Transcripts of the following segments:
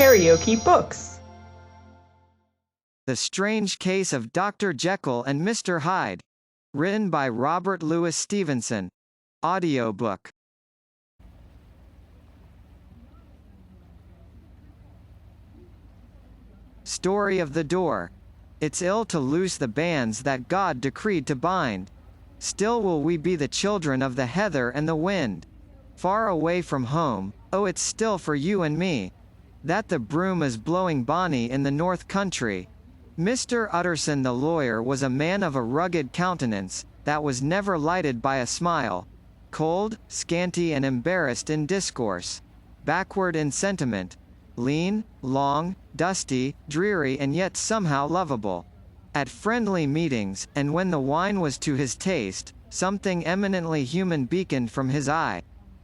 KaraokeBooks. The Strange Case of Dr. Jekyll and Mr. Hyde. Written by Robert Louis Stevenson. Audiobook. Story of the Door. It's ill to loose the bands that God decreed to bind. Still will we be the children of the heather and the wind. Far away from home, oh it's still for you and me. That the broom is blowing bonny in the north country. Mr. Utterson the lawyer was a man of a rugged countenance, that was never lighted by a smile. Cold, scanty and embarrassed in discourse. Backward in sentiment. Lean, long, dusty, dreary and yet somehow lovable. At friendly meetings, and when the wine was to his taste, something eminently human beaconed from his eye.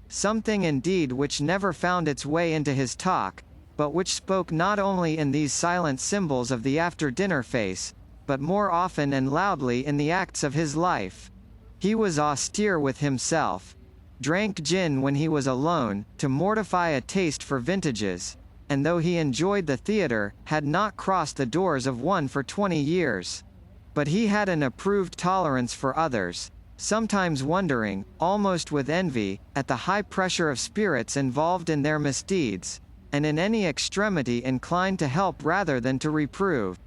Something indeed which never found its way into his talk, but which spoke not only in these silent symbols of the after-dinner face, but more often and loudly in the acts of his life. He was austere with himself. Drank gin when he was alone, to mortify a taste for vintages, and though he enjoyed the theatre, had not crossed the doors of one for 20 years. But he had an approved tolerance for others, sometimes wondering, almost with envy, at the high pressure of spirits involved in their misdeeds, and in any extremity inclined to help rather than to reprove.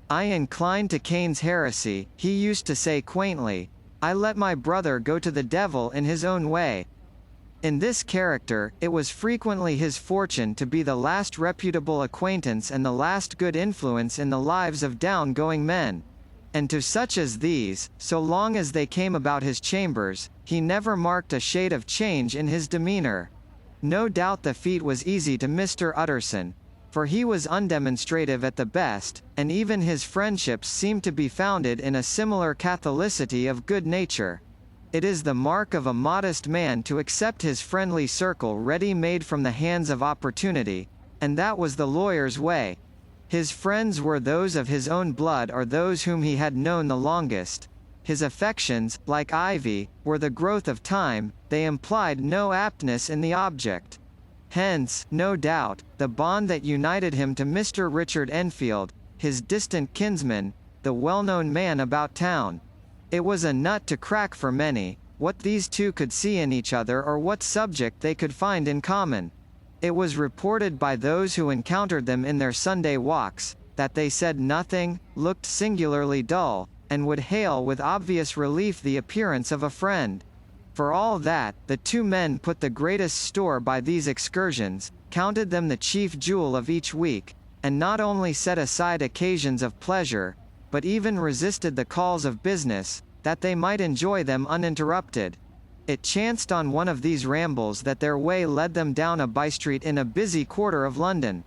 I incline to Cain's heresy, he used to say quaintly. I let my brother go to the devil in his own way. In this character, it was frequently his fortune to be the last reputable acquaintance and the last good influence in the lives of down-going men. And to such as these, so long as they came about his chambers, he never marked a shade of change in his demeanor. No doubt the feat was easy to Mr. Utterson, for he was undemonstrative at the best, and even his friendships seemed to be founded in a similar catholicity of good nature. It is the mark of a modest man to accept his friendly circle ready-made from the hands of opportunity, and that was the lawyer's way. His friends were those of his own blood or those whom he had known the longest. His affections, like ivy, were the growth of time, they implied no aptness in the object. Hence, no doubt, the bond that united him to Mr. Richard Enfield, his distant kinsman, the well-known man about town. It was a nut to crack for many, what these two could see in each other or what subject they could find in common. It was reported by those who encountered them in their Sunday walks, that they said nothing, looked singularly dull, and would hail with obvious relief the appearance of a friend. For all that, the two men put the greatest store by these excursions, counted them the chief jewel of each week, and not only set aside occasions of pleasure, but even resisted the calls of business, that they might enjoy them uninterrupted. It chanced on one of these rambles that their way led them down a by-street in a busy quarter of London.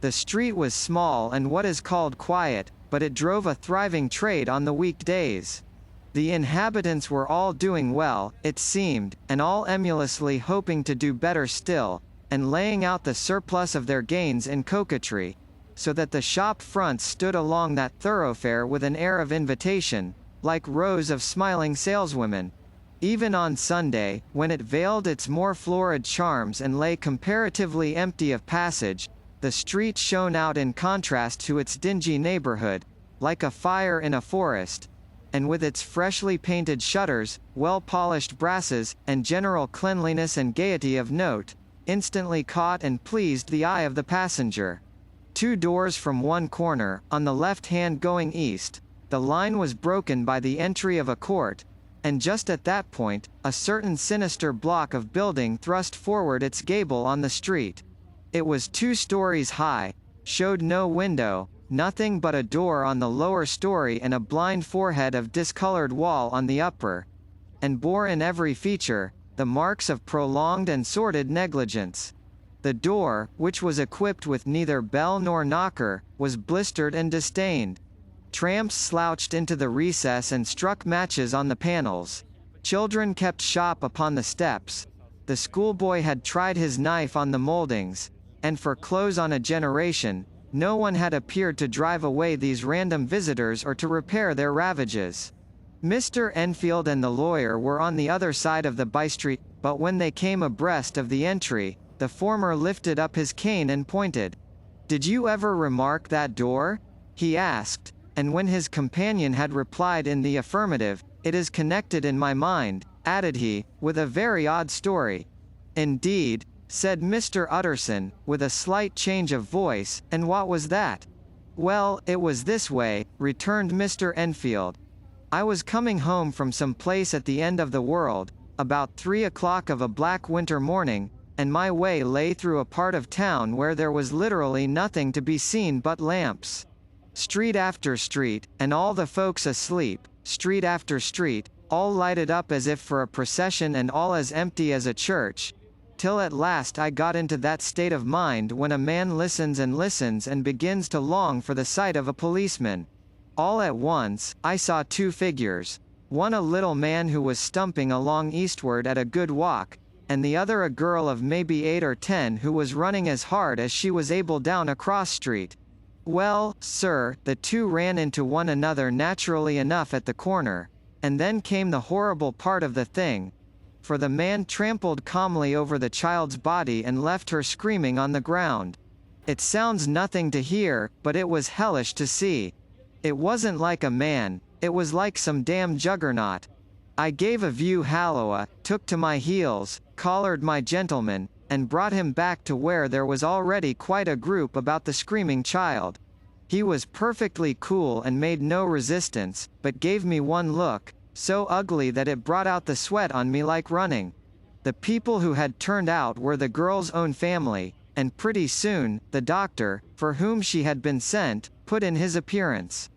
The street was small and what is called quiet, but it drove a thriving trade on the weekdays. The inhabitants were all doing well, it seemed, and all emulously hoping to do better still, and laying out the surplus of their gains in coquetry, so that the shop fronts stood along that thoroughfare with an air of invitation, like rows of smiling saleswomen. Even on Sunday, when it veiled its more florid charms and lay comparatively empty of passage, the street shone out in contrast to its dingy neighborhood, like a fire in a forest, and with its freshly painted shutters, well-polished brasses, and general cleanliness and gaiety of note, instantly caught and pleased the eye of the passenger. 2 doors from one corner, on the left hand going east, the line was broken by the entry of a court, and just at that point, a certain sinister block of building thrust forward its gable on the street. It was 2 stories high, showed no window, nothing but a door on the lower story and a blind forehead of discolored wall on the upper, and bore in every feature, the marks of prolonged and sordid negligence. The door, which was equipped with neither bell nor knocker, was blistered and disdained. Tramps slouched into the recess and struck matches on the panels. Children kept shop upon the steps. The schoolboy had tried his knife on the moldings, and for close on a generation, no one had appeared to drive away these random visitors or to repair their ravages. Mr. Enfield and the lawyer were on the other side of the by-street, but when they came abreast of the entry, the former lifted up his cane and pointed. Did you ever remark that door? He asked, and when his companion had replied in the affirmative, it is connected in my mind, added he, with a very odd story. Indeed, said Mr. Utterson, with a slight change of voice, and what was that? Well, it was this way, returned Mr. Enfield. I was coming home from some place at the end of the world, about 3 o'clock of a black winter morning, and my way lay through a part of town where there was literally nothing to be seen but lamps. Street after street, and all the folks asleep, street after street, all lighted up as if for a procession and all as empty as a church, till at last I got into that state of mind when a man listens and begins to long for the sight of a policeman. All at once, I saw 2 figures, one a little man who was stumping along eastward at a good walk, and the other a girl of maybe 8 or 10 who was running as hard as she was able down a cross street. Well, sir, the 2 ran into one another naturally enough at the corner, and then came the horrible part of the thing, for the man trampled calmly over the child's body and left her screaming on the ground. It sounds nothing to hear, but it was hellish to see. It wasn't like a man, it was like some damn juggernaut. I gave a view halloa, took to my heels, collared my gentleman, and brought him back to where there was already quite a group about the screaming child. He was perfectly cool and made no resistance, but gave me one look, so ugly that it brought out the sweat on me like running. The people who had turned out were the girl's own family, and pretty soon, the doctor, for whom she had been sent, put in his appearance.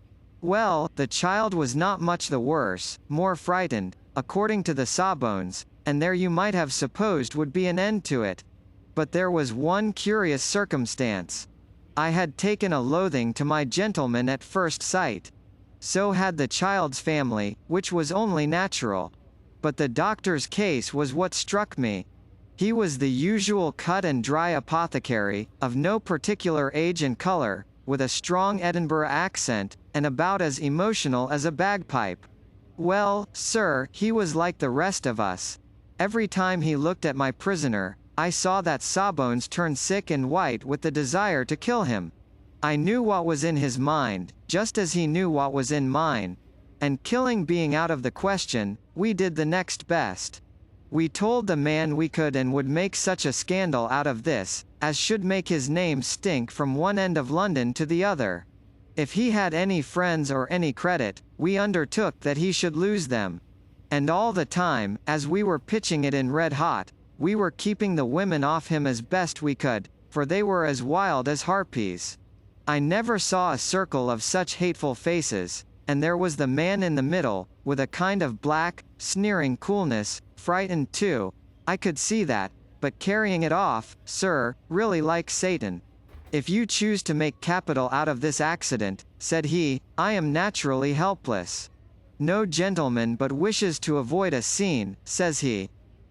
Well, the child was not much the worse, more frightened, according to the sawbones, and there you might have supposed would be an end to it. But there was one curious circumstance. I had taken a loathing to my gentleman at first sight. So had the child's family, which was only natural. But the doctor's case was what struck me. He was the usual cut and dry apothecary, of no particular age and color, with a strong Edinburgh accent, and about as emotional as a bagpipe. Well, sir, he was like the rest of us. Every time he looked at my prisoner, I saw that Sawbones turn sick and white with the desire to kill him. I knew what was in his mind, just as he knew what was in mine. And killing being out of the question, we did the next best. We told the man we could and would make such a scandal out of this, as should make his name stink from one end of London to the other. If he had any friends or any credit, we undertook that he should lose them. And all the time, as we were pitching it in red hot, we were keeping the women off him as best we could, for they were as wild as harpies. I never saw a circle of such hateful faces, and there was the man in the middle, with a kind of black, sneering coolness, frightened too, I could see that, but carrying it off, sir, really like Satan. If you choose to make capital out of this accident, said he, I am naturally helpless. No gentleman but wishes to avoid a scene, says he.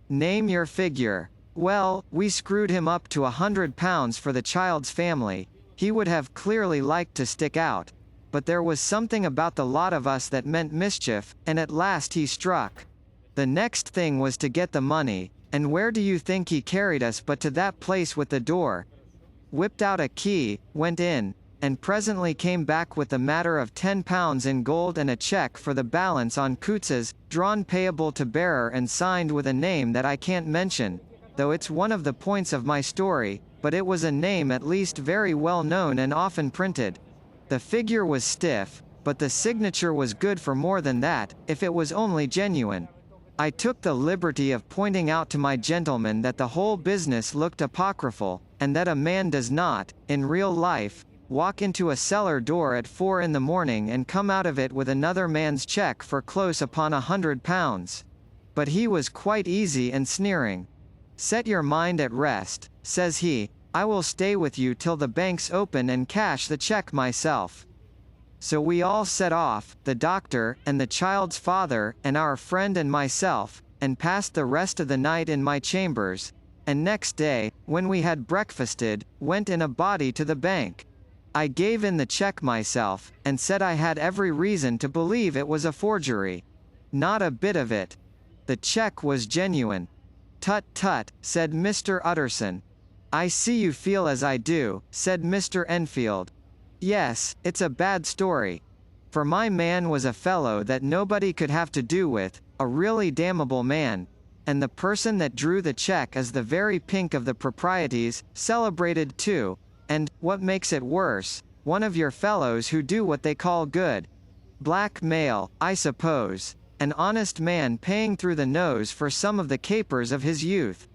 Name your figure. Well, we screwed him up to £100 for the child's family. He would have clearly liked to stick out. But there was something about the lot of us that meant mischief, and at last he struck. The next thing was to get the money, and where do you think he carried us but to that place with the door? Whipped out a key, went in, and presently came back with the matter of £10 in gold and a cheque for the balance on Coutts's, drawn payable to bearer and signed with a name that I can't mention, though it's one of the points of my story, but it was a name at least very well known and often printed. The figure was stiff, but the signature was good for more than that, if it was only genuine. I took the liberty of pointing out to my gentleman that the whole business looked apocryphal, and that a man does not, in real life, walk into a cellar door at 4 in the morning and come out of it with another man's cheque for close upon £100. But he was quite easy and sneering. Set your mind at rest, says he, I will stay with you till the banks open and cash the cheque myself. So we all set off, the doctor, and the child's father, and our friend and myself, and passed the rest of the night in my chambers, and next day, when we had breakfasted, went in a body to the bank. I gave in the cheque myself, and said I had every reason to believe it was a forgery. Not a bit of it. The cheque was genuine. Tut tut, said Mr. Utterson. I see you feel as I do, said Mr. Enfield. Yes, it's a bad story. For my man was a fellow that nobody could have to do with, a really damnable man, and the person that drew the check is the very pink of the proprieties, celebrated too, and, what makes it worse, one of your fellows who do what they call good. Blackmail, I suppose. An honest man paying through the nose for some of the capers of his youth.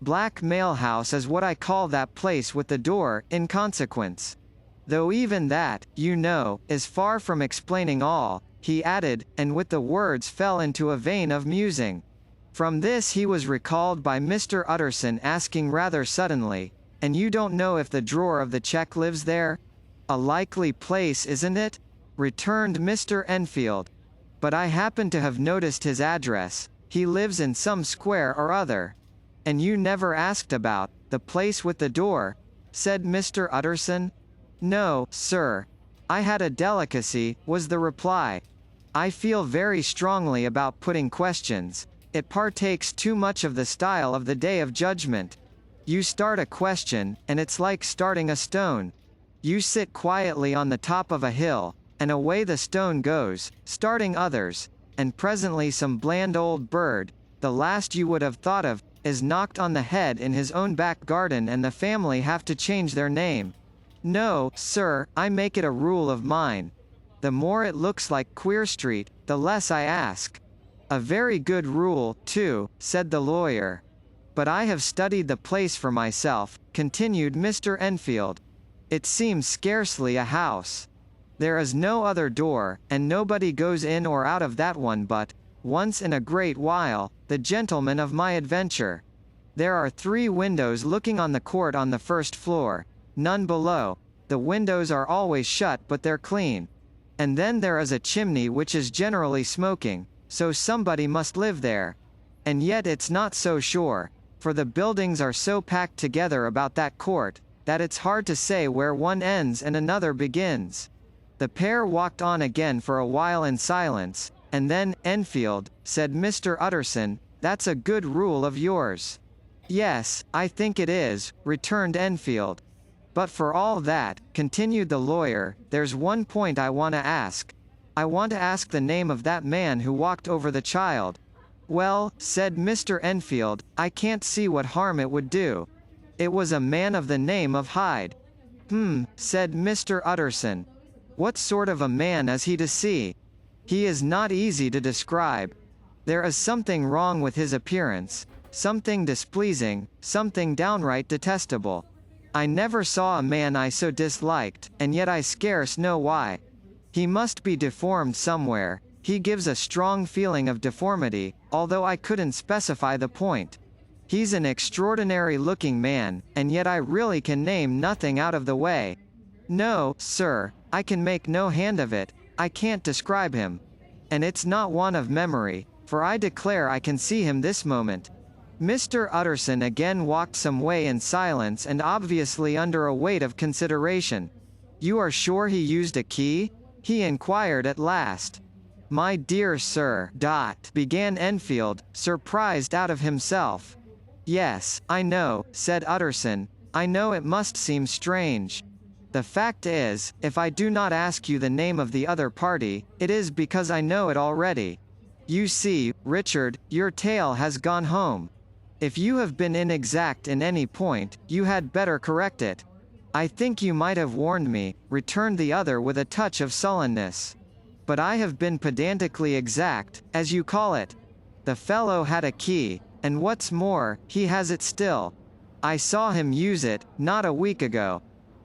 Blackmail House is what I call that place with the door, in consequence. Though even that, you know, is far from explaining all, he added, and with the words fell into a vein of musing. From this he was recalled by Mr. Utterson asking rather suddenly, "And you don't know if the drawer of the check lives there? A likely place, isn't it?" returned Mr. Enfield. "But I happen to have noticed his address. He lives in some square or other." "And you never asked about the place with the door?" said Mr. Utterson. "No, sir. I had a delicacy," was the reply. "I feel very strongly about putting questions. It partakes too much of the style of the Day of Judgment. You start a question, and it's like starting a stone. You sit quietly on the top of a hill, and away the stone goes, starting others, and presently some bland old bird, the last you would have thought of, is knocked on the head in his own back garden and the family have to change their name. No, sir, I make it a rule of mine. The more it looks like Queer Street, the less I ask." "A very good rule, too," said the lawyer. "But I have studied the place for myself," continued Mr. Enfield. "It seems scarcely a house. There is no other door, and nobody goes in or out of that one but, once in a great while, the gentleman of my adventure. There are 3 windows looking on the court on the first floor, none below. The windows are always shut but they're clean. And then there is a chimney which is generally smoking, so somebody must live there. And yet it's not so sure, for the buildings are so packed together about that court, that it's hard to say where one ends and another begins." The pair walked on again for a while in silence, and then, "Enfield," said Mr. Utterson, "that's a good rule of yours." "Yes, I think it is," returned Enfield. "But for all that," continued the lawyer, "there's one point I want to ask. I want to ask the name of that man who walked over the child." "Well," said Mr. Enfield, "I can't see what harm it would do. It was a man of the name of Hyde." Said Mr. Utterson. "What sort of a man is he to see?" "He is not easy to describe. There is something wrong with his appearance, something displeasing, something downright detestable. I never saw a man I so disliked, and yet I scarce know why. He must be deformed somewhere. He gives a strong feeling of deformity, although I couldn't specify the point. He's an extraordinary-looking man, and yet I really can name nothing out of the way. No, sir, I can make no hand of it. I can't describe him. And it's not want of memory, for I declare I can see him this moment." Mr. Utterson again walked some way in silence and obviously under a weight of consideration. "You are sure he used a key?" he inquired at last. "My dear sir, began Enfield, surprised out of himself. "Yes, I know," said Utterson. "I know it must seem strange. The fact is, if I do not ask you the name of the other party, it is because I know it already. You see, Richard, your tale has gone home. If you have been inexact in any point, you had better correct it." "I think you might have warned me," returned the other with a touch of sullenness. "But I have been pedantically exact, as you call it. The fellow had a key, and what's more, he has it still. I saw him use it, not a week ago."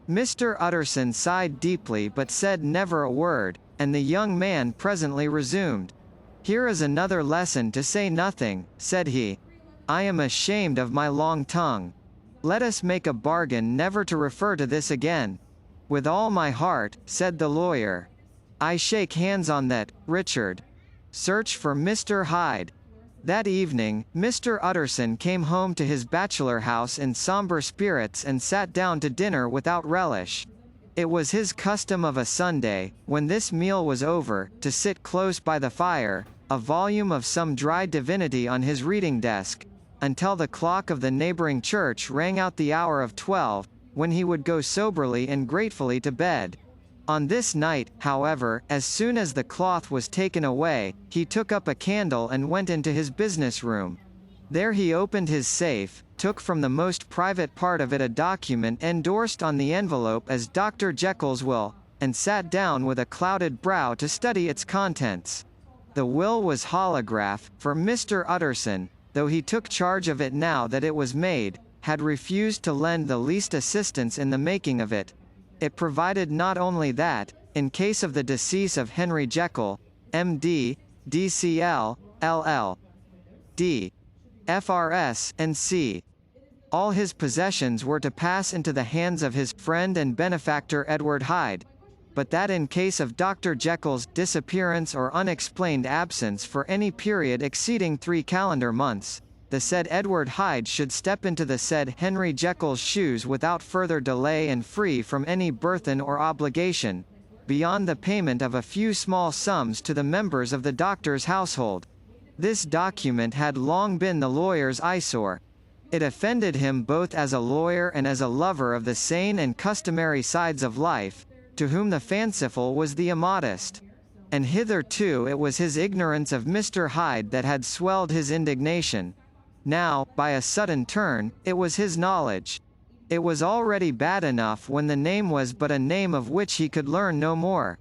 Mr. Utterson sighed deeply but said never a word, and the young man presently resumed. "Here is another lesson to say nothing," said he. "I am ashamed of my long tongue. Let us make a bargain never to refer to this again." "With all my heart," said the lawyer. "I shake hands on that, Richard. Search for Mr. Hyde." That evening, Mr. Utterson came home to his bachelor house in somber spirits and sat down to dinner without relish. It was his custom of a Sunday, when this meal was over, to sit close by the fire, a volume of some dry divinity on his reading desk, until the clock of the neighboring church rang out the hour of 12, when he would go soberly and gratefully to bed. On this night, however, as soon as the cloth was taken away, he took up a candle and went into his business room. There he opened his safe, took from the most private part of it a document endorsed on the envelope as Dr. Jekyll's will, and sat down with a clouded brow to study its contents. The will was holograph, for Mr. Utterson, though he took charge of it now that it was made, had refused to lend the least assistance in the making of it. It provided not only that, in case of the decease of Henry Jekyll, M.D., D.C.L., L.L.D., F.R.S., and C., all his possessions were to pass into the hands of his friend and benefactor Edward Hyde, but that in case of Dr. Jekyll's disappearance or unexplained absence for any period exceeding 3 calendar months, the said Edward Hyde should step into the said Henry Jekyll's shoes without further delay and free from any burthen or obligation, beyond the payment of a few small sums to the members of the doctor's household. This document had long been the lawyer's eyesore. It offended him both as a lawyer and as a lover of the sane and customary sides of life, to whom the fanciful was the immodest. And hitherto it was his ignorance of Mr. Hyde that had swelled his indignation. Now, by a sudden turn, it was his knowledge. It was already bad enough when the name was but a name of which he could learn no more.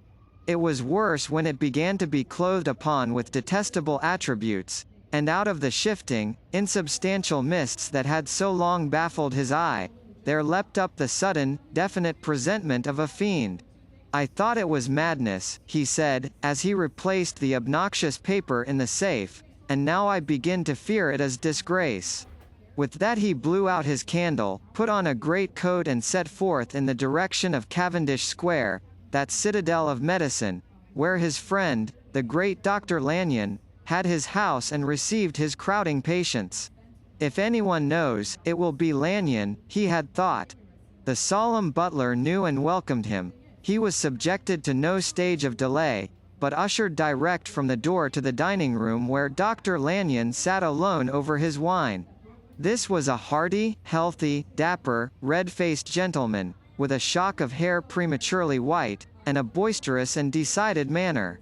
It was worse when it began to be clothed upon with detestable attributes, and out of the shifting, insubstantial mists that had so long baffled his eye, there leapt up the sudden, definite presentment of a fiend. I thought it was madness, he said, as he replaced the obnoxious paper in the safe, and now I begin to fear it as disgrace. With that he blew out his candle, put on a great coat and set forth in the direction of Cavendish Square, that citadel of medicine, where his friend, the great Dr. Lanyon, had his house and received his crowding patients. If anyone knows, it will be Lanyon, he had thought. The solemn butler knew and welcomed him. He was subjected to no stage of delay, but ushered direct from the door to the dining room where Dr. Lanyon sat alone over his wine. This was a hearty, healthy, dapper, red-faced gentleman, with a shock of hair prematurely white, and a boisterous and decided manner.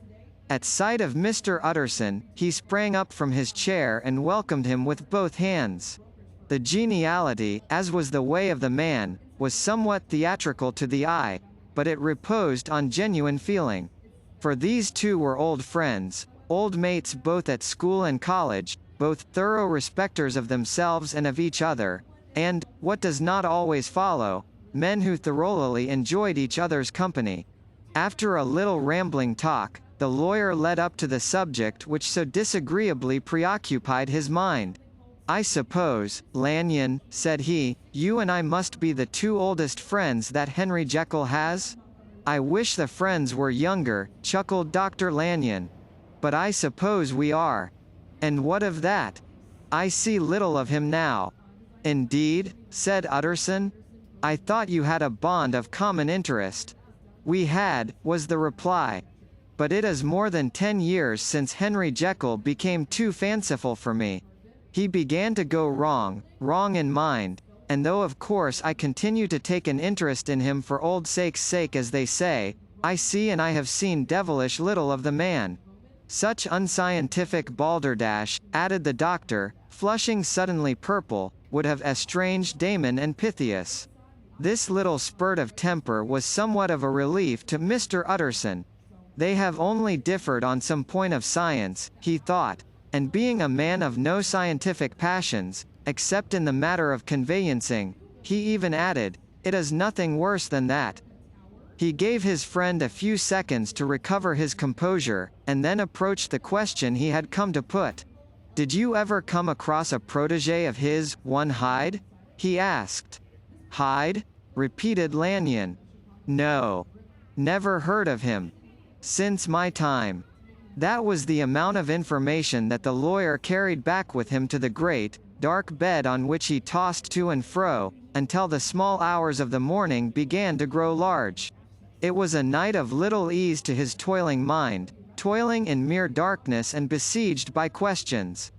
At sight of Mr. Utterson, he sprang up from his chair and welcomed him with both hands. The geniality, as was the way of the man, was somewhat theatrical to the eye, but it reposed on genuine feeling. For these two were old friends, old mates both at school and college, both thorough respecters of themselves and of each other, and, what does not always follow, men who thoroughly enjoyed each other's company. After a little rambling talk, the lawyer led up to the subject which so disagreeably preoccupied his mind. I suppose, Lanyon, said he, you and I must be the 2 oldest friends that Henry Jekyll has? I wish the friends were younger, chuckled Dr. Lanyon. But I suppose we are. And what of that? I see little of him now. Indeed, said Utterson. I thought you had a bond of common interest. We had, was the reply. But it is more than 10 years since Henry Jekyll became too fanciful for me. He began to go wrong in mind, and though of course I continue to take an interest in him for old sake's sake as they say, I see and I have seen devilish little of the man. Such unscientific balderdash, added the doctor, flushing suddenly purple, would have estranged Damon and Pythias. This little spurt of temper was somewhat of a relief to Mr. Utterson. They have only differed on some point of science, he thought, and being a man of no scientific passions, except in the matter of conveyancing, he even added, it is nothing worse than that. He gave his friend a few seconds to recover his composure, and then approached the question he had come to put. Did you ever come across a protégé of his, one Hyde? He asked. Hyde? Repeated Lanyon. No. Never heard of him. Since my time. That was the amount of information that the lawyer carried back with him to the great, dark bed on which he tossed to and fro, until the small hours of the morning began to grow large. It was a night of little ease to his toiling mind, toiling in mere darkness and besieged by questions.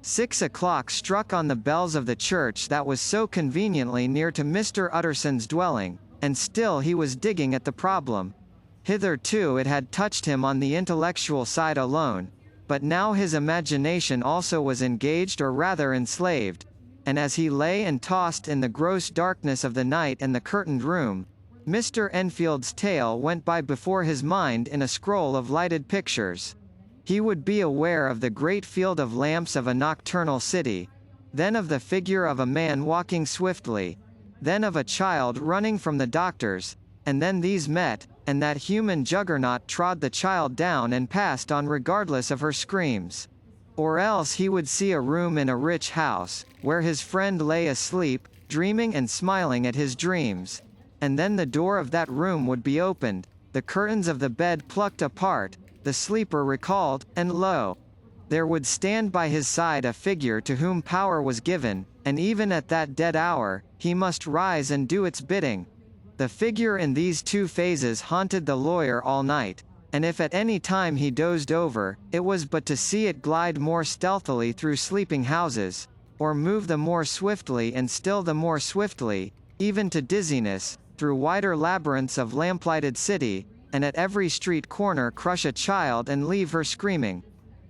6 o'clock struck on the bells of the church that was so conveniently near to Mr. Utterson's dwelling, and still he was digging at the problem. Hitherto it had touched him on the intellectual side alone, but now his imagination also was engaged, or rather enslaved, and as he lay and tossed in the gross darkness of the night and the curtained room, Mr. Enfield's tale went by before his mind in a scroll of lighted pictures. He would be aware of the great field of lamps of a nocturnal city, then of the figure of a man walking swiftly, then of a child running from the doctors, and then these met, and that human juggernaut trod the child down and passed on regardless of her screams. Or else he would see a room in a rich house, where his friend lay asleep, dreaming and smiling at his dreams, and then the door of that room would be opened, the curtains of the bed plucked apart, the sleeper recalled, and lo! There would stand by his side a figure to whom power was given, and even at that dead hour, he must rise and do its bidding. The figure in these two phases haunted the lawyer all night, and if at any time he dozed over, it was but to see it glide more stealthily through sleeping houses, or move the more swiftly and still the more swiftly, even to dizziness, through wider labyrinths of lamplighted city, and at every street corner crush a child and leave her screaming.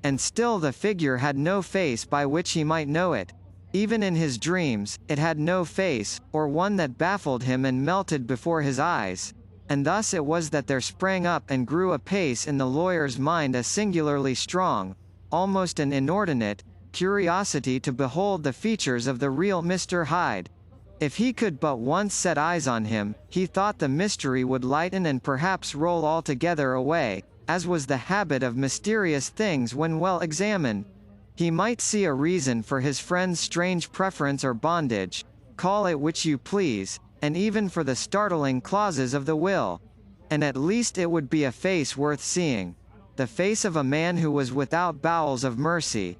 And still the figure had no face by which he might know it. Even in his dreams, it had no face, or one that baffled him and melted before his eyes. And thus it was that there sprang up and grew apace in the lawyer's mind a singularly strong, almost an inordinate, curiosity to behold the features of the real Mr. Hyde. If he could but once set eyes on him, he thought the mystery would lighten and perhaps roll altogether away, as was the habit of mysterious things when well examined. He might see a reason for his friend's strange preference or bondage, call it which you please, and even for the startling clauses of the will. And at least it would be a face worth seeing. The face of a man who was without bowels of mercy.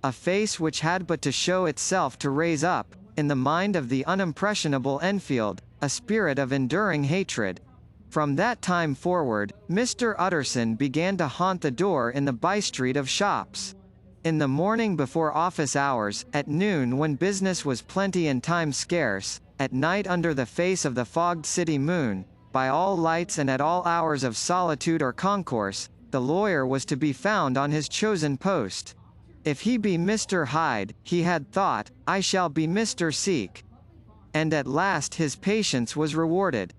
A face which had but to show itself to raise up, in the mind of the unimpressionable Enfield, a spirit of enduring hatred. From that time forward, Mr. Utterson began to haunt the door in the by-street of shops. In the morning before office hours, at noon when business was plenty and time scarce, at night under the face of the fogged city moon, by all lights and at all hours of solitude or concourse, the lawyer was to be found on his chosen post. If he be Mr. Hyde, he had thought, I shall be Mr. Seek. And at last his patience was rewarded.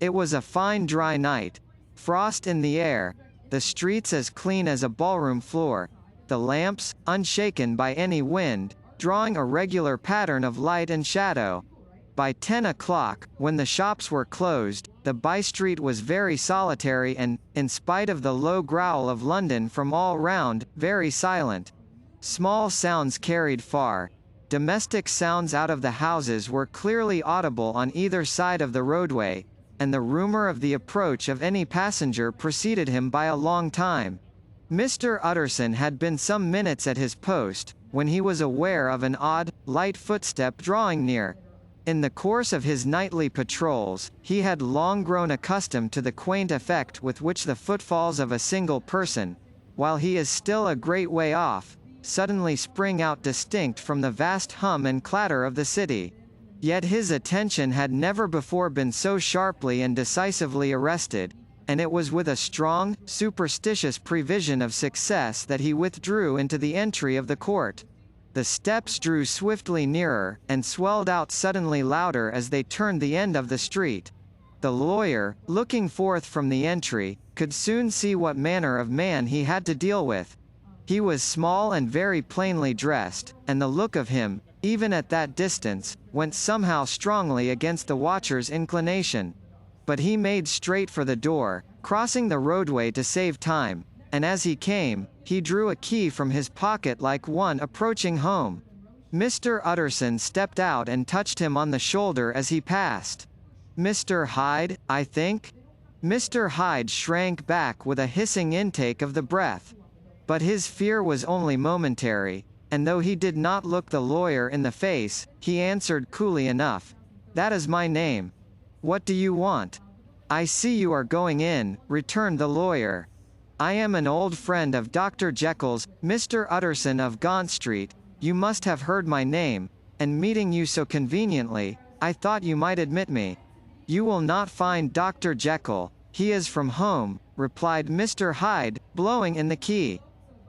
It was a fine dry night. Frost in the air, the streets as clean as a ballroom floor, the lamps, unshaken by any wind, drawing a regular pattern of light and shadow. By 10 o'clock, when the shops were closed, the by-street was very solitary and, in spite of the low growl of London from all round, very silent. Small sounds carried far. Domestic sounds out of the houses were clearly audible on either side of the roadway, and the rumor of the approach of any passenger preceded him by a long time. Mr. Utterson had been some minutes at his post, when he was aware of an odd, light footstep drawing near. In the course of his nightly patrols, he had long grown accustomed to the quaint effect with which the footfalls of a single person, while he is still a great way off, suddenly spring out distinct from the vast hum and clatter of the city. Yet his attention had never before been so sharply and decisively arrested, and it was with a strong, superstitious prevision of success that he withdrew into the entry of the court. The steps drew swiftly nearer, and swelled out suddenly louder as they turned the end of the street. The lawyer, looking forth from the entry, could soon see what manner of man he had to deal with. He was small and very plainly dressed, and the look of him, even at that distance, went somehow strongly against the watcher's inclination. But he made straight for the door, crossing the roadway to save time, and as he came, he drew a key from his pocket like one approaching home. Mr. Utterson stepped out and touched him on the shoulder as he passed. "Mr. Hyde, I think?" Mr. Hyde shrank back with a hissing intake of the breath. But his fear was only momentary, and though he did not look the lawyer in the face, he answered coolly enough, "That is my name. What do you want?" "I see you are going in," returned the lawyer. "I am an old friend of Dr. Jekyll's, Mr. Utterson of Gaunt Street. You must have heard my name, and meeting you so conveniently, I thought you might admit me. You will not find Dr. Jekyll, he is from home," replied Mr. Hyde, blowing in the key.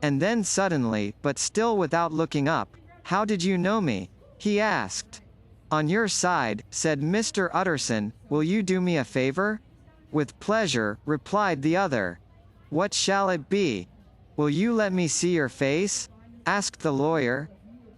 And then suddenly, but still without looking up, "How did you know me?" he asked. "On your side," said Mr. Utterson. "Will you do me a favor?" "With pleasure," replied the other. "What shall it be?" "Will you let me see your face?" asked the lawyer.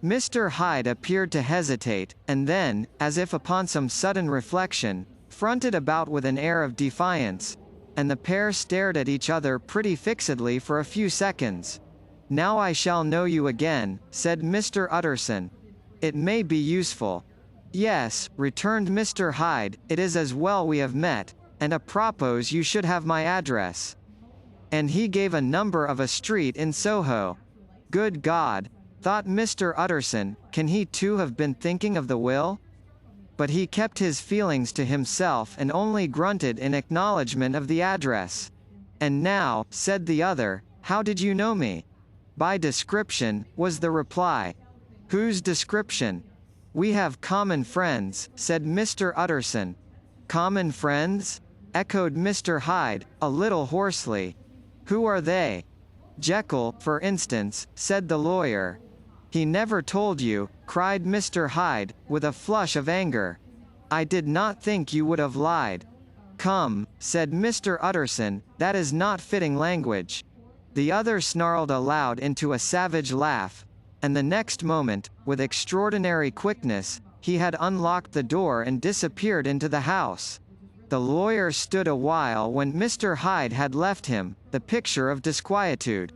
Mr. Hyde appeared to hesitate, and then, as if upon some sudden reflection, fronted about with an air of defiance, and the pair stared at each other pretty fixedly for a few seconds. "Now I shall know you again," said Mr. Utterson. "It may be useful." "Yes," returned Mr. Hyde, "it is as well we have met, and a propos you should have my address." And he gave a number of a street in Soho. Good God! Thought Mr. Utterson, can he too have been thinking of the will? But he kept his feelings to himself and only grunted in acknowledgement of the address. "And now," said the other, "how did you know me?" "By description," was the reply. "Whose description?" "We have common friends," said Mr. Utterson. "Common friends?" echoed Mr. Hyde, a little hoarsely. "Who are they?" "Jekyll, for instance," said the lawyer. "He never told you," cried Mr. Hyde, with a flush of anger. "I did not think you would have lied." "Come," said Mr. Utterson, "that is not fitting language." The other snarled aloud into a savage laugh, and the next moment, with extraordinary quickness, he had unlocked the door and disappeared into the house. The lawyer stood a while when Mr. Hyde had left him, the picture of disquietude.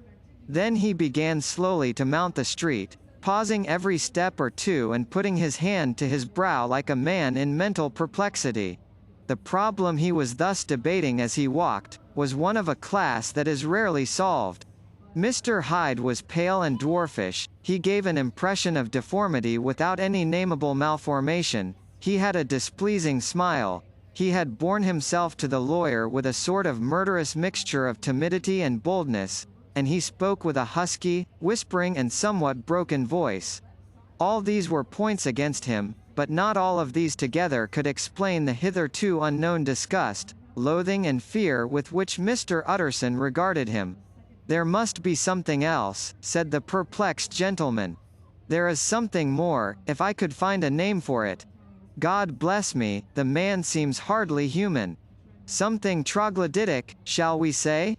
Then he began slowly to mount the street, pausing every step or two and putting his hand to his brow like a man in mental perplexity. The problem he was thus debating as he walked, was one of a class that is rarely solved. Mr. Hyde was pale and dwarfish, he gave an impression of deformity without any nameable malformation, he had a displeasing smile, he had borne himself to the lawyer with a sort of murderous mixture of timidity and boldness, and he spoke with a husky, whispering and somewhat broken voice. All these were points against him, but not all of these together could explain the hitherto unknown disgust, loathing and fear with which Mr. Utterson regarded him. "There must be something else," said the perplexed gentleman. "There is something more, if I could find a name for it. God bless me, the man seems hardly human. Something troglodytic, shall we say?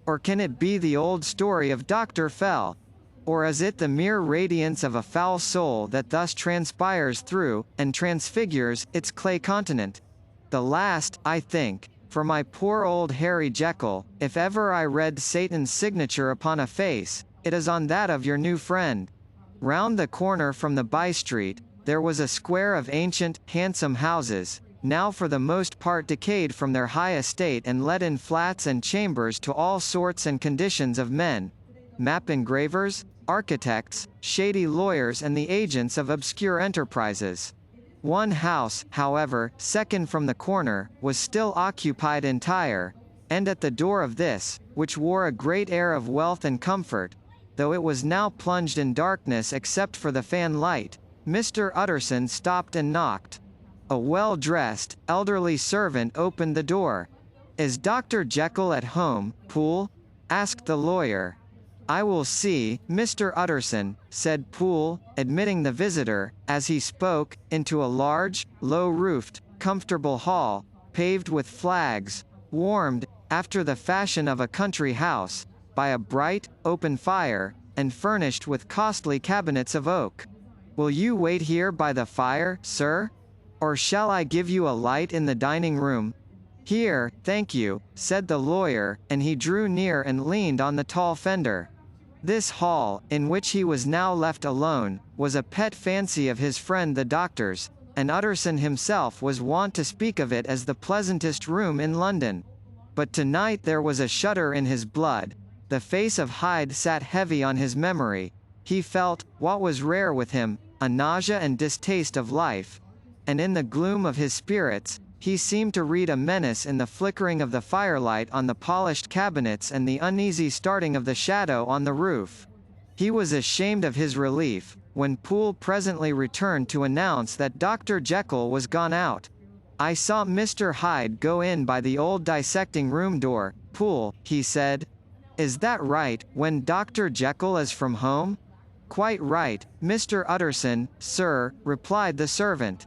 Or can it be the old story of Dr. Fell? Or is it the mere radiance of a foul soul that thus transpires through, and transfigures, its clay continent? The last, I think, for my poor old Harry Jekyll, if ever I read Satan's signature upon a face, it is on that of your new friend." Round the corner from the by-street, there was a square of ancient, handsome houses, now for the most part decayed from their high estate and let in flats and chambers to all sorts and conditions of men, map engravers, architects, shady lawyers and the agents of obscure enterprises. One house, however, second from the corner, was still occupied entire, and at the door of this, which wore a great air of wealth and comfort, though it was now plunged in darkness except for the fan light, Mr. Utterson stopped and knocked. A well-dressed, elderly servant opened the door. "Is Dr. Jekyll at home, Poole?" asked the lawyer. "I will see, Mr. Utterson," said Poole, admitting the visitor, as he spoke, into a large, low-roofed, comfortable hall, paved with flags, warmed, after the fashion of a country house, by a bright, open fire, and furnished with costly cabinets of oak. "Will you wait here by the fire, sir? Or shall I give you a light in the dining room?" "Here, thank you," said the lawyer, and he drew near and leaned on the tall fender. This hall, in which he was now left alone, was a pet fancy of his friend the doctor's, and Utterson himself was wont to speak of it as the pleasantest room in London. But tonight there was a shudder in his blood, the face of Hyde sat heavy on his memory, he felt, what was rare with him, a nausea and distaste of life, and in the gloom of his spirits, he seemed to read a menace in the flickering of the firelight on the polished cabinets and the uneasy starting of the shadow on the roof. He was ashamed of his relief, when Poole presently returned to announce that Dr. Jekyll was gone out. "I saw Mr. Hyde go in by the old dissecting room door, Poole," he said. "Is that right, when Dr. Jekyll is from home?" "Quite right, Mr. Utterson, sir," replied the servant.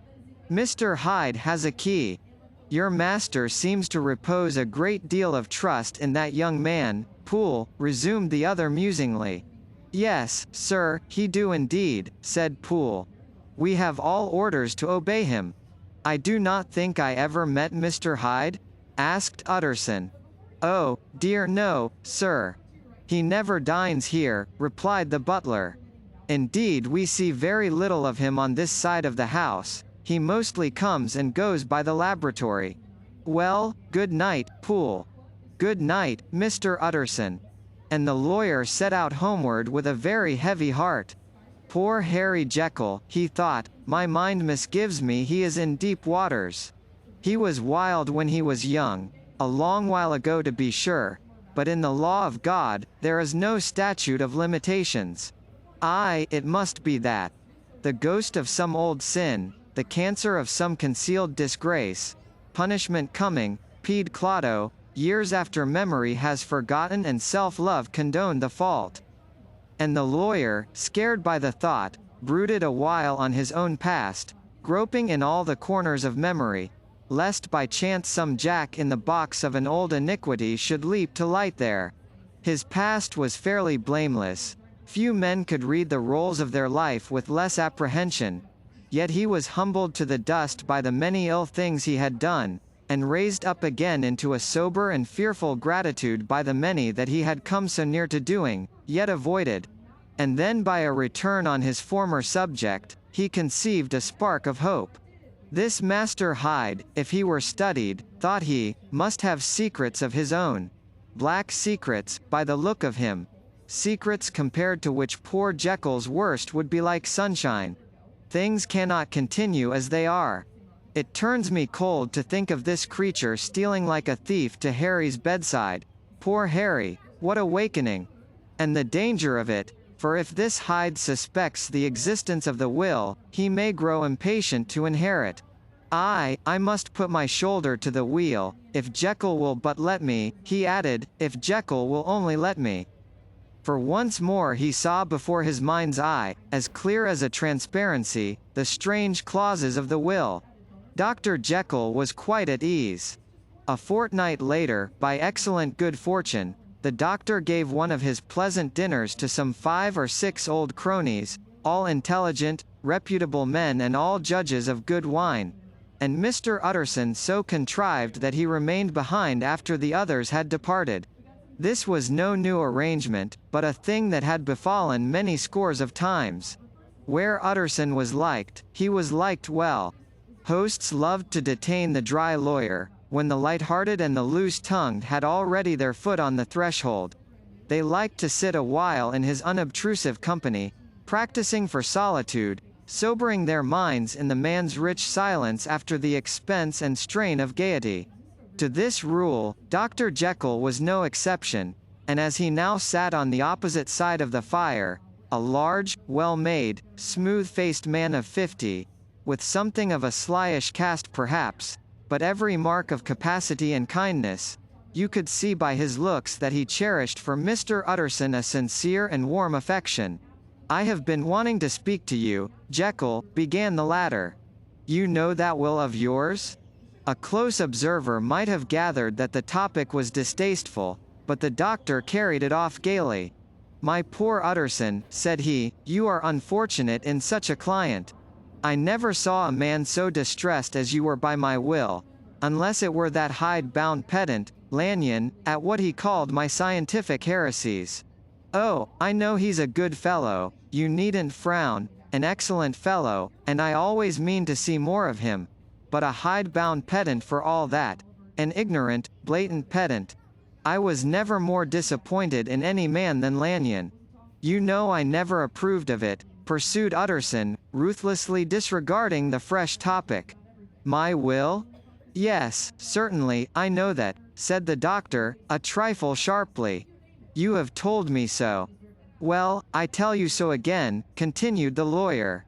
"Mr. Hyde has a key. Your master seems to repose a great deal of trust in that young man, Poole," resumed the other musingly. "Yes, sir, he do indeed," said Poole. "We have all orders to obey him." "I do not think I ever met Mr. Hyde?" asked Utterson. "Oh, dear no, sir. He never dines here," replied the butler. "Indeed, we see very little of him on this side of the house. He mostly comes and goes by the laboratory. Well, good night, Poole." "Good night, Mr. Utterson." And the lawyer set out homeward with a very heavy heart. "Poor Harry Jekyll," he thought, "my mind misgives me he is in deep waters. He was wild when he was young, a long while ago to be sure, but in the law of God, there is no statute of limitations. Aye, it must be that. The ghost of some old sin, the cancer of some concealed disgrace, punishment coming, pede claudo, years after memory has forgotten and self-love condoned the fault." And the lawyer, scared by the thought, brooded a while on his own past, groping in all the corners of memory, lest by chance some jack in the box of an old iniquity should leap to light there. His past was fairly blameless. Few men could read the rolls of their life with less apprehension. Yet he was humbled to the dust by the many ill things he had done, and raised up again into a sober and fearful gratitude by the many that he had come so near to doing, yet avoided. And then by a return on his former subject, he conceived a spark of hope. This Master Hyde, if he were studied, thought he, must have secrets of his own. Black secrets, by the look of him. Secrets compared to which poor Jekyll's worst would be like sunshine. Things cannot continue as they are. It turns me cold to think of this creature stealing like a thief to Harry's bedside. Poor Harry, what awakening! And the danger of it, for if this Hyde suspects the existence of the will, he may grow impatient to inherit. "I must put my shoulder to the wheel, if Jekyll will but let me," he added, "if Jekyll will only let me." For once more he saw before his mind's eye, as clear as a transparency, the strange clauses of the will. Dr. Jekyll was quite at ease. A fortnight later, by excellent good fortune, the doctor gave one of his pleasant dinners to some 5 or 6 old cronies, all intelligent, reputable men and all judges of good wine. And Mr. Utterson so contrived that he remained behind after the others had departed. This was no new arrangement, but a thing that had befallen many scores of times. Where Utterson was liked, he was liked well. Hosts loved to detain the dry lawyer, when the light-hearted and the loose-tongued had already their foot on the threshold. They liked to sit a while in his unobtrusive company, practicing for solitude, sobering their minds in the man's rich silence after the expense and strain of gaiety. To this rule, Dr. Jekyll was no exception, and as he now sat on the opposite side of the fire, a large, well-made, smooth-faced man of 50, with something of a slyish cast perhaps, but every mark of capacity and kindness, you could see by his looks that he cherished for Mr. Utterson a sincere and warm affection. "I have been wanting to speak to you, Jekyll," began the latter. "You know that will of yours?" A close observer might have gathered that the topic was distasteful, but the doctor carried it off gaily. "My poor Utterson," said he, "you are unfortunate in such a client. I never saw a man so distressed as you were by my will, unless it were that hide-bound pedant, Lanyon, at what he called my scientific heresies. Oh, I know he's a good fellow, you needn't frown, an excellent fellow, and I always mean to see more of him. But a hide-bound pedant for all that, an ignorant, blatant pedant. I was never more disappointed in any man than Lanyon. You know I never approved of it," pursued Utterson, ruthlessly disregarding the fresh topic. "My will? Yes, certainly, I know that," said the doctor, a trifle sharply. "You have told me so. Well, I tell you so again, continued the lawyer.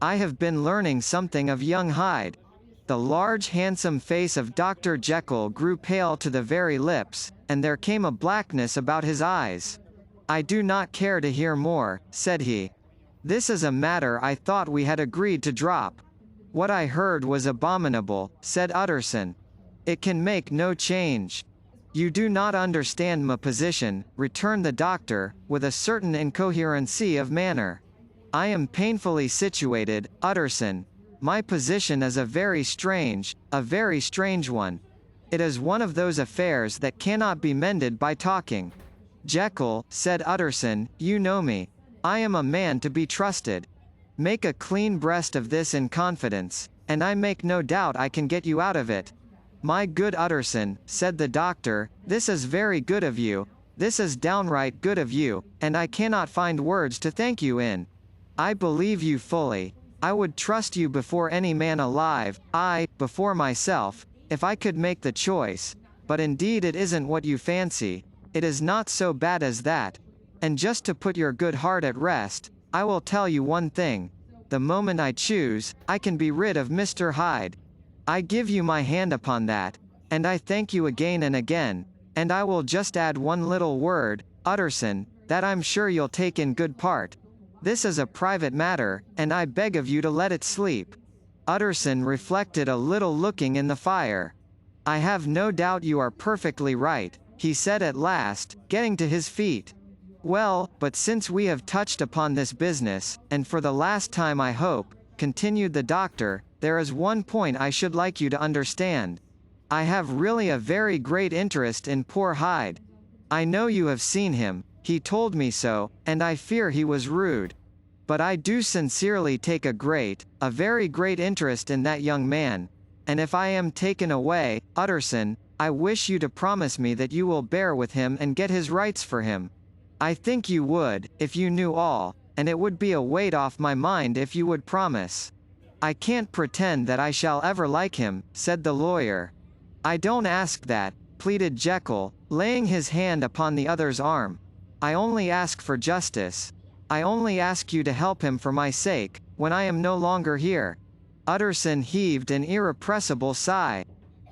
I have been learning something of young Hyde. The large handsome face of Dr. Jekyll grew pale to the very lips, and there came a blackness about his eyes. I do not care to hear more, said he. This is a matter I thought we had agreed to drop. What I heard was abominable, said Utterson. It can make no change. You do not understand my position, returned the doctor, with a certain incoherency of manner. I am painfully situated, Utterson. My position is a very strange one. It is one of those affairs that cannot be mended by talking. Jekyll, said Utterson, you know me. I am a man to be trusted. Make a clean breast of this in confidence, and I make no doubt I can get you out of it. My good Utterson, said the doctor, this is very good of you. This is downright good of you, and I cannot find words to thank you in. I believe you fully. I would trust you before any man alive, before myself, if I could make the choice, but indeed it isn't what you fancy. It is not so bad as that. And just to put your good heart at rest, I will tell you one thing. The moment I choose, I can be rid of Mr. Hyde. I give you my hand upon that, and I thank you again and again, and I will just add one little word, Utterson, that I'm sure you'll take in good part. This is a private matter, and I beg of you to let it sleep. Utterson reflected a little, looking in the fire. I have no doubt you are perfectly right, he said at last, getting to his feet. Well, but since we have touched upon this business, and for the last time I hope, continued the doctor, there is one point I should like you to understand. I have really a very great interest in poor Hyde. I know you have seen him, he told me so, and I fear he was rude. But I do sincerely take a very great interest in that young man, and if I am taken away, Utterson, I wish you to promise me that you will bear with him and get his rights for him. I think you would, if you knew all, and it would be a weight off my mind if you would promise. I can't pretend that I shall ever like him, said the lawyer. I don't ask that, pleaded Jekyll, laying his hand upon the other's arm. I only ask for justice. I only ask you to help him for my sake, when I am no longer here. Utterson heaved an irrepressible sigh.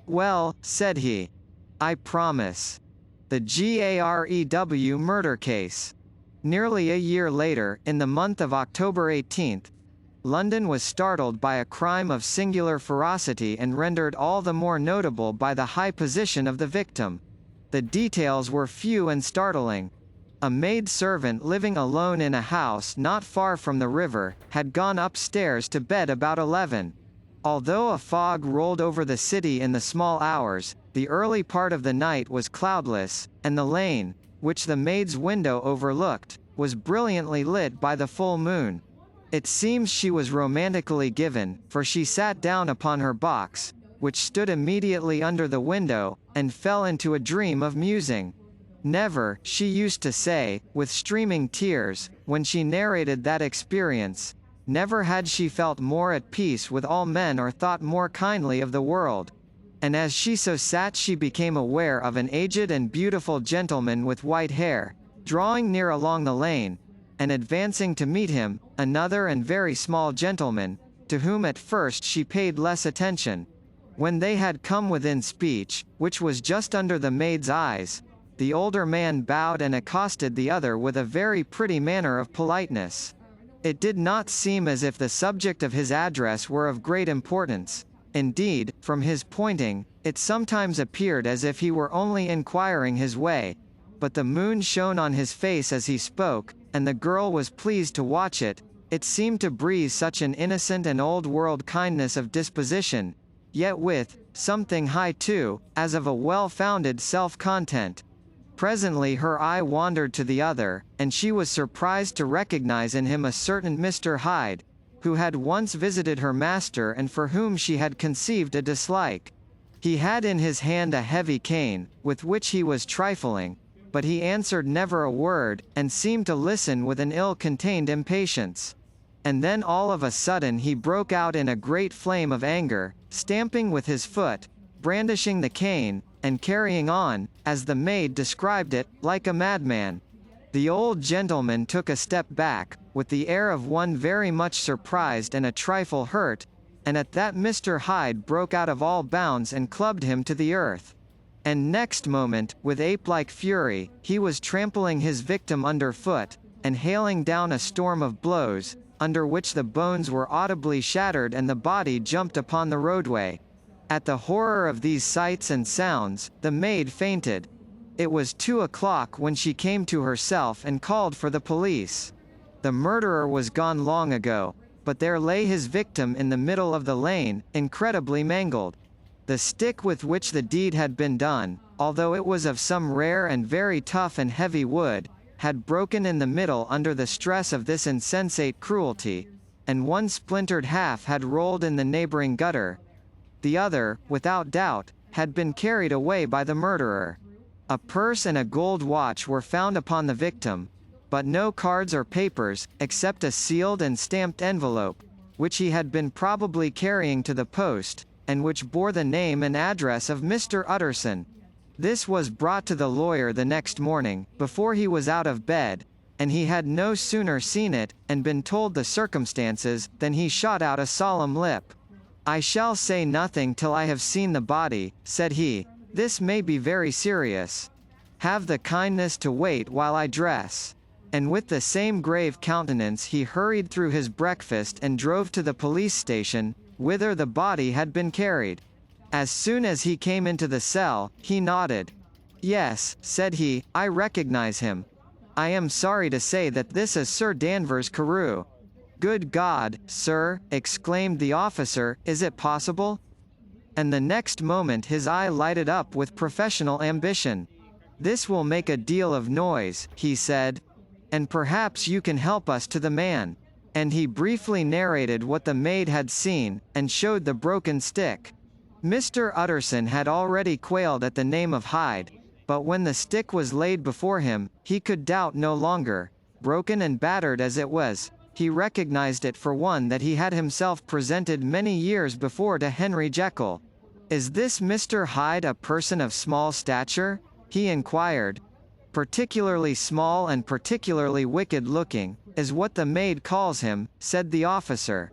Well, said he. I promise. The Garew murder case. Nearly a year later, in the month of October 18th, London was startled by a crime of singular ferocity and rendered all the more notable by the high position of the victim. The details were few and startling. A maid-servant living alone in a house not far from the river, had gone upstairs to bed about 11. Although a fog rolled over the city in the small hours, the early part of the night was cloudless, and the lane, which the maid's window overlooked, was brilliantly lit by the full moon. It seems she was romantically given, for she sat down upon her box, which stood immediately under the window, and fell into a dream of musing. Never, she used to say, with streaming tears, when she narrated that experience, never had she felt more at peace with all men or thought more kindly of the world. And as she so sat she became aware of an aged and beautiful gentleman with white hair, drawing near along the lane, and advancing to meet him, another and very small gentleman, to whom at first she paid less attention. When they had come within speech, which was just under the maid's eyes, the older man bowed and accosted the other with a very pretty manner of politeness. It did not seem as if the subject of his address were of great importance. Indeed, from his pointing, it sometimes appeared as if he were only inquiring his way. But the moon shone on his face as he spoke, and the girl was pleased to watch it. It seemed to breathe such an innocent and old-world kindness of disposition, yet with something high too, as of a well-founded self-content. Presently her eye wandered to the other, and she was surprised to recognize in him a certain Mr. Hyde, who had once visited her master and for whom she had conceived a dislike. He had in his hand a heavy cane, with which he was trifling, but he answered never a word, and seemed to listen with an ill-contained impatience. And then all of a sudden he broke out in a great flame of anger, stamping with his foot, brandishing the cane, and carrying on, as the maid described it, like a madman. The old gentleman took a step back, with the air of one very much surprised and a trifle hurt, and at that Mr. Hyde broke out of all bounds and clubbed him to the earth. And next moment, with ape-like fury, he was trampling his victim underfoot, and hailing down a storm of blows, under which the bones were audibly shattered and the body jumped upon the roadway. At the horror of these sights and sounds, the maid fainted. It was 2 o'clock when she came to herself and called for the police. The murderer was gone long ago, but there lay his victim in the middle of the lane, incredibly mangled. The stick with which the deed had been done, although it was of some rare and very tough and heavy wood, had broken in the middle under the stress of this insensate cruelty, and one splintered half had rolled in the neighboring gutter. The other, without doubt, had been carried away by the murderer. A purse and a gold watch were found upon the victim, but no cards or papers, except a sealed and stamped envelope, which he had been probably carrying to the post, and which bore the name and address of Mr. Utterson. This was brought to the lawyer the next morning, before he was out of bed, and he had no sooner seen it, and been told the circumstances, than he shot out a solemn lip. "I shall say nothing till I have seen the body," said he. "This may be very serious. Have the kindness to wait while I dress." And with the same grave countenance he hurried through his breakfast and drove to the police station, whither the body had been carried. As soon as he came into the cell, he nodded. "Yes," said he, "I recognize him. I am sorry to say that this is Sir Danvers Carew." "Good God, sir," exclaimed the officer, "is it possible?" And the next moment his eye lighted up with professional ambition. "This will make a deal of noise," he said. "And perhaps you can help us to the man." And he briefly narrated what the maid had seen, and showed the broken stick. Mr. Utterson had already quailed at the name of Hyde, but when the stick was laid before him, he could doubt no longer. Broken and battered as it was, he recognized it for one that he had himself presented many years before to Henry Jekyll. "Is this Mr. Hyde a person of small stature?" he inquired. "Particularly small and particularly wicked-looking, is what the maid calls him," said the officer.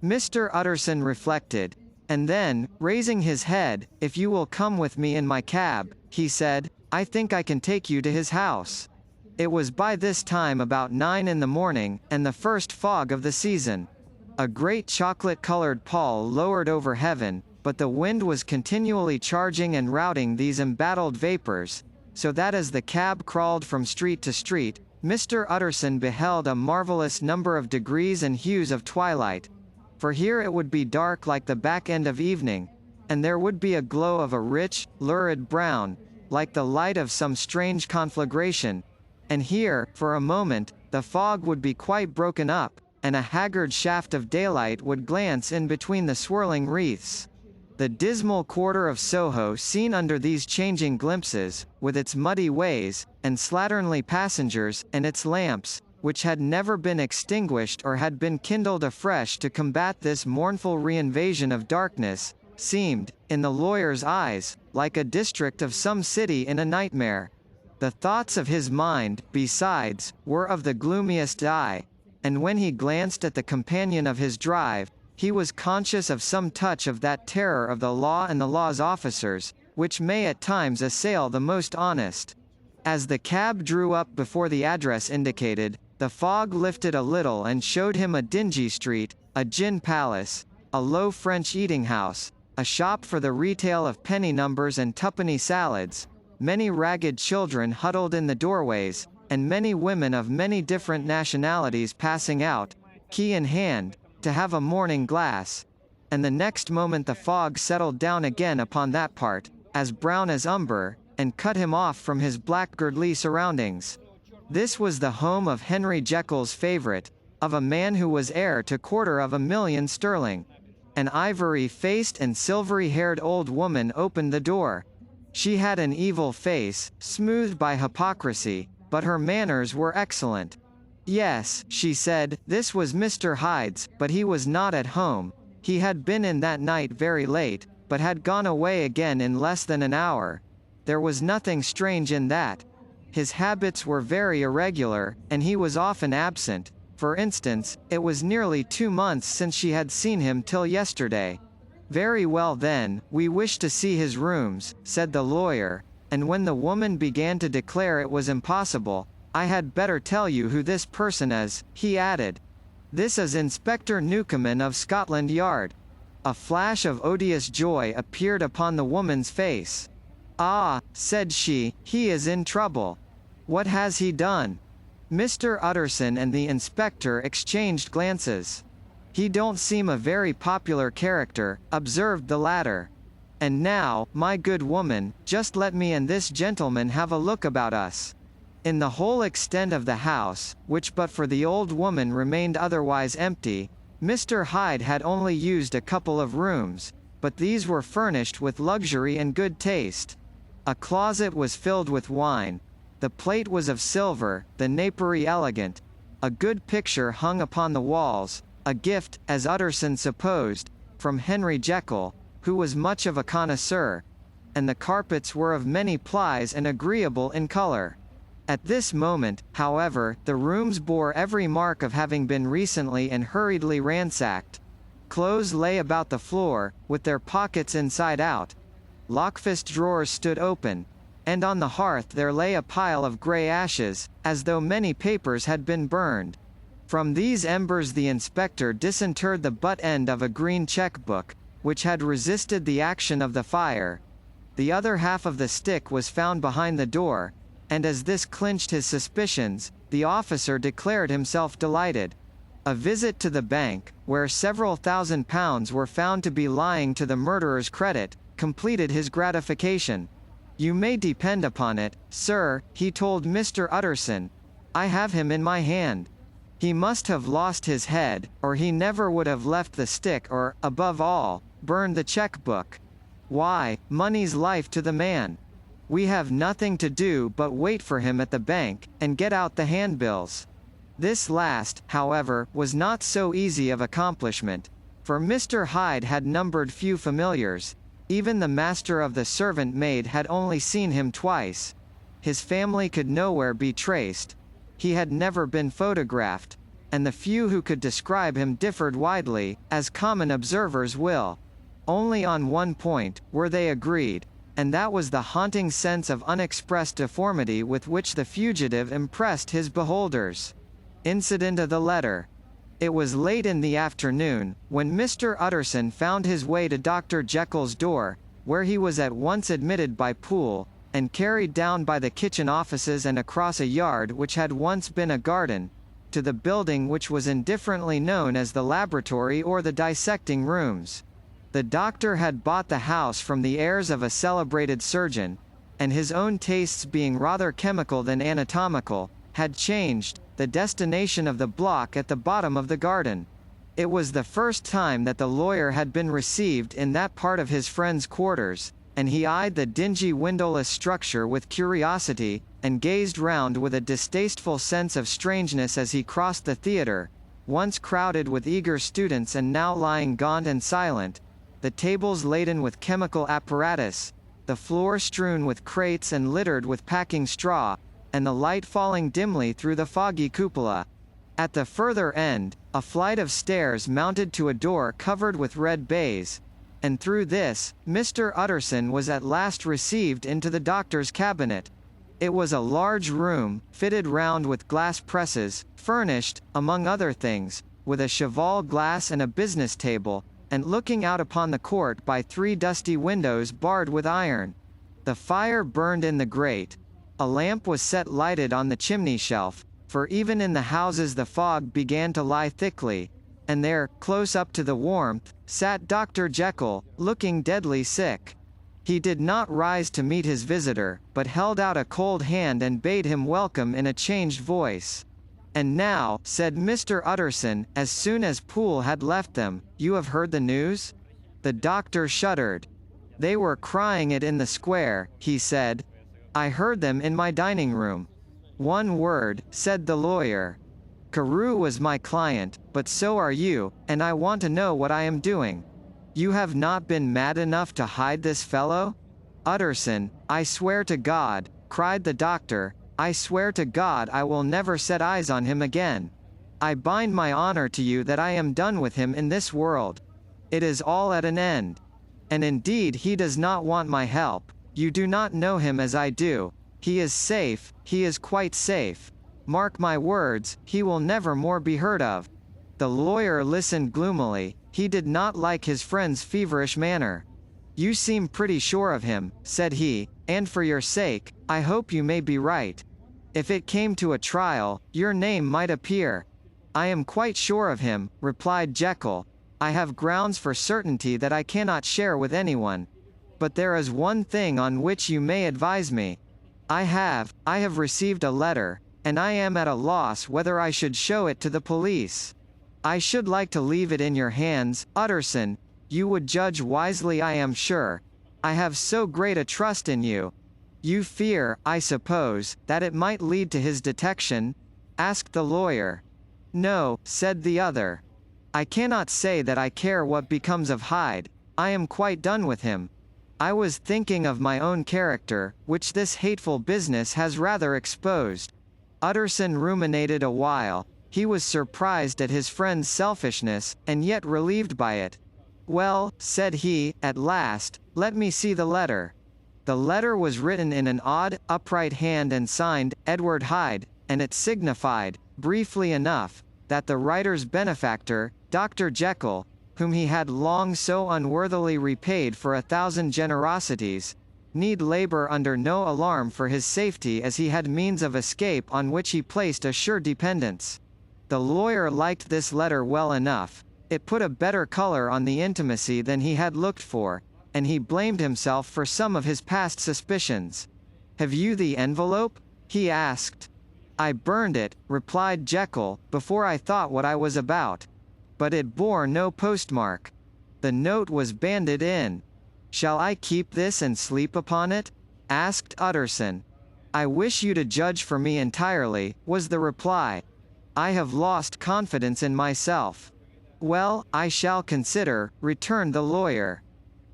Mr. Utterson reflected. And then, raising his head, "If you will come with me in my cab," he said, "I think I can take you to his house." It was by this time about 9 in the morning, and the first fog of the season. A great chocolate-colored pall lowered over heaven, but the wind was continually charging and routing these embattled vapors, so that as the cab crawled from street to street, Mr. Utterson beheld a marvelous number of degrees and hues of twilight. For here it would be dark like the back end of evening, and there would be a glow of a rich, lurid brown, like the light of some strange conflagration. And here, for a moment, the fog would be quite broken up, and a haggard shaft of daylight would glance in between the swirling wreaths. The dismal quarter of Soho seen under these changing glimpses, with its muddy ways, and slatternly passengers, and its lamps, which had never been extinguished or had been kindled afresh to combat this mournful reinvasion of darkness, seemed, in the lawyer's eyes, like a district of some city in a nightmare. The thoughts of his mind, besides, were of the gloomiest dye, and when he glanced at the companion of his drive, he was conscious of some touch of that terror of the law and the law's officers, which may at times assail the most honest. As the cab drew up before the address indicated, the fog lifted a little and showed him a dingy street, a gin palace, a low French eating-house, a shop for the retail of penny numbers and twopenny salads, many ragged children huddled in the doorways, and many women of many different nationalities passing out, key in hand, to have a morning glass. And the next moment the fog settled down again upon that part, as brown as umber, and cut him off from his blackguardly surroundings. This was the home of Henry Jekyll's favourite, of a man who was heir to £250,000 sterling. An ivory-faced and silvery-haired old woman opened the door. She had an evil face, smoothed by hypocrisy, but her manners were excellent. "Yes," she said, "this was Mr. Hyde's, but he was not at home. He had been in that night very late, but had gone away again in less than an hour. There was nothing strange in that." His habits were very irregular, and he was often absent. For instance, it was nearly 2 months since she had seen him till yesterday. Very well then, we wish to see his rooms, said the lawyer, and when the woman began to declare it was impossible, I had better tell you who this person is, he added. This is Inspector Newcomen of Scotland Yard. A flash of odious joy appeared upon the woman's face. Ah, said she, he is in trouble. What has he done? Mr. Utterson and the inspector exchanged glances. He don't seem a very popular character, observed the latter. And now, my good woman, just let me and this gentleman have a look about us. In the whole extent of the house, which but for the old woman remained otherwise empty, Mr. Hyde had only used a couple of rooms, but these were furnished with luxury and good taste. A closet was filled with wine. The plate was of silver, the napery elegant. A good picture hung upon the walls, a gift, as Utterson supposed, from Henry Jekyll, who was much of a connoisseur, and the carpets were of many plies and agreeable in color. At this moment, however, the rooms bore every mark of having been recently and hurriedly ransacked. Clothes lay about the floor, with their pockets inside out. Lockfast drawers stood open, and on the hearth there lay a pile of grey ashes, as though many papers had been burned. From these embers the inspector disinterred the butt end of a green cheque-book, which had resisted the action of the fire. The other half of the stick was found behind the door, and as this clinched his suspicions, the officer declared himself delighted. A visit to the bank, where several £1,000s were found to be lying to the murderer's credit, completed his gratification. You may depend upon it, sir, he told Mr. Utterson. I have him in my hand. He must have lost his head, or he never would have left the stick or, above all, burned the cheque-book. Why, money's life to the man. We have nothing to do but wait for him at the bank, and get out the handbills. This last, however, was not so easy of accomplishment, for Mr. Hyde had numbered few familiars. Even the master of the servant maid had only seen him twice. His family could nowhere be traced. He had never been photographed, and the few who could describe him differed widely, as common observers will. Only on one point were they agreed, and that was the haunting sense of unexpressed deformity with which the fugitive impressed his beholders. Incident of the letter. It was late in the afternoon, when Mr. Utterson found his way to Dr. Jekyll's door, where he was at once admitted by Poole, and carried down by the kitchen offices and across a yard which had once been a garden, to the building which was indifferently known as the laboratory or the dissecting rooms. The doctor had bought the house from the heirs of a celebrated surgeon, and his own tastes being rather chemical than anatomical, had changed the destination of the block at the bottom of the garden. It was the first time that the lawyer had been received in that part of his friend's quarters, and he eyed the dingy windowless structure with curiosity, and gazed round with a distasteful sense of strangeness as he crossed the theatre, once crowded with eager students and now lying gaunt and silent, the tables laden with chemical apparatus, the floor strewn with crates and littered with packing straw, and the light falling dimly through the foggy cupola. At the further end, a flight of stairs mounted to a door covered with red baize, and through this, Mr. Utterson was at last received into the doctor's cabinet. It was a large room, fitted round with glass presses, furnished, among other things, with a cheval glass and a business table, and looking out upon the court by 3 dusty windows barred with iron. The fire burned in the grate. A lamp was set lighted on the chimney shelf, for even in the houses the fog began to lie thickly, and there, close up to the warmth, sat Dr. Jekyll, looking deadly sick. He did not rise to meet his visitor, but held out a cold hand and bade him welcome in a changed voice. "And now," said Mr. Utterson, as soon as Poole had left them, "you have heard the news?" The doctor shuddered. "They were crying it in the square," he said. "I heard them in my dining room." "One word," said the lawyer. "Carew was my client, but so are you, and I want to know what I am doing. You have not been mad enough to hide this fellow?" "Utterson, I swear to God," cried the doctor, I swear to God I will never set eyes on him again. I bind my honor to you that I am done with him in this world. It is all at an end. And indeed he does not want my help. You do not know him as I do. He is safe, he is quite safe. Mark my words, he will never more be heard of." The lawyer listened gloomily. He did not like his friend's feverish manner. "You seem pretty sure of him," said he, "and for your sake, I hope you may be right. If it came to a trial, your name might appear." "I am quite sure of him," replied Jekyll. "I have grounds for certainty that I cannot share with anyone. But there is one thing on which you may advise me. I have received a letter, and I am at a loss whether I should show it to the police. I should like to leave it in your hands, Utterson. You would judge wisely, I am sure. I have so great a trust in you." "You fear, I suppose, that it might lead to his detection?" asked the lawyer. "No," said the other. "I cannot say that I care what becomes of Hyde. I am quite done with him. I was thinking of my own character, which this hateful business has rather exposed." Utterson ruminated a while. He was surprised at his friend's selfishness, and yet relieved by it. "Well," said he, at last, "let me see the letter." The letter was written in an odd, upright hand and signed, Edward Hyde, and it signified, briefly enough, that the writer's benefactor, Dr. Jekyll, whom he had long so unworthily repaid for 1,000 generosities, need labor under no alarm for his safety, as he had means of escape on which he placed a sure dependence. The lawyer liked this letter well enough. It put a better color on the intimacy than he had looked for, and he blamed himself for some of his past suspicions. "Have you the envelope?" he asked. "I burned it," replied Jekyll, "before I thought what I was about. But it bore no postmark. The note was banded in." "Shall I keep this and sleep upon it?" asked Utterson. "I wish you to judge for me entirely," was the reply. "I have lost confidence in myself." "Well, I shall consider," returned the lawyer.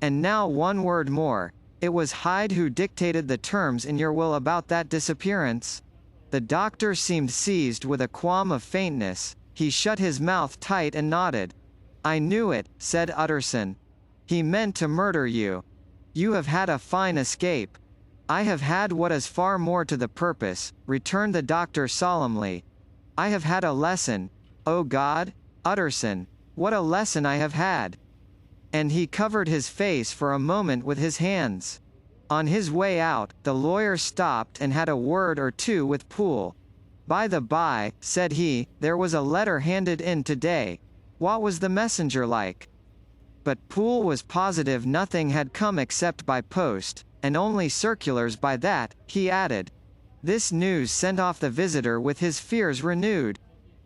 "And now one word more. It was Hyde who dictated the terms in your will about that disappearance?" The doctor seemed seized with a qualm of faintness. He shut his mouth tight and nodded. "I knew it," said Utterson. "He meant to murder you. You have had a fine escape." "I have had what is far more to the purpose," returned the doctor solemnly. "I have had a lesson. O God, Utterson, what a lesson I have had!" And he covered his face for a moment with his hands. On his way out, the lawyer stopped and had a word or two with Poole. "By the by," said he, "there was a letter handed in today. What was the messenger like?" But Poole was positive nothing had come except by post, and only circulars by that, he added. This news sent off the visitor with his fears renewed.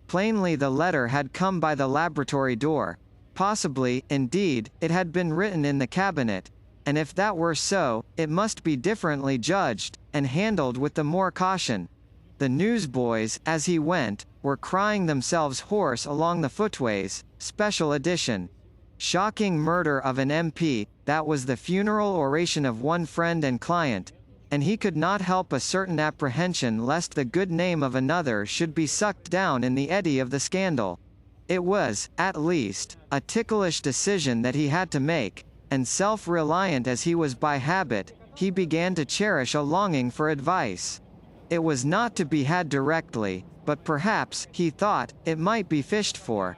Plainly the letter had come by the laboratory door. Possibly, indeed, it had been written in the cabinet, and if that were so, it must be differently judged, and handled with the more caution. The newsboys, as he went, were crying themselves hoarse along the footways. Special edition. Shocking murder of an MP, that was the funeral oration of one friend and client, and he could not help a certain apprehension lest the good name of another should be sucked down in the eddy of the scandal. It was, at least, a ticklish decision that he had to make, and self-reliant as he was by habit, he began to cherish a longing for advice. It was not to be had directly, but perhaps, he thought, it might be fished for.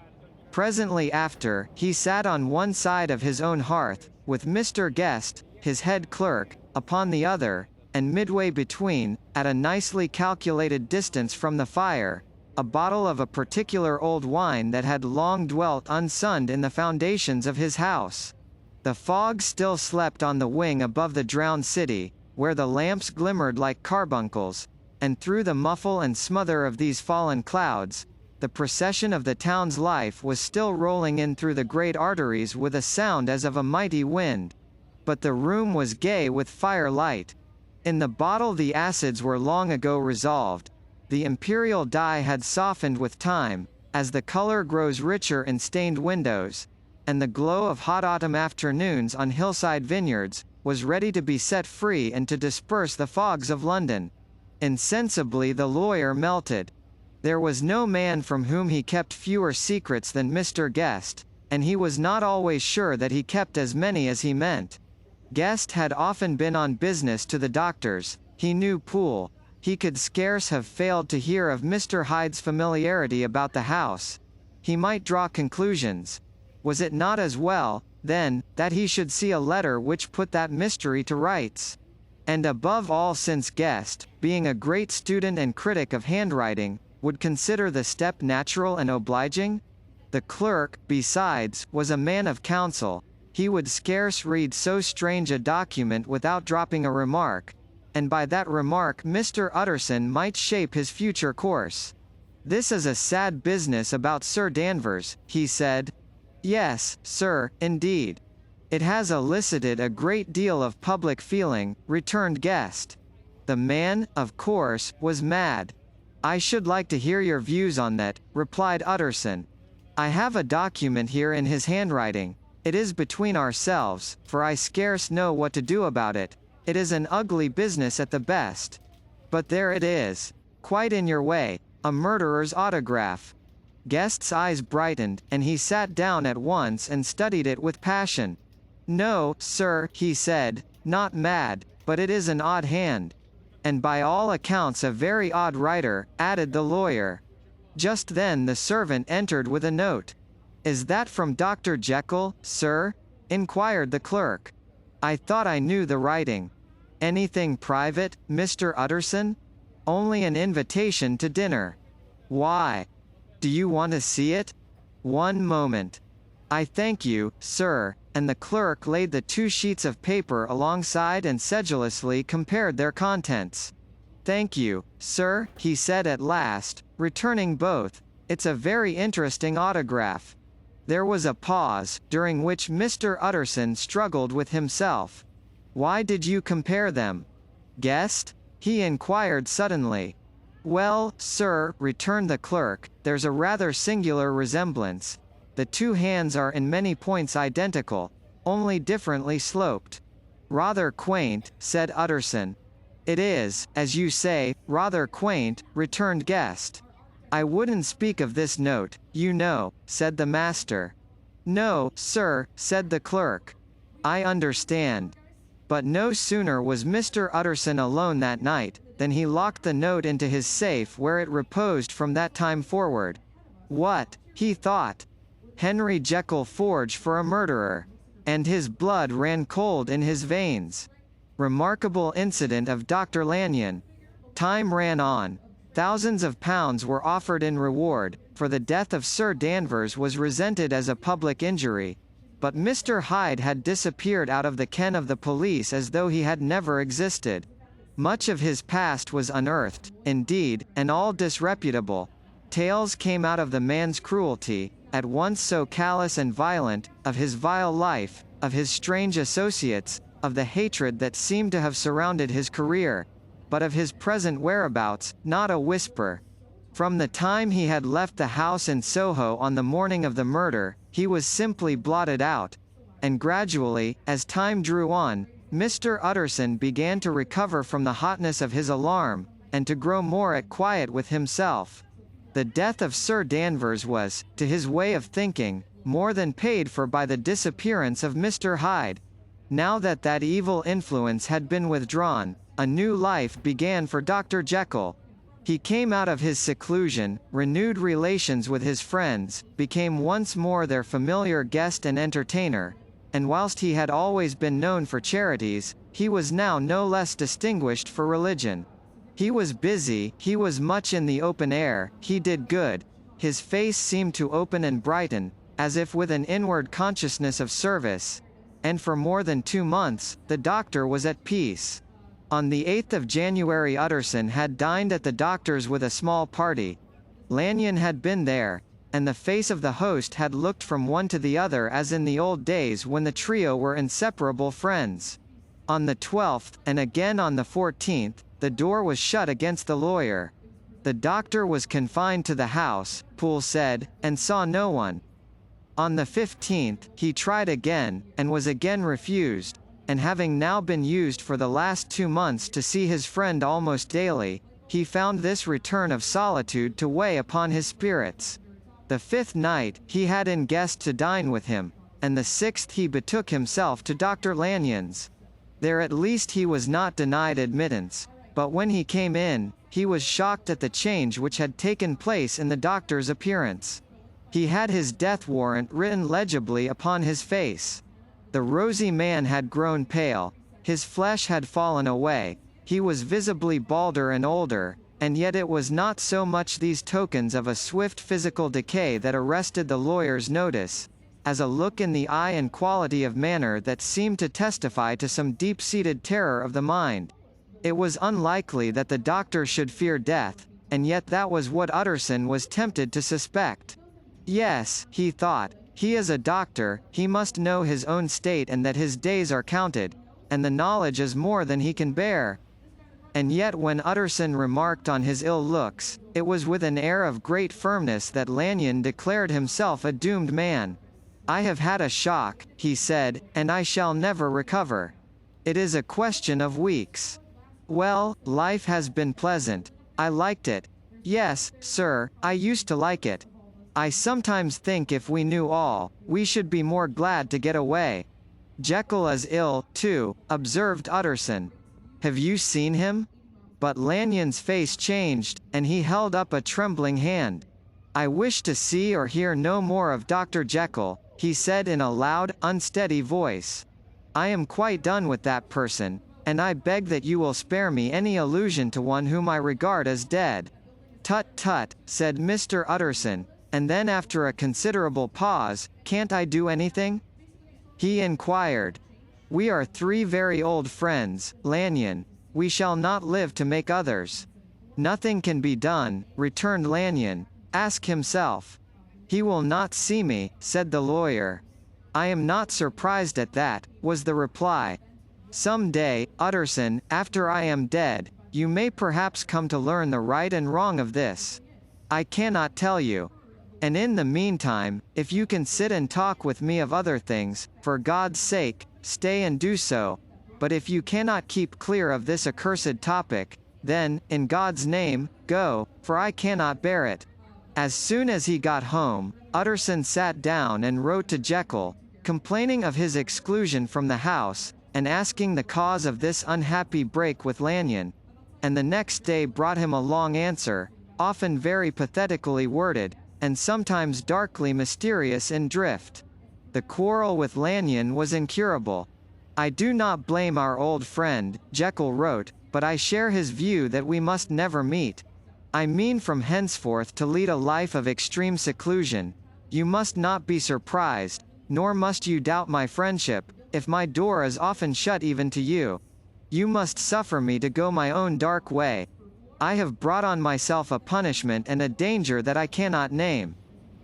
Presently after, he sat on one side of his own hearth, with Mr. Guest, his head clerk, upon the other, and midway between, at a nicely calculated distance from the fire, a bottle of a particular old wine that had long dwelt unsunned in the foundations of his house. The fog still slept on the wing above the drowned city, where the lamps glimmered like carbuncles, and through the muffle and smother of these fallen clouds, the procession of the town's life was still rolling in through the great arteries with a sound as of a mighty wind. But the room was gay with firelight. In the bottle the acids were long ago resolved. The imperial dye had softened with time, as the color grows richer in stained windows, and the glow of hot autumn afternoons on hillside vineyards was ready to be set free and to disperse the fogs of London. Insensibly the lawyer melted. There was no man from whom he kept fewer secrets than Mr. Guest, and he was not always sure that he kept as many as he meant. Guest had often been on business to the doctors, he knew Poole. He could scarce have failed to hear of Mr. Hyde's familiarity about the house. He might draw conclusions. Was it not as well, then, that he should see a letter which put that mystery to rights? And above all, since Guest, being a great student and critic of handwriting, would consider the step natural and obliging? The clerk, besides, was a man of counsel. He would scarce read so strange a document without dropping a remark, and by that remark Mr. Utterson might shape his future course. "This is a sad business about Sir Danvers," he said. "Yes, sir, indeed. It has elicited a great deal of public feeling," returned Guest. "The man, of course, was mad." "I should like to hear your views on that," replied Utterson. "I have a document here in his handwriting. It is between ourselves, for I scarce know what to do about it. It is an ugly business at the best. But there it is. Quite in your way, a murderer's autograph." Guest's eyes brightened, and he sat down at once and studied it with passion. "No, sir," he said, "not mad, but it is an odd hand. And by all accounts a very odd writer," added the lawyer. Just then the servant entered with a note. "Is that from Dr. Jekyll, sir?" inquired the clerk. "I thought I knew the writing. Anything private, Mr. Utterson?" "Only an invitation to dinner." "Why? Do you want to see it?" "One moment." "I thank you, sir," and the clerk laid the 2 sheets of paper alongside and sedulously compared their contents. "Thank you, sir," he said at last, returning both. "It's a very interesting autograph." There was a pause, during which Mr. Utterson struggled with himself. "Why did you compare them, Guest?" he inquired suddenly. "Well, sir," returned the clerk, "there's a rather singular resemblance. The 2 hands are in many points identical, only differently sloped." "Rather quaint," said Utterson. "It is, as you say, rather quaint," returned Guest. "I wouldn't speak of this note, you know," said the master. "No, sir," said the clerk. "I understand." But no sooner was Mr. Utterson alone that night, than he locked the note into his safe where it reposed from that time forward. What, he thought, Henry Jekyll forged for a murderer, and his blood ran cold in his veins. Remarkable incident of Dr. Lanyon. Time ran on. Thousands of pounds were offered in reward, for the death of Sir Danvers was resented as a public injury. But Mr. Hyde had disappeared out of the ken of the police as though he had never existed. Much of his past was unearthed, indeed, and all disreputable. Tales came out of the man's cruelty, at once so callous and violent, of his vile life, of his strange associates, of the hatred that seemed to have surrounded his career. But of his present whereabouts, not a whisper. From the time he had left the house in Soho on the morning of the murder, he was simply blotted out. And gradually, as time drew on, Mr. Utterson began to recover from the hotness of his alarm, and to grow more at quiet with himself. The death of Sir Danvers was, to his way of thinking, more than paid for by the disappearance of Mr. Hyde. Now that that evil influence had been withdrawn, a new life began for Dr. Jekyll. He came out of his seclusion, renewed relations with his friends, became once more their familiar guest and entertainer, and whilst he had always been known for charities, he was now no less distinguished for religion. He was busy, he was much in the open air, he did good. His face seemed to open and brighten, as if with an inward consciousness of service. And for more than 2 months, the doctor was at peace. On the 8th of January Utterson had dined at the doctor's with a small party. Lanyon had been there, and the face of the host had looked from one to the other as in the old days when the trio were inseparable friends. On the 12th, and again on the 14th, the door was shut against the lawyer. The doctor was confined to the house, Poole said, and saw no one. On the 15th, he tried again, and was again refused. and having now been used for the last 2 months to see his friend almost daily, he found this return of solitude to weigh upon his spirits. The 5th night, he had in guest to dine with him, and the 6th he betook himself to Dr. Lanyon's. There at least he was not denied admittance, but when he came in, he was shocked at the change which had taken place in the doctor's appearance. He had his death warrant written legibly upon his face. The rosy man had grown pale, his flesh had fallen away, he was visibly balder and older, and yet it was not so much these tokens of a swift physical decay that arrested the lawyer's notice, as a look in the eye and quality of manner that seemed to testify to some deep-seated terror of the mind. It was unlikely that the doctor should fear death, and yet that was what Utterson was tempted to suspect. Yes, he thought, he is a doctor, he must know his own state and that his days are counted, and the knowledge is more than he can bear. And yet when Utterson remarked on his ill looks, it was with an air of great firmness that Lanyon declared himself a doomed man. "I have had a shock," he said, "and I shall never recover. It is a question of weeks. Well, life has been pleasant. I liked it. Yes, sir, I used to like it. I sometimes think if we knew all, we should be more glad to get away." "Jekyll is ill, too," observed Utterson. "Have you seen him?" But Lanyon's face changed, and he held up a trembling hand. "I wish to see or hear no more of Dr. Jekyll," he said in a loud, unsteady voice. "I am quite done with that person, and I beg that you will spare me any allusion to one whom I regard as dead." "Tut tut," said Mr. Utterson, and then after a considerable pause, "Can't I do anything?" he inquired. "We are 3 very old friends, Lanyon. We shall not live to make others." "Nothing can be done," returned Lanyon. "Ask himself." "He will not see me," said the lawyer. "I am not surprised at that," was the reply. "Some day, Utterson, after I am dead, you may perhaps come to learn the right and wrong of this. I cannot tell you. And in the meantime, if you can sit and talk with me of other things, for God's sake, stay and do so. But if you cannot keep clear of this accursed topic, then, in God's name, go, for I cannot bear it." As soon as he got home, Utterson sat down and wrote to Jekyll, complaining of his exclusion from the house, and asking the cause of this unhappy break with Lanyon, and the next day brought him a long answer, often very pathetically worded, and sometimes darkly mysterious in drift. The quarrel with Lanyon was incurable. "I do not blame our old friend," Jekyll wrote, "but I share his view that we must never meet. I mean from henceforth to lead a life of extreme seclusion. You must not be surprised, nor must you doubt my friendship, if my door is often shut even to you. You must suffer me to go my own dark way. I have brought on myself a punishment and a danger that I cannot name.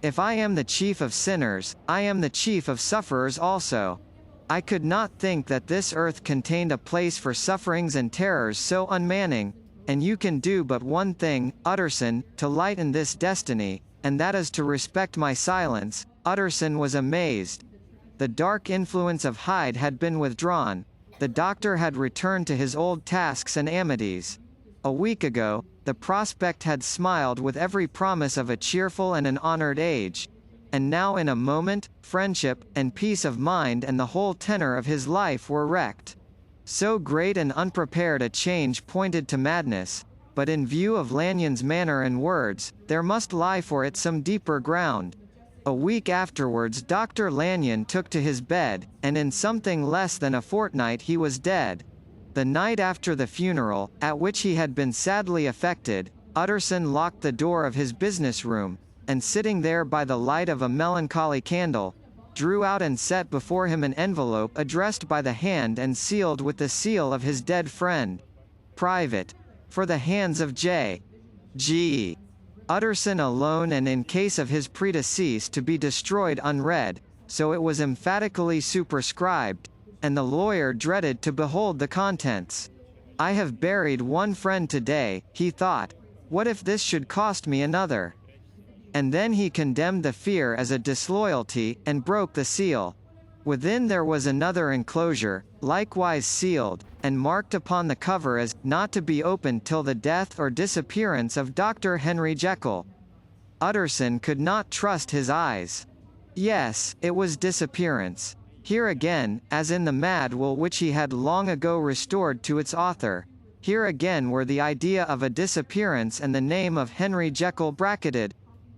If I am the chief of sinners, I am the chief of sufferers also. I could not think that this earth contained a place for sufferings and terrors so unmanning, and you can do but one thing, Utterson, to lighten this destiny, and that is to respect my silence." Utterson was amazed. The dark influence of Hyde had been withdrawn. The doctor had returned to his old tasks and amities. A week ago, the prospect had smiled with every promise of a cheerful and an honored age. And now in a moment, friendship, and peace of mind and the whole tenor of his life were wrecked. So great and unprepared a change pointed to madness, but in view of Lanyon's manner and words, there must lie for it some deeper ground. A week afterwards Dr. Lanyon took to his bed, and in something less than a fortnight he was dead. The night after the funeral, at which he had been sadly affected, Utterson locked the door of his business room, and sitting there by the light of a melancholy candle, drew out and set before him an envelope addressed by the hand and sealed with the seal of his dead friend. "Private. For the hands of J. G. Utterson alone and in case of his predecease to be destroyed unread," so it was emphatically superscribed, and the lawyer dreaded to behold the contents. "I have buried one friend today," he thought. "What if this should cost me another?" And then he condemned the fear as a disloyalty, and broke the seal. Within there was another enclosure, likewise sealed, and marked upon the cover as, not to be opened till the death or disappearance of Dr. Henry Jekyll. Utterson could not trust his eyes. Yes, it was disappearance. Here again, as in the Mad Will which he had long ago restored to its author, here again were the idea of a disappearance and the name of Henry Jekyll bracketed.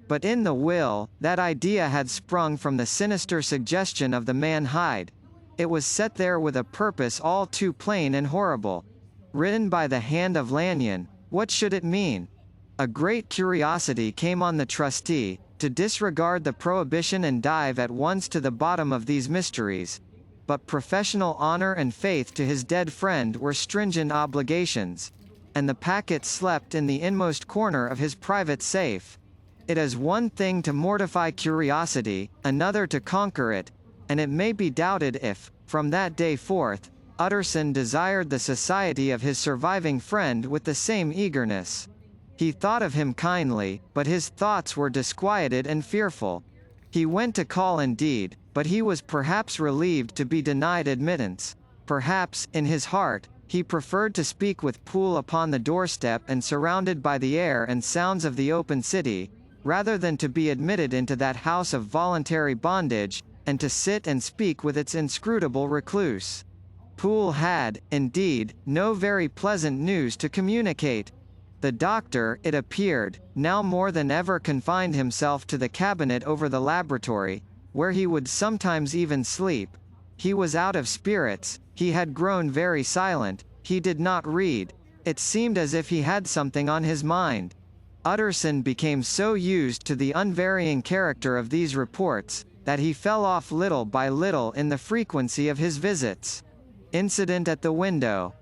But in the will, that idea had sprung from the sinister suggestion of the man Hyde. It was set there with a purpose all too plain and horrible. Written by the hand of Lanyon, what should it mean? A great curiosity came on the trustee, to disregard the prohibition and dive at once to the bottom of these mysteries. But professional honor and faith to his dead friend were stringent obligations. And the packet slept in the inmost corner of his private safe. It is one thing to mortify curiosity, another to conquer it, and it may be doubted if, from that day forth, Utterson desired the society of his surviving friend with the same eagerness. He thought of him kindly, but his thoughts were disquieted and fearful. He went to call indeed, but he was perhaps relieved to be denied admittance. Perhaps, in his heart, he preferred to speak with Poole upon the doorstep and surrounded by the air and sounds of the open city, rather than to be admitted into that house of voluntary bondage, and to sit and speak with its inscrutable recluse. Poole had, indeed, no very pleasant news to communicate. The doctor, it appeared, now more than ever confined himself to the cabinet over the laboratory, where he would sometimes even sleep. He was out of spirits, he had grown very silent, he did not read. It seemed as if he had something on his mind. Utterson became so used to the unvarying character of these reports, that he fell off little by little in the frequency of his visits. Incident at the window.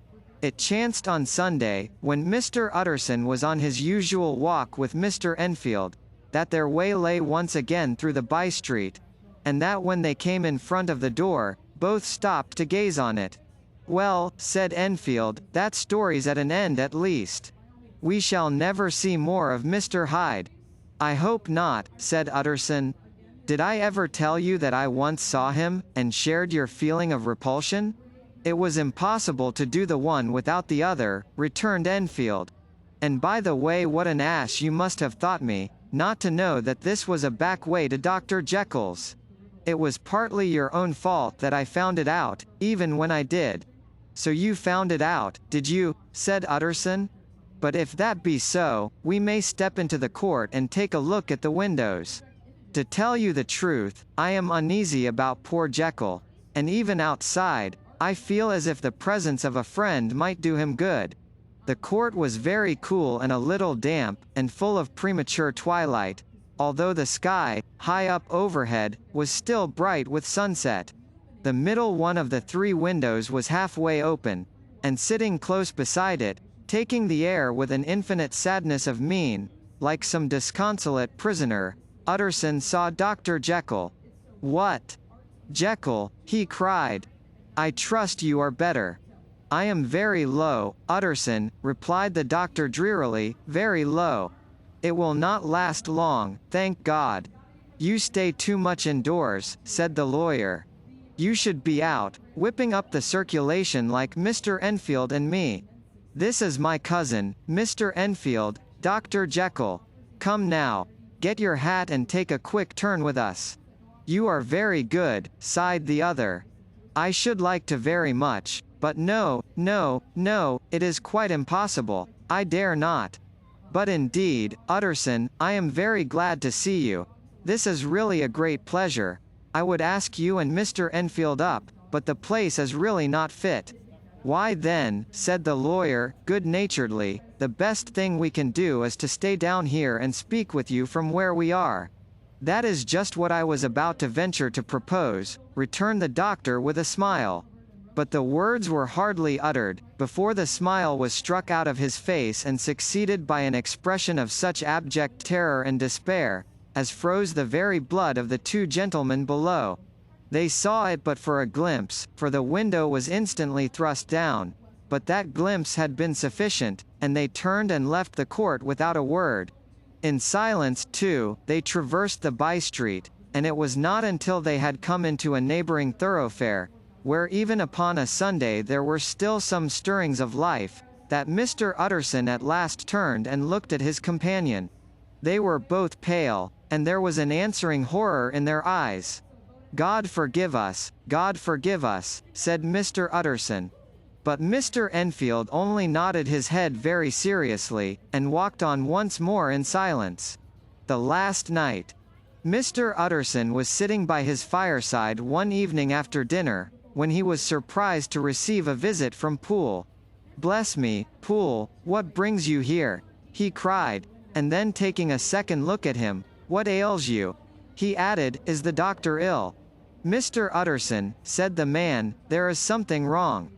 It chanced on Sunday, when Mr. Utterson was on his usual walk with Mr. Enfield, that their way lay once again through the by-street, and that when they came in front of the door, both stopped to gaze on it. "Well," said Enfield, "that story's at an end at least. We shall never see more of Mr. Hyde." "I hope not," said Utterson. "Did I ever tell you that I once saw him, and shared your feeling of repulsion?" "It was impossible to do the one without the other," returned Enfield. "And by the way, what an ass you must have thought me, not to know that this was a back way to Dr. Jekyll's. It was partly your own fault that I found it out, even when I did." "So you found it out, did you?" said Utterson. "But if that be so, we may step into the court and take a look at the windows. To tell you the truth, I am uneasy about poor Jekyll, and even outside, I feel as if the presence of a friend might do him good." The court was very cool and a little damp, and full of premature twilight, although the sky, high up overhead, was still bright with sunset. The middle one of the three windows was halfway open, and sitting close beside it, taking the air with an infinite sadness of mien, like some disconsolate prisoner, Utterson saw Dr. Jekyll. "What? Jekyll," he cried. "I trust you are better." "I am very low, Utterson," replied the doctor drearily, "very low. It will not last long, thank God." "You stay too much indoors," said the lawyer. "You should be out, whipping up the circulation like Mr. Enfield and me. This is my cousin, Mr. Enfield, Dr. Jekyll. Come now, get your hat and take a quick turn with us." "You are very good," sighed the other. "I should like to very much, but no, it is quite impossible, I dare not. But indeed, Utterson, I am very glad to see you. This is really a great pleasure. I would ask you and Mr. Enfield up, but the place is really not fit." "Why then," said the lawyer, good-naturedly, "the best thing we can do is to stay down here and speak with you from where we are." "That is just what I was about to venture to propose," returned the doctor with a smile. But the words were hardly uttered, before the smile was struck out of his face and succeeded by an expression of such abject terror and despair, as froze the very blood of the two gentlemen below. They saw it but for a glimpse, for the window was instantly thrust down, but that glimpse had been sufficient, and they turned and left the court without a word. In silence, too, they traversed the by-street, and it was not until they had come into a neighboring thoroughfare, where even upon a Sunday there were still some stirrings of life, that Mr. Utterson at last turned and looked at his companion. They were both pale, and there was an answering horror in their eyes. "God forgive us, God forgive us," said Mr. Utterson. But Mr. Enfield only nodded his head very seriously, and walked on once more in silence. The last night. Mr. Utterson was sitting by his fireside one evening after dinner, when he was surprised to receive a visit from Poole. "Bless me, Poole, what brings you here?" he cried, and then taking a second look at him, "What ails you?" he added, "Is the doctor ill?" "Mr. Utterson," said the man, "there is something wrong."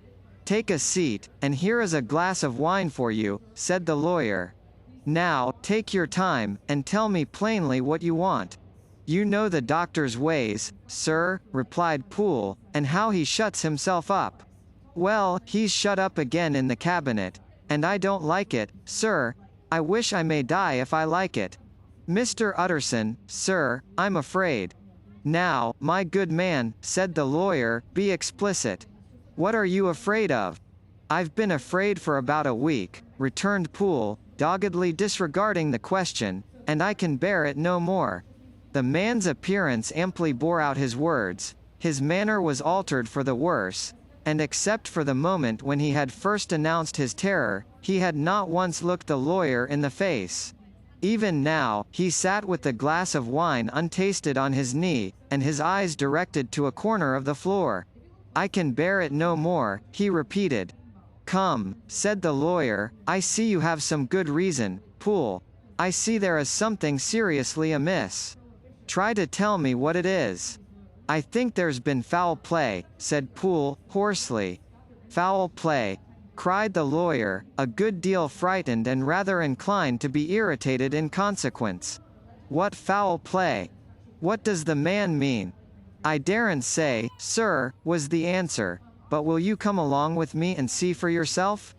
"Take a seat, and here is a glass of wine for you," said the lawyer. "Now, take your time, and tell me plainly what you want." "You know the doctor's ways, sir," replied Poole, "and how he shuts himself up." "Well, he's shut up again in the cabinet, and I don't like it, sir. I wish I may die if I like it. Mr. Utterson, sir, I'm afraid." "Now, my good man," said the lawyer, "be explicit. What are you afraid of?" "I've been afraid for about a week," returned Poole, doggedly disregarding the question, "and I can bear it no more." The man's appearance amply bore out his words. His manner was altered for the worse, and except for the moment when he had first announced his terror, he had not once looked the lawyer in the face. Even now, he sat with the glass of wine untasted on his knee, and his eyes directed to a corner of the floor. "I can bear it no more," he repeated. "Come," said the lawyer, "I see you have some good reason, Poole. I see there is something seriously amiss. Try to tell me what it is." "I think there's been foul play," said Poole, hoarsely. "Foul play," cried the lawyer, a good deal frightened and rather inclined to be irritated in consequence. "What foul play? What does the man mean?" "I daren't say, sir," was the answer, "but will you come along with me and see for yourself?"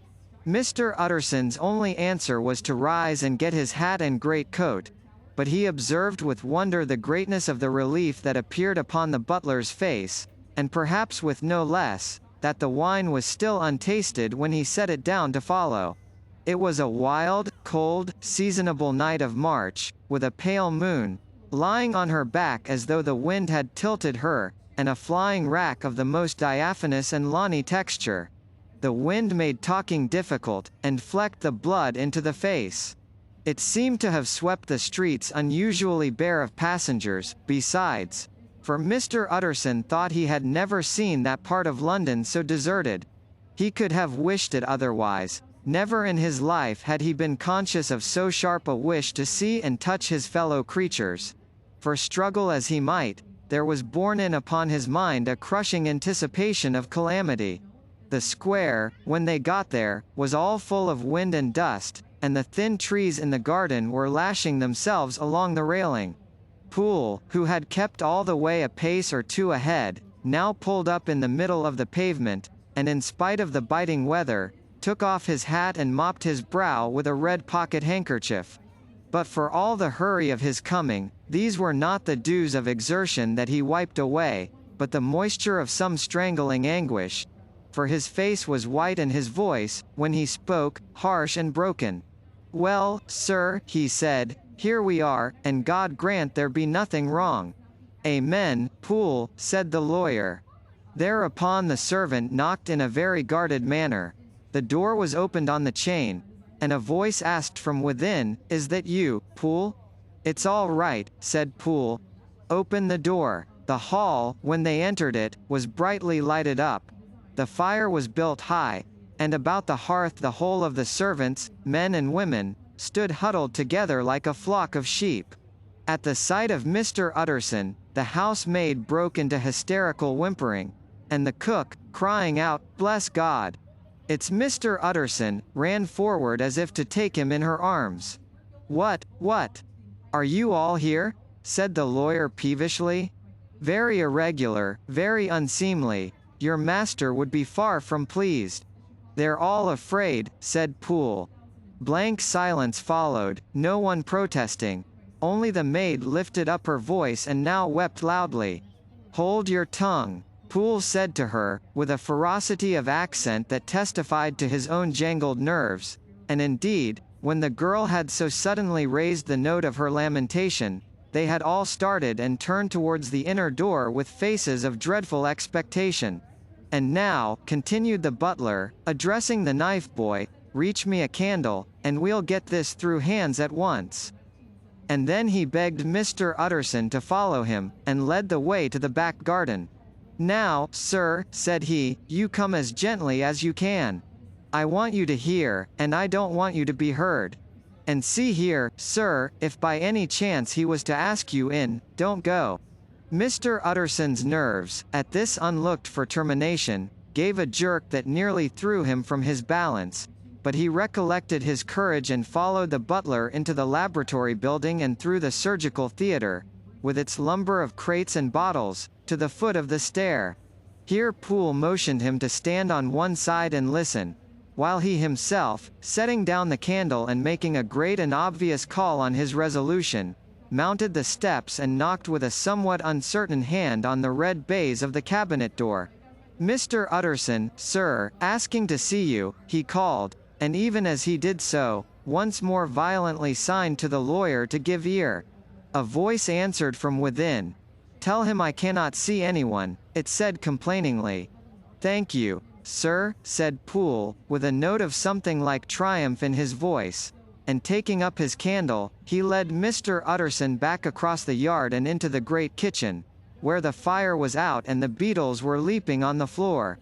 Mr. Utterson's only answer was to rise and get his hat and great coat, but he observed with wonder the greatness of the relief that appeared upon the butler's face, and perhaps with no less, that the wine was still untasted when he set it down to follow. It was a wild, cold, seasonable night of March, with a pale moon, lying on her back as though the wind had tilted her, and a flying rack of the most diaphanous and lawny texture. The wind made talking difficult, and flecked the blood into the face. It seemed to have swept the streets unusually bare of passengers, besides, for Mr. Utterson thought he had never seen that part of London so deserted. He could have wished it otherwise. Never in his life had he been conscious of so sharp a wish to see and touch his fellow creatures. For struggle as he might, there was borne in upon his mind a crushing anticipation of calamity. The square, when they got there, was all full of wind and dust, and the thin trees in the garden were lashing themselves along the railing. Poole, who had kept all the way a pace or two ahead, now pulled up in the middle of the pavement, and in spite of the biting weather, took off his hat and mopped his brow with a red pocket handkerchief. But for all the hurry of his coming, these were not the dews of exertion that he wiped away, but the moisture of some strangling anguish, for his face was white and his voice, when he spoke, harsh and broken. "Well, sir," he said, "here we are, and God grant there be nothing wrong." "Amen, Poole," said the lawyer. Thereupon the servant knocked in a very guarded manner. The door was opened on the chain, and a voice asked from within, "Is that you, Poole?" "It's all right," said Poole. "Open the door." The hall, when they entered it, was brightly lighted up. The fire was built high, and about the hearth the whole of the servants, men and women, stood huddled together like a flock of sheep. At the sight of Mr. Utterson, the housemaid broke into hysterical whimpering, and the cook, crying out, "Bless God! It's Mr. Utterson," ran forward as if to take him in her arms. What? Are you all here?" said the lawyer peevishly. "Very irregular, very unseemly. Your master would be far from pleased." "They're all afraid," said Poole. Blank silence followed, no one protesting. only the maid lifted up her voice and now wept loudly. "Hold your tongue," Poole said to her, with a ferocity of accent that testified to his own jangled nerves, and indeed, when the girl had so suddenly raised the note of her lamentation, they had all started and turned towards the inner door with faces of dreadful expectation. "And now," continued the butler, addressing the knife boy, "reach me a candle, and we'll get this through hands at once." And then he begged Mr. Utterson to follow him, and led the way to the back garden. "Now, sir," said he, "you come as gently as you can. I want you to hear, and I don't want you to be heard. And see here, sir, if by any chance he was to ask you in, don't go." Mr. Utterson's nerves, at this unlooked-for termination, gave a jerk that nearly threw him from his balance, but he recollected his courage and followed the butler into the laboratory building and through the surgical theatre, with its lumber of crates and bottles, to the foot of the stair. Here Poole motioned him to stand on one side and listen, while he himself, setting down the candle and making a great and obvious call on his resolution, mounted the steps and knocked with a somewhat uncertain hand on the red baize of the cabinet door. "Mr. Utterson, sir, asking to see you," he called, and even as he did so, once more violently signed to the lawyer to give ear. A voice answered from within. "Tell him I cannot see anyone," it said complainingly. "Thank you, sir," said Poole, with a note of something like triumph in his voice, and taking up his candle, he led Mr. Utterson back across the yard and into the great kitchen, where the fire was out and the beetles were leaping on the floor.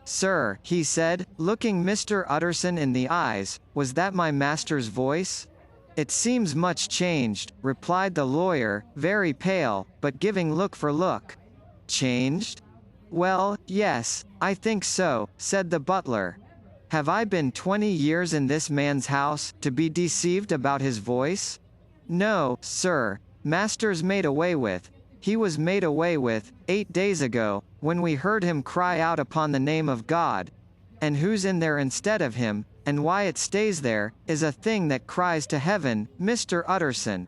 "Sir," he said, looking Mr. Utterson in the eyes, "was that my master's voice?" "It seems much changed," replied the lawyer, very pale, but giving look for look. "Changed? Well, yes, I think so," said the butler. "Have I been 20 years in this man's house, to be deceived about his voice? No, sir, master's made away with. He was made away with, 8 days ago, when we heard him cry out upon the name of God. And who's in there instead of him, and why it stays there, is a thing that cries to heaven, Mr. Utterson.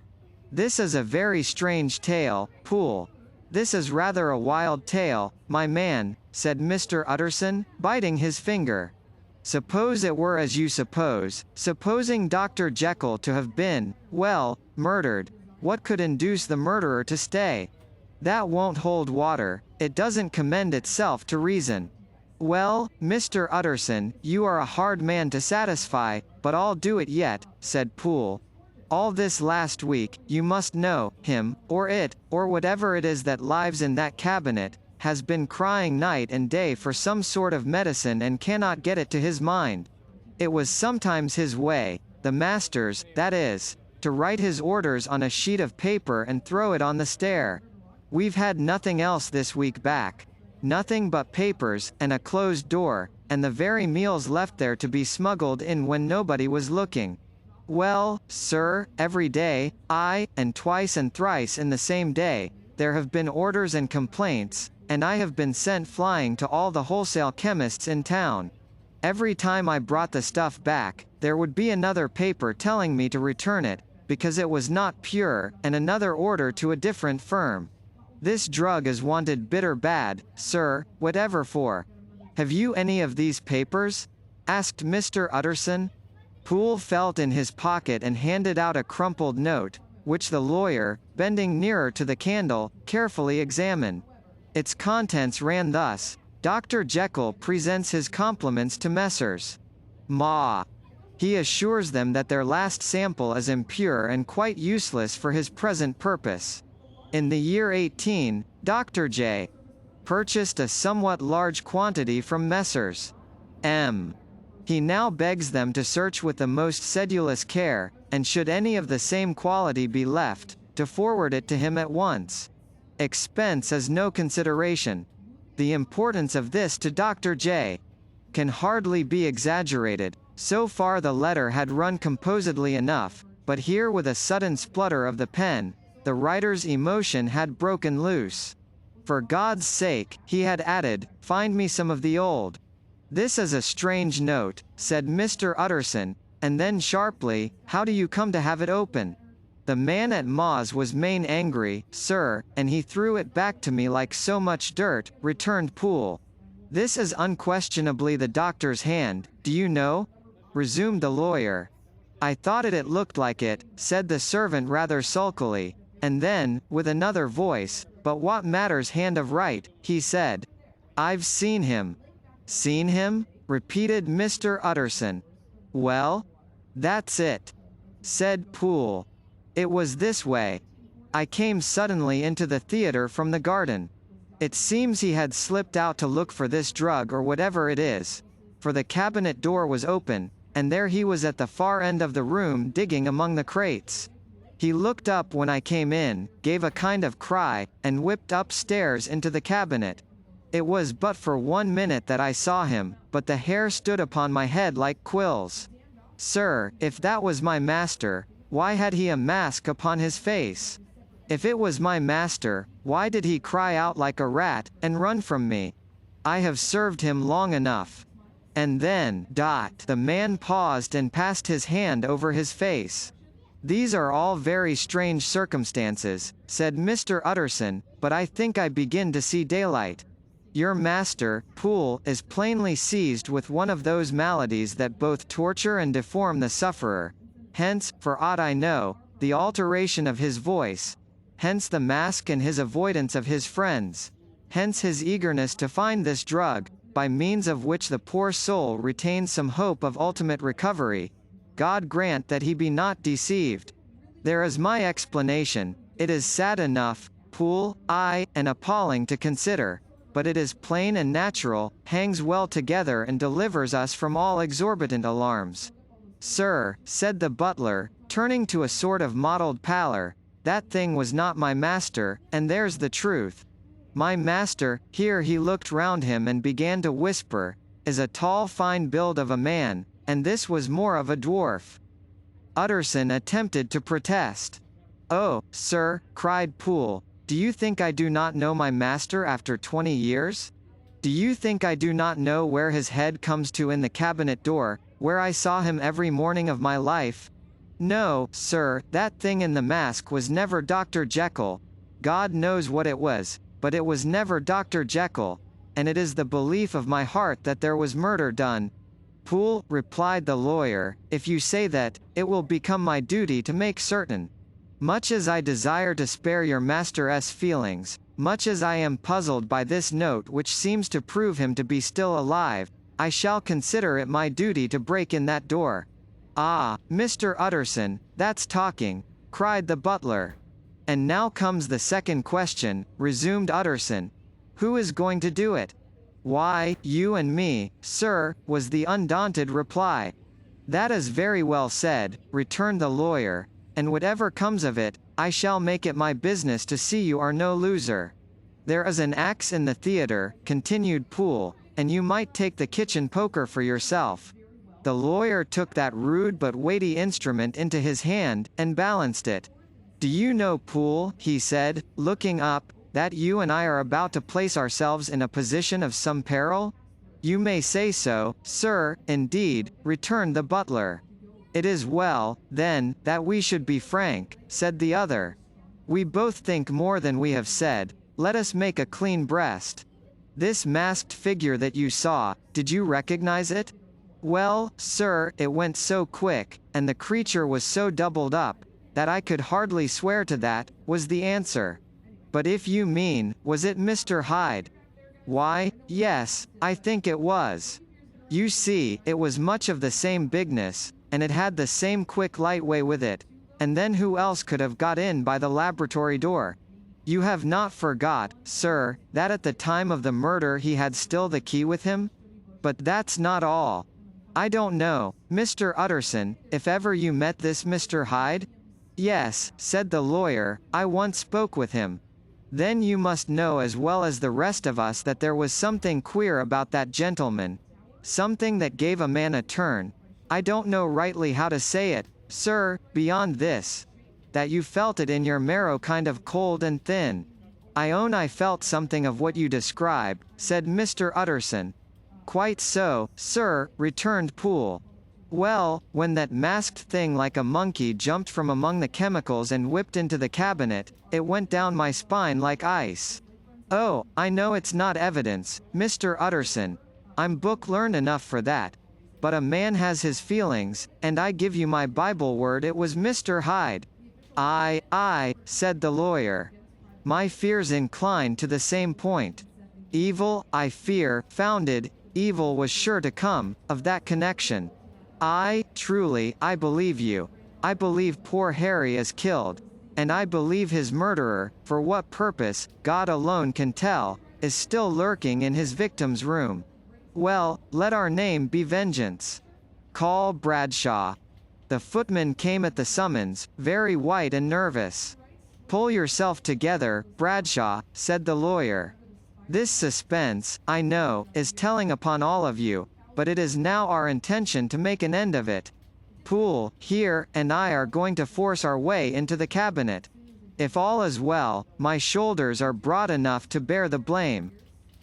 This is a very strange tale, Poole. This is rather a wild tale, my man," said Mr. Utterson, biting his finger. "Suppose it were as you suppose, supposing Dr. Jekyll to have been, well, murdered, what could induce the murderer to stay? That won't hold water, it doesn't commend itself to reason." "Well, Mr. Utterson, you are a hard man to satisfy, but I'll do it yet," said Poole. "All this last week, you must know, him, or it, or whatever it is that lives in that cabinet, has been crying night and day for some sort of medicine and cannot get it to his mind. It was sometimes his way, the master's, that is, to write his orders on a sheet of paper and throw it on the stair. We've had nothing else this week back. Nothing but papers, and a closed door, and the very meals left there to be smuggled in when nobody was looking. Well, sir, every day, aye, and twice and thrice in the same day, there have been orders and complaints, and I have been sent flying to all the wholesale chemists in town. Every time I brought the stuff back, there would be another paper telling me to return it, because it was not pure, and another order to a different firm. This drug is wanted bitter bad, sir, whatever for. Have you any of these papers?" asked Mr. Utterson. Poole felt in his pocket and handed out a crumpled note, which the lawyer, bending nearer to the candle, carefully examined. Its contents ran thus: "Dr. Jekyll presents his compliments to Messrs. Ma. He assures them that their last sample is impure and quite useless for his present purpose. In the year 18, Dr. J. purchased a somewhat large quantity from Messrs. M. He now begs them to search with the most sedulous care, and should any of the same quality be left, to forward it to him at once. Expense is no consideration. The importance of this to Dr. J. can hardly be exaggerated." So far the letter had run composedly enough, but here with a sudden splutter of the pen, the writer's emotion had broken loose. "For God's sake," he had added, "find me some of the old." "This is a strange note," said Mr. Utterson, and then sharply, "how do you come to have it open?" The man at Ma's was main angry, sir, and he threw it back to me like so much dirt, returned Poole. This is unquestionably the doctor's hand, do you know? Resumed the lawyer. I thought it looked like it, said the servant rather sulkily, and then, with another voice, but what matters hand of right, he said. I've seen him. Seen him? Repeated Mr. Utterson. Well? That's it, said Poole. It was this way. I came suddenly into the theater from the garden. It seems he had slipped out to look for this drug or whatever it is. For the cabinet door was open, and there he was at the far end of the room digging among the crates. He looked up when I came in, gave a kind of cry, and whipped upstairs into the cabinet. It was but for 1 minute that I saw him, but the hair stood upon my head like quills. Sir, if that was my master, why had he a mask upon his face? If it was my master, why did he cry out like a rat, and run from me? I have served him long enough. And then, the man paused and passed his hand over his face. These are all very strange circumstances, said Mr. Utterson, but I think I begin to see daylight. Your master, Poole, is plainly seized with one of those maladies that both torture and deform the sufferer. Hence, for aught I know, the alteration of his voice. Hence the mask and his avoidance of his friends. Hence his eagerness to find this drug, by means of which the poor soul retains some hope of ultimate recovery. God grant that he be not deceived. There is my explanation. It is sad enough, Poole, aye, and appalling to consider, but it is plain and natural, hangs well together and delivers us from all exorbitant alarms. Sir, said the butler, turning to a sort of mottled pallor, that thing was not my master, and there's the truth. My master, here he looked round him and began to whisper, is a tall fine build of a man, and this was more of a dwarf. Utterson attempted to protest. Oh, sir, cried Poole, do you think I do not know my master after 20 years? Do you think I do not know where his head comes to in the cabinet door, where I saw him every morning of my life? No, sir, that thing in the mask was never Dr. Jekyll. God knows what it was, but it was never Dr. Jekyll, and it is the belief of my heart that there was murder done. Poole, replied the lawyer, if you say that, it will become my duty to make certain. Much as I desire to spare your master's feelings, much as I am puzzled by this note which seems to prove him to be still alive, I shall consider it my duty to break in that door. Ah, Mr. Utterson, that's talking, cried the butler. And now comes the second question, resumed Utterson. Who is going to do it? Why, you and me, sir, was the undaunted reply. That is very well said, returned the lawyer, and whatever comes of it, I shall make it my business to see you are no loser. There is an axe in the theater, continued Poole, and you might take the kitchen poker for yourself. The lawyer took that rude but weighty instrument into his hand, and balanced it. Do you know, Poole, he said, looking up, that you and I are about to place ourselves in a position of some peril? You may say so, sir, indeed, returned the butler. It is well, then, that we should be frank, said the other. We both think more than we have said, let us make a clean breast. This masked figure that you saw, did you recognize it? Well, sir, it went so quick, and the creature was so doubled up, that I could hardly swear to that, was the answer. But if you mean, was it Mr. Hyde? Why, yes, I think it was. You see, it was much of the same bigness, and it had the same quick light way with it, and then who else could have got in by the laboratory door? You have not forgot, sir, that at the time of the murder he had still the key with him? But that's not all. I don't know, Mr. Utterson, if ever you met this Mr. Hyde? Yes, said the lawyer, I once spoke with him. Then you must know as well as the rest of us that there was something queer about that gentleman. Something that gave a man a turn. I don't know rightly how to say it, sir, beyond this. That you felt it in your marrow kind of cold and thin. I own I felt something of what you describe, said Mr. Utterson. Quite so, sir, returned Poole. Well, when that masked thing like a monkey jumped from among the chemicals and whipped into the cabinet, it went down my spine like ice. Oh, I know it's not evidence, Mr. Utterson. I'm book-learned enough for that. But a man has his feelings, and I give you my Bible word it was Mr. Hyde. I, said the lawyer. My fears incline to the same point. Evil, I fear, founded, evil was sure to come, of that connection. Truly, I believe you. I believe poor Harry is killed. And I believe his murderer, for what purpose, God alone can tell, is still lurking in his victim's room. Well, let our name be Vengeance. Call Bradshaw. The footman came at the summons, very white and nervous. Pull yourself together, Bradshaw, said the lawyer. This suspense, I know, is telling upon all of you, but it is now our intention to make an end of it. Poole, here, and I are going to force our way into the cabinet. If all is well, my shoulders are broad enough to bear the blame.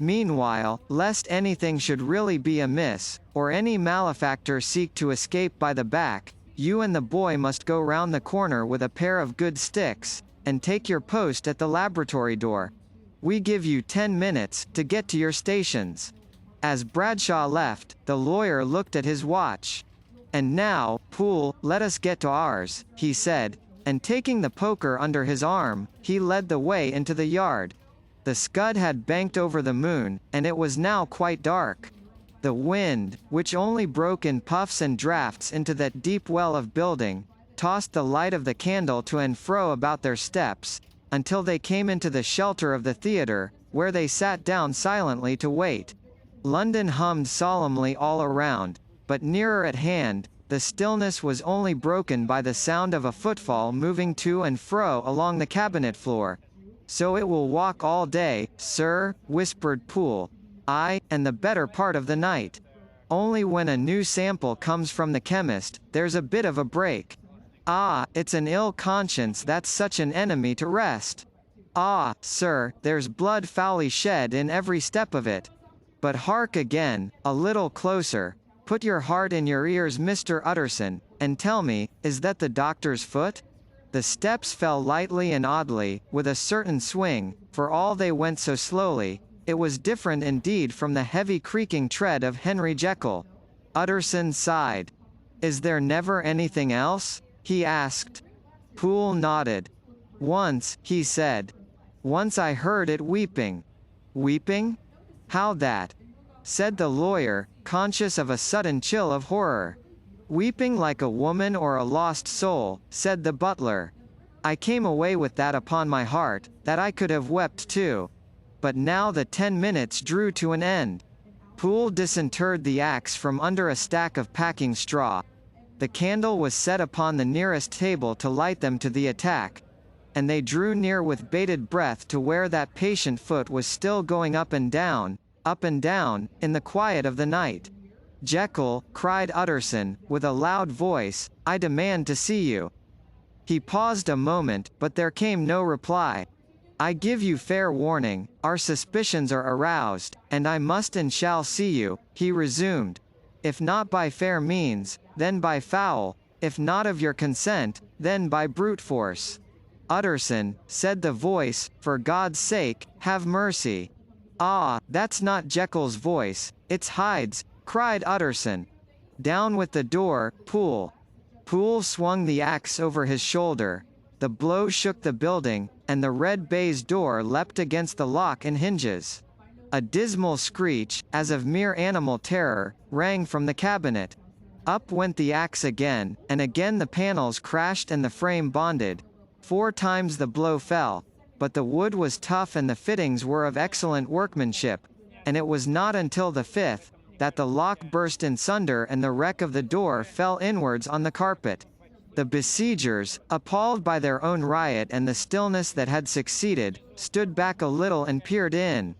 Meanwhile, lest anything should really be amiss, or any malefactor seek to escape by the back, you and the boy must go round the corner with a pair of good sticks, and take your post at the laboratory door. We give you 10 minutes to get to your stations. As Bradshaw left, the lawyer looked at his watch. And now, Poole, let us get to ours, he said, and taking the poker under his arm, he led the way into the yard. The scud had banked over the moon, and it was now quite dark. The wind, which only broke in puffs and drafts into that deep well of building, tossed the light of the candle to and fro about their steps, until they came into the shelter of the theatre, where they sat down silently to wait. London hummed solemnly all around, but nearer at hand, the stillness was only broken by the sound of a footfall moving to and fro along the cabinet floor. So it will walk all day, sir, whispered Poole. Aye, and the better part of the night. Only when a new sample comes from the chemist, there's a bit of a break. It's an ill conscience that's such an enemy to rest. Sir, there's blood foully shed in every step of it. But hark again, a little closer. Put your heart in your ears, Mr. Utterson, and tell me, is that the doctor's foot? The steps fell lightly and oddly, with a certain swing, for all they went so slowly. It was different indeed from the heavy creaking tread of Henry Jekyll. Utterson sighed. Is there never anything else? He asked. Poole nodded. Once, he said. Once I heard it weeping. Weeping? How that? Said the lawyer, conscious of a sudden chill of horror. Weeping like a woman or a lost soul, said the butler. I came away with that upon my heart, that I could have wept too. But now the 10 minutes drew to an end. Poole disinterred the axe from under a stack of packing straw. The candle was set upon the nearest table to light them to the attack, and they drew near with bated breath to where that patient foot was still going up and down, in the quiet of the night. Jekyll, cried Utterson, with a loud voice, I demand to see you. He paused a moment, but there came no reply. I give you fair warning, our suspicions are aroused, and I must and shall see you, he resumed. If not by fair means, then by foul, if not of your consent, then by brute force. Utterson, said the voice, for God's sake, have mercy. That's not Jekyll's voice, it's Hyde's, cried Utterson. Down with the door, Poole. Poole swung the axe over his shoulder. The blow shook the building, and the red baize door leapt against the lock and hinges. A dismal screech, as of mere animal terror, rang from the cabinet. Up went the axe again, and again the panels crashed and the frame bonded. 4 times the blow fell, but the wood was tough and the fittings were of excellent workmanship, and it was not until the 5th, that the lock burst in sunder and the wreck of the door fell inwards on the carpet. The besiegers, appalled by their own riot and the stillness that had succeeded, stood back a little and peered in.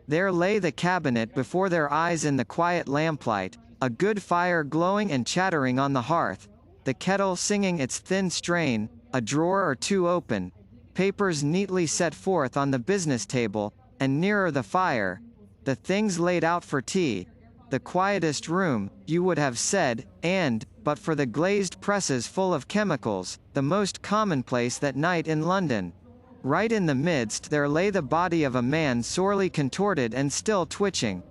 There lay the cabinet before their eyes in the quiet lamplight, a good fire glowing and chattering on the hearth, the kettle singing its thin strain, a drawer or two open, papers neatly set forth on the business table, and nearer the fire, the things laid out for tea, the quietest room, you would have said, and, but for the glazed presses full of chemicals, the most commonplace that night in London. Right in the midst there lay the body of a man sorely contorted and still twitching.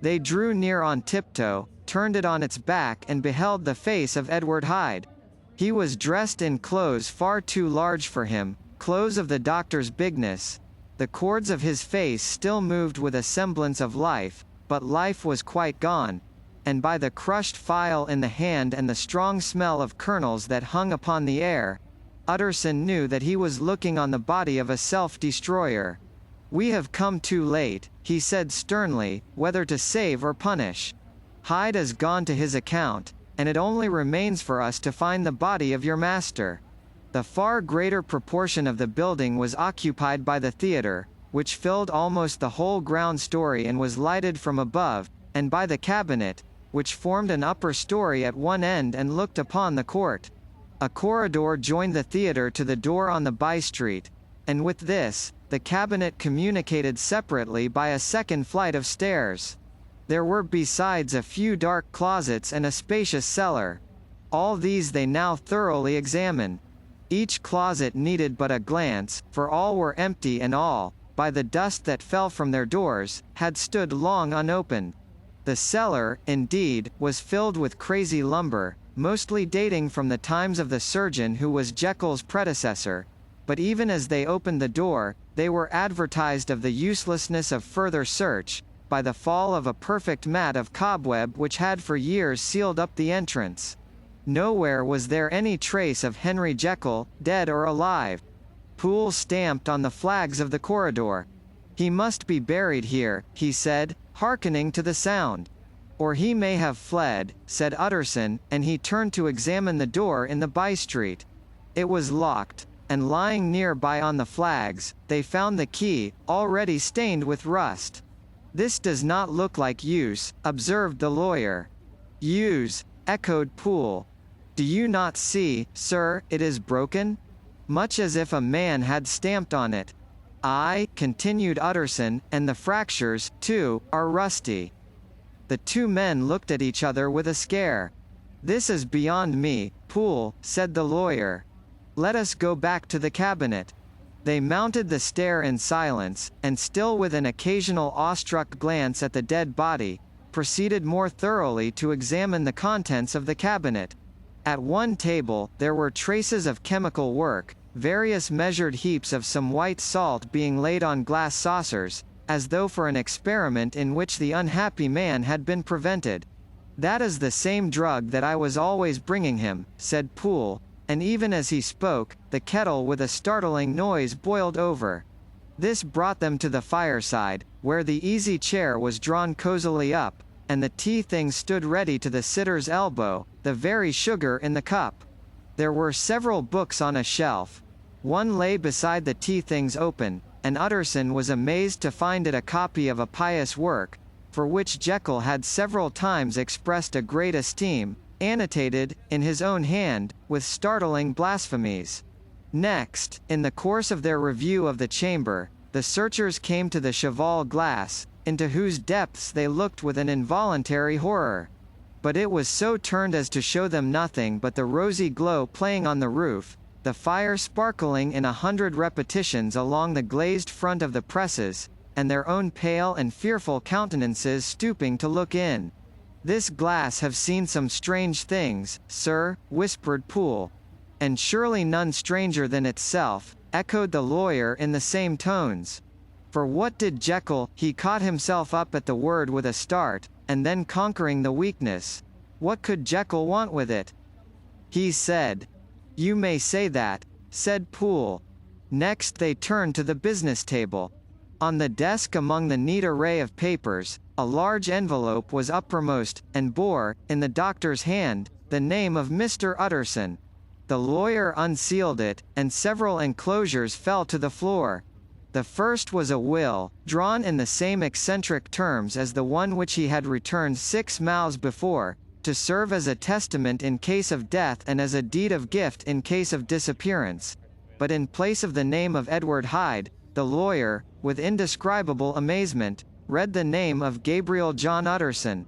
They drew near on tiptoe, turned it on its back and beheld the face of Edward Hyde. He was dressed in clothes far too large for him, clothes of the doctor's bigness. The cords of his face still moved with a semblance of life, but life was quite gone, and by the crushed phial in the hand and the strong smell of kernels that hung upon the air, Utterson knew that he was looking on the body of a self-destroyer. "We have come too late," he said sternly, "whether to save or punish. Hyde has gone to his account, and it only remains for us to find the body of your master." The far greater proportion of the building was occupied by the theatre, which filled almost the whole ground story and was lighted from above, and by the cabinet, which formed an upper story at one end and looked upon the court. A corridor joined the theatre to the door on the by-street, and with this, the cabinet communicated separately by a second flight of stairs. There were besides a few dark closets and a spacious cellar. All these they now thoroughly examined. Each closet needed but a glance, for all were empty and all, by the dust that fell from their doors, had stood long unopened. The cellar, indeed, was filled with crazy lumber, mostly dating from the times of the surgeon who was Jekyll's predecessor, but even as they opened the door, they were advertised of the uselessness of further search, by the fall of a perfect mat of cobweb which had for years sealed up the entrance. Nowhere was there any trace of Henry Jekyll, dead or alive. Poole stamped on the flags of the corridor. "He must be buried here," he said, hearkening to the sound. "Or he may have fled," said Utterson, and he turned to examine the door in the by-street. It was locked, and lying near by on the flags, they found the key, already stained with rust. "This does not look like use," observed the lawyer. "Use," echoed Poole. "Do you not see, sir, it is broken? Much as if a man had stamped on it." "Aye," continued Utterson, "and the fractures, too, are rusty." The two men looked at each other with a scare. "This is beyond me, Poole," said the lawyer. "Let us go back to the cabinet." They mounted the stair in silence, and still with an occasional awestruck glance at the dead body, proceeded more thoroughly to examine the contents of the cabinet. At one table, there were traces of chemical work, various measured heaps of some white salt being laid on glass saucers, as though for an experiment in which the unhappy man had been prevented. "That is the same drug that I was always bringing him," said Poole, and even as he spoke, the kettle with a startling noise boiled over. This brought them to the fireside, where the easy chair was drawn cosily up, and the tea things stood ready to the sitter's elbow, the very sugar in the cup. There were several books on a shelf. One lay beside the tea things open, and Utterson was amazed to find it a copy of a pious work, for which Jekyll had several times expressed a great esteem, annotated, in his own hand, with startling blasphemies. Next, in the course of their review of the chamber, the searchers came to the cheval glass, into whose depths they looked with an involuntary horror. But it was so turned as to show them nothing but the rosy glow playing on the roof, the fire sparkling in 100 repetitions along the glazed front of the presses, and their own pale and fearful countenances stooping to look in. "This glass have seen some strange things, sir," whispered Poole. "And surely none stranger than itself," echoed the lawyer in the same tones. "For what did Jekyll—" He caught himself up at the word with a start, and then conquering the weakness. "What could Jekyll want with it?" he said. "You may say that," said Poole. Next they turned to the business table. On the desk among the neat array of papers, a large envelope was uppermost, and bore, in the doctor's hand, the name of Mr. Utterson. The lawyer unsealed it, and several enclosures fell to the floor. The first was a will, drawn in the same eccentric terms as the one which he had returned 6 miles before, to serve as a testament in case of death and as a deed of gift in case of disappearance. But in place of the name of Edward Hyde, the lawyer, with indescribable amazement, read the name of Gabriel John Utterson.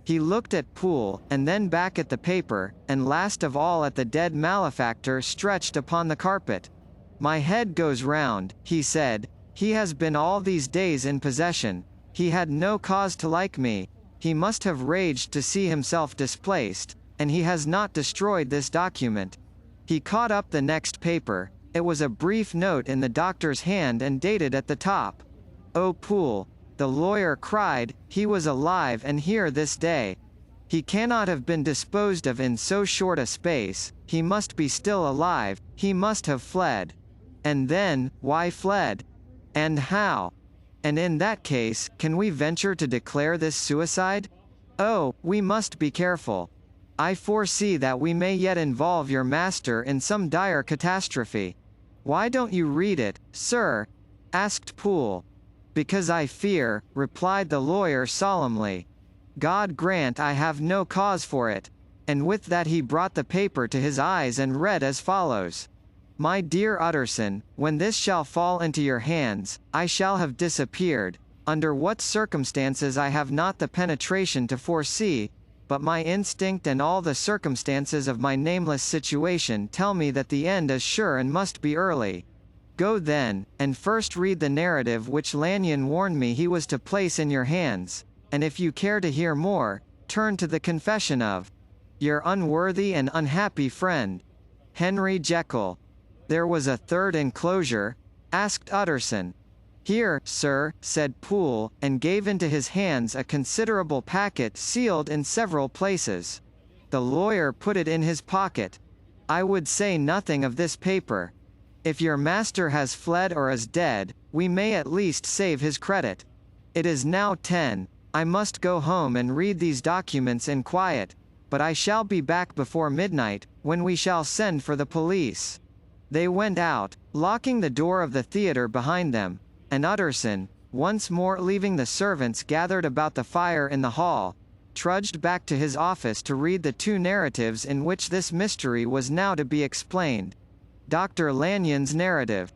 He looked at Poole, and then back at the paper, and last of all at the dead malefactor stretched upon the carpet. "My head goes round," he said. "He has been all these days in possession. He had no cause to like me. He must have raged to see himself displaced, and he has not destroyed this document." He caught up the next paper. It was a brief note in the doctor's hand and dated at the top. "Oh, Poole," the lawyer cried, "he was alive and here this day. He cannot have been disposed of in so short a space, he must be still alive, he must have fled. And then, why fled? And how? And in that case, can we venture to declare this suicide? Oh, we must be careful. I foresee that we may yet involve your master in some dire catastrophe. Why don't you read it, sir?" asked Poole. "Because I fear," replied the lawyer solemnly. "God grant I have no cause for it." And with that he brought the paper to his eyes and read as follows. "My dear Utterson, when this shall fall into your hands, I shall have disappeared. Under what circumstances I have not the penetration to foresee, but my instinct and all the circumstances of my nameless situation tell me that the end is sure and must be early. Go then, and first read the narrative which Lanyon warned me he was to place in your hands, and if you care to hear more, turn to the confession of your unworthy and unhappy friend, Henry Jekyll." "There was a third enclosure?" asked Utterson. "Here, sir," said Poole, and gave into his hands a considerable packet sealed in several places. The lawyer put it in his pocket. "I would say nothing of this paper. If your master has fled or is dead, we may at least save his credit. It is now 10. I must go home and read these documents in quiet, but I shall be back before midnight, when we shall send for the police." They went out, locking the door of the theatre behind them, and Utterson, once more leaving the servants gathered about the fire in the hall, trudged back to his office to read the two narratives in which this mystery was now to be explained. Dr. Lanyon's narrative.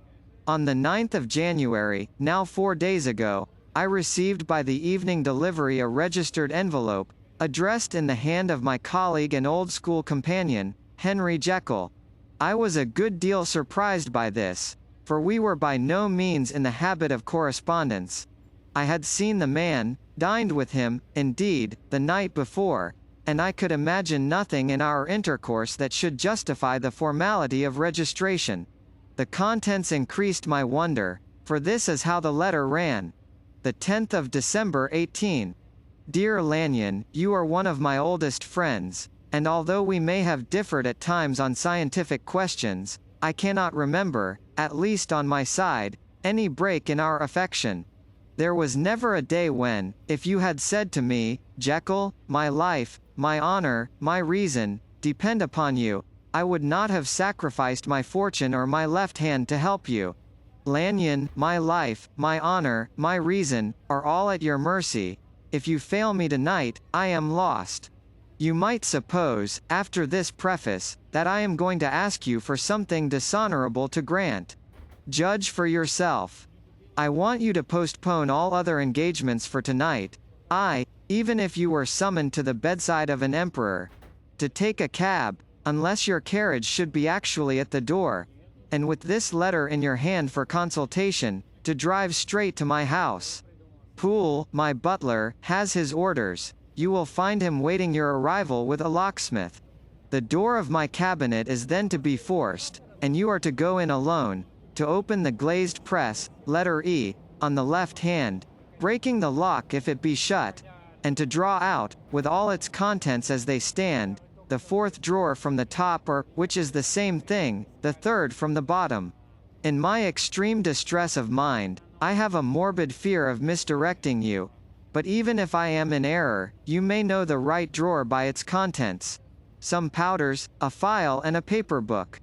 "On the 9th of January, now 4 days ago, I received by the evening delivery a registered envelope, addressed in the hand of my colleague and old school companion, Henry Jekyll. I was a good deal surprised by this, for we were by no means in the habit of correspondence. I had seen the man, dined with him, indeed, the night before, and I could imagine nothing in our intercourse that should justify the formality of registration. The contents increased my wonder, for this is how the letter ran. The 10th of December 18. Dear Lanyon, you are one of my oldest friends, and although we may have differed at times on scientific questions, I cannot remember, at least on my side, any break in our affection. There was never a day when, if you had said to me, Jekyll, my life, my honor, my reason, depend upon you, I would not have sacrificed my fortune or my left hand to help you. Lanyon, my life, my honor, my reason, are all at your mercy. If you fail me tonight, I am lost. You might suppose, after this preface, that I am going to ask you for something dishonorable to grant. Judge for yourself. I want you to postpone all other engagements for tonight. Even if you were summoned to the bedside of an emperor, to take a cab, unless your carriage should be actually at the door, and with this letter in your hand for consultation, to drive straight to my house. Poole, my butler, has his orders. You will find him waiting your arrival with a locksmith. The door of my cabinet is then to be forced, and you are to go in alone, to open the glazed press, letter E, on the left hand, breaking the lock if it be shut, and to draw out, with all its contents as they stand, the fourth drawer from the top or, which is the same thing, the third from the bottom. In my extreme distress of mind, I have a morbid fear of misdirecting you, but even if I am in error, you may know the right drawer by its contents. Some powders, a file and a paper book.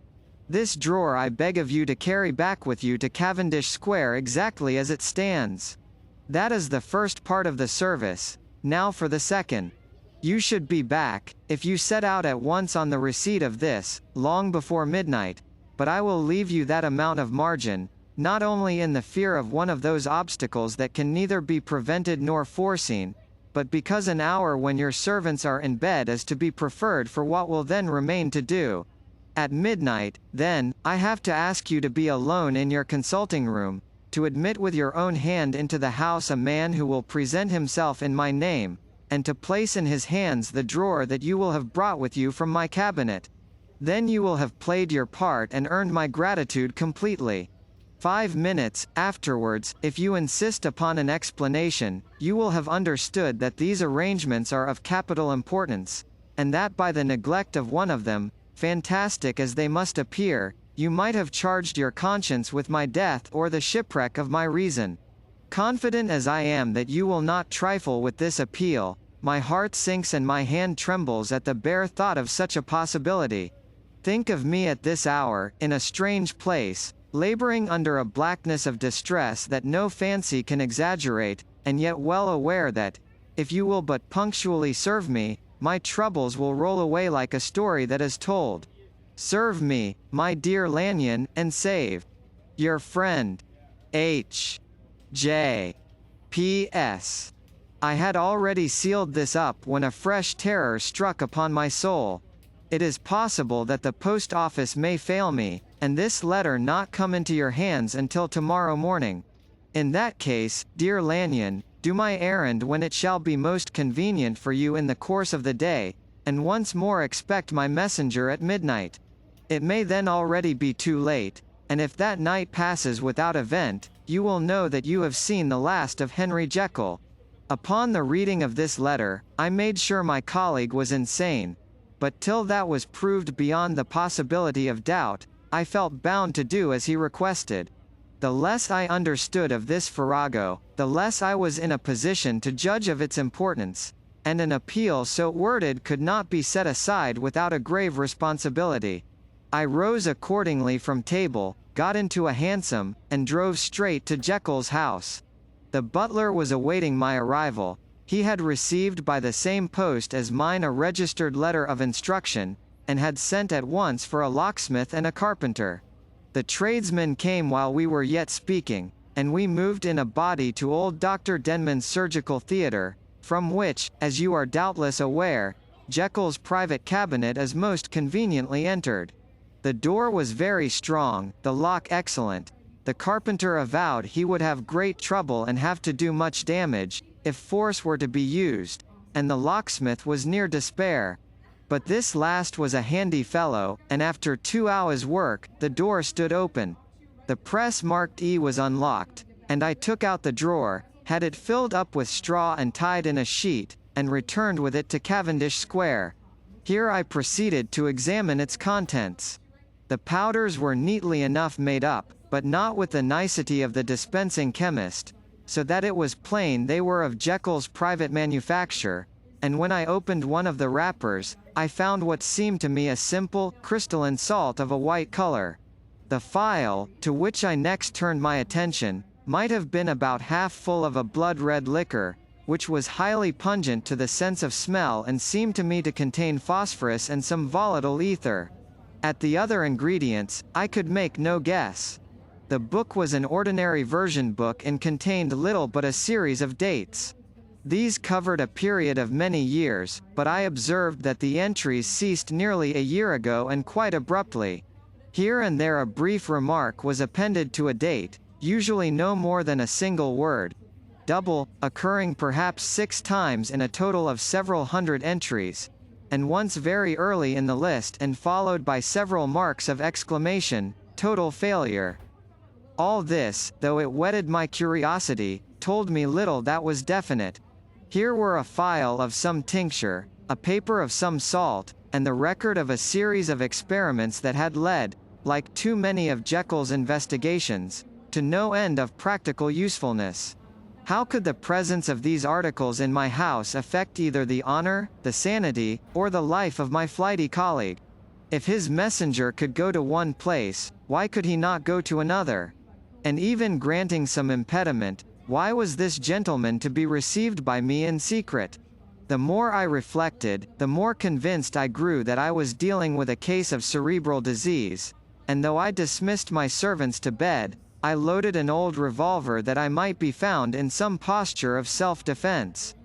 This drawer I beg of you to carry back with you to Cavendish Square exactly as it stands. That is the first part of the service. Now for the second. You should be back, if you set out at once on the receipt of this, long before midnight, but I will leave you that amount of margin, not only in the fear of one of those obstacles that can neither be prevented nor foreseen, but because an hour when your servants are in bed is to be preferred for what will then remain to do. At midnight, then, I have to ask you to be alone in your consulting room, to admit with your own hand into the house a man who will present himself in my name, and to place in his hands the drawer that you will have brought with you from my cabinet. Then you will have played your part and earned my gratitude completely. 5 minutes afterwards, if you insist upon an explanation, you will have understood that these arrangements are of capital importance, and that by the neglect of one of them, fantastic as they must appear, you might have charged your conscience with my death or the shipwreck of my reason. Confident as I am that you will not trifle with this appeal, my heart sinks and my hand trembles at the bare thought of such a possibility. Think of me at this hour, in a strange place, laboring under a blackness of distress that no fancy can exaggerate, and yet well aware that, if you will but punctually serve me, my troubles will roll away like a story that is told. Serve me, my dear Lanyon, and save. Your friend. H. J. P.S. I had already sealed this up when a fresh terror struck upon my soul. It is possible that the post office may fail me, and this letter not come into your hands until tomorrow morning. In that case, dear Lanyon, do my errand when it shall be most convenient for you in the course of the day, and once more expect my messenger at midnight. It may then already be too late, and if that night passes without event, you will know that you have seen the last of Henry Jekyll. Upon the reading of this letter, I made sure my colleague was insane, but till that was proved beyond the possibility of doubt, I felt bound to do as he requested. The less I understood of this farrago, the less I was in a position to judge of its importance, and an appeal so worded could not be set aside without a grave responsibility. I rose accordingly from table, got into a hansom, and drove straight to Jekyll's house. The butler was awaiting my arrival. He had received by the same post as mine a registered letter of instruction, and had sent at once for a locksmith and a carpenter. The tradesmen came while we were yet speaking, and we moved in a body to old Dr. Denman's surgical theatre, from which, as you are doubtless aware, Jekyll's private cabinet is most conveniently entered. The door was very strong, the lock excellent. The carpenter avowed he would have great trouble and have to do much damage, if force were to be used, and the locksmith was near despair. But this last was a handy fellow, and after 2 hours' work, the door stood open. The press marked E was unlocked, and I took out the drawer, had it filled up with straw and tied in a sheet, and returned with it to Cavendish Square. Here I proceeded to examine its contents. The powders were neatly enough made up, but not with the nicety of the dispensing chemist, so that it was plain they were of Jekyll's private manufacture, and when I opened one of the wrappers, I found what seemed to me a simple, crystalline salt of a white color. The phial, to which I next turned my attention, might have been about half full of a blood-red liquor, which was highly pungent to the sense of smell and seemed to me to contain phosphorus and some volatile ether. At the other ingredients, I could make no guess. The book was an ordinary version book and contained little but a series of dates. These covered a period of many years, but I observed that the entries ceased nearly a year ago and quite abruptly. Here and there a brief remark was appended to a date, usually no more than a single word. Double, occurring perhaps 6 times in a total of several hundred entries, and once very early in the list and followed by several marks of exclamation, total failure. All this, though it whetted my curiosity, told me little that was definite. Here were a phial of some tincture, a paper of some salt, and the record of a series of experiments that had led, like too many of Jekyll's investigations, to no end of practical usefulness. How could the presence of these articles in my house affect either the honor, the sanity, or the life of my flighty colleague? If his messenger could go to one place, why could he not go to another? And even granting some impediment, why was this gentleman to be received by me in secret? The more I reflected, the more convinced I grew that I was dealing with a case of cerebral disease, and though I dismissed my servants to bed, I loaded an old revolver that I might be found in some posture of self-defense.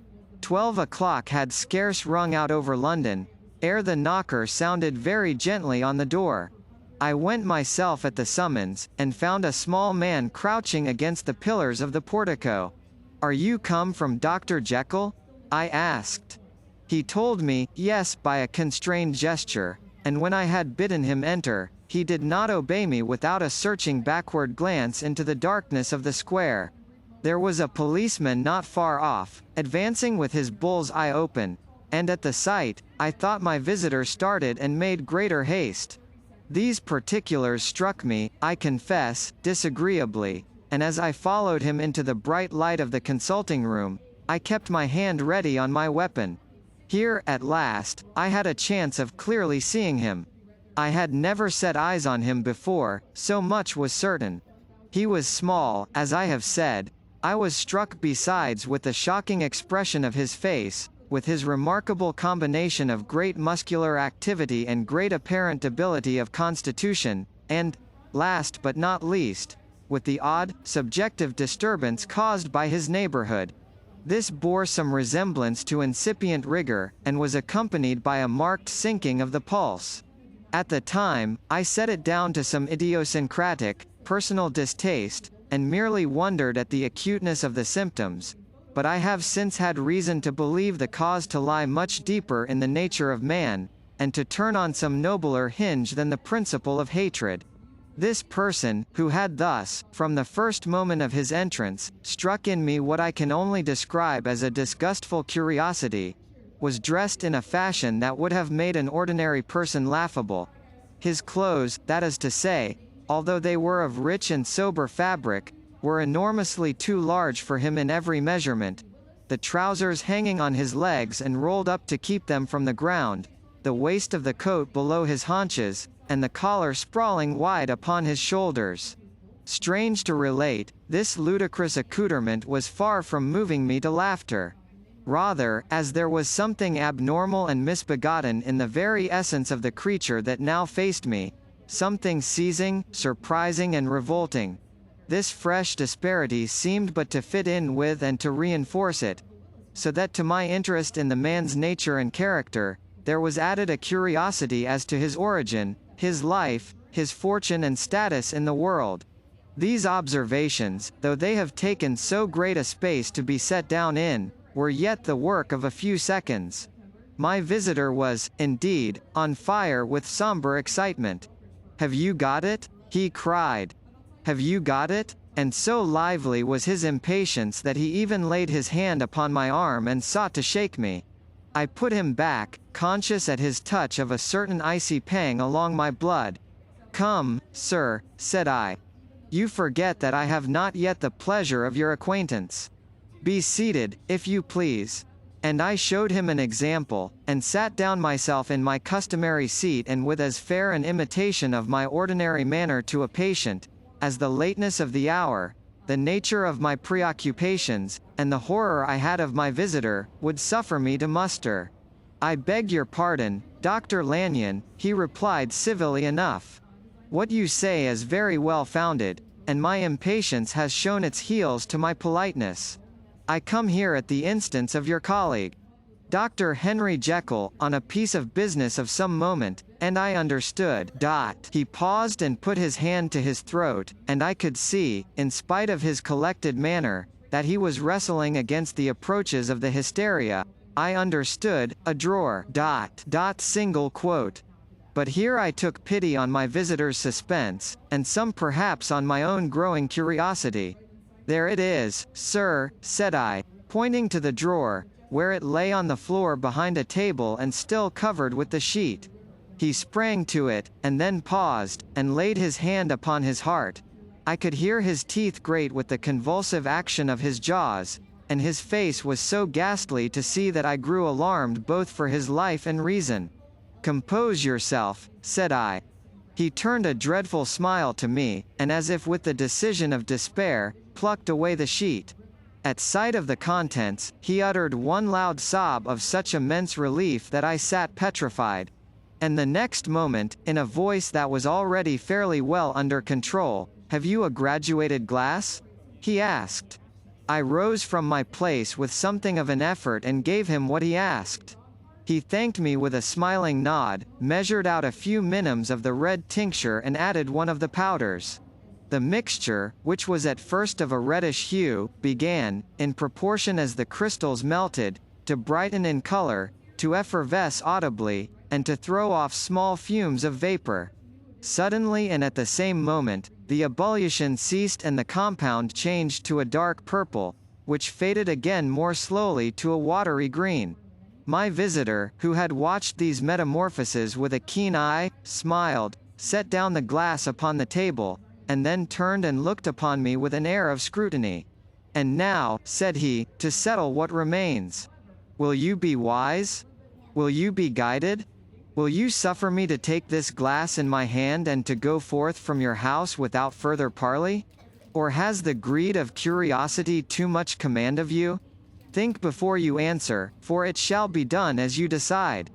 12 o'clock had scarce rung out over London, ere the knocker sounded very gently on the door. I went myself at the summons, and found a small man crouching against the pillars of the portico. "Are you come from Dr. Jekyll?" I asked. He told me, yes, by a constrained gesture, and when I had bidden him enter, he did not obey me without a searching backward glance into the darkness of the square. There was a policeman not far off, advancing with his bull's eye open, and at the sight, I thought my visitor started and made greater haste. These particulars struck me, I confess, disagreeably, and as I followed him into the bright light of the consulting room, I kept my hand ready on my weapon. Here, at last, I had a chance of clearly seeing him. I had never set eyes on him before, so much was certain. He was small, as I have said. I was struck besides with the shocking expression of his face, with his remarkable combination of great muscular activity and great apparent ability of constitution, and, last but not least, with the odd, subjective disturbance caused by his neighborhood. This bore some resemblance to incipient rigor, and was accompanied by a marked sinking of the pulse. At the time, I set it down to some idiosyncratic, personal distaste, and merely wondered at the acuteness of the symptoms, but I have since had reason to believe the cause to lie much deeper in the nature of man, and to turn on some nobler hinge than the principle of hatred. This person, who had thus, from the first moment of his entrance, struck in me what I can only describe as a disgustful curiosity, was dressed in a fashion that would have made an ordinary person laughable. His clothes, that is to say, although they were of rich and sober fabric, were enormously too large for him in every measurement, the trousers hanging on his legs and rolled up to keep them from the ground, the waist of the coat below his haunches, and the collar sprawling wide upon his shoulders. Strange to relate, this ludicrous accoutrement was far from moving me to laughter. Rather, as there was something abnormal and misbegotten in the very essence of the creature that now faced me, something seizing, surprising and revolting. This fresh disparity seemed but to fit in with and to reinforce it, so that to my interest in the man's nature and character, there was added a curiosity as to his origin, his life, his fortune and status in the world. These observations, though they have taken so great a space to be set down in, were yet the work of a few seconds. My visitor was, indeed, on fire with somber excitement. "Have you got it?" he cried. "Have you got it?" And so lively was his impatience that he even laid his hand upon my arm and sought to shake me. I put him back, conscious at his touch of a certain icy pang along my blood. "Come, sir," said I. "You forget that I have not yet the pleasure of your acquaintance. Be seated, if you please." And I showed him an example, and sat down myself in my customary seat and with as fair an imitation of my ordinary manner to a patient, as the lateness of the hour, the nature of my preoccupations, and the horror I had of my visitor, would suffer me to muster. "I beg your pardon, Dr. Lanyon," he replied civilly enough. "What you say is very well founded, and my impatience has shown its heels to my politeness. I come here at the instance of your colleague, Dr. Henry Jekyll, on a piece of business of some moment, and I understood. He paused and put his hand to his throat, and I could see, in spite of his collected manner, that he was wrestling against the approaches of the hysteria. I understood, a drawer. Single quote. But here I took pity on my visitor's suspense, and some perhaps on my own growing curiosity. "There it is, sir," said I, pointing to the drawer, where it lay on the floor behind a table and still covered with the sheet. He sprang to it, and then paused, and laid his hand upon his heart. I could hear his teeth grate with the convulsive action of his jaws, and his face was so ghastly to see that I grew alarmed both for his life and reason. "Compose yourself," said I. He turned a dreadful smile to me, and as if with the decision of despair, plucked away the sheet. At sight of the contents, he uttered one loud sob of such immense relief that I sat petrified. And the next moment, in a voice that was already fairly well under control, "Have you a graduated glass?" he asked. I rose from my place with something of an effort and gave him what he asked. He thanked me with a smiling nod, measured out a few minims of the red tincture and added one of the powders. The mixture, which was at first of a reddish hue, began, in proportion as the crystals melted, to brighten in color, to effervesce audibly, and to throw off small fumes of vapor. Suddenly and at the same moment, the ebullition ceased and the compound changed to a dark purple, which faded again more slowly to a watery green. My visitor, who had watched these metamorphoses with a keen eye, smiled, set down the glass upon the table, and then turned and looked upon me with an air of scrutiny. "And now," said he, "to settle what remains. Will you be wise? Will you be guided? Will you suffer me to take this glass in my hand and to go forth from your house without further parley? Or has the greed of curiosity too much command of you? Think before you answer, for it shall be done as you decide.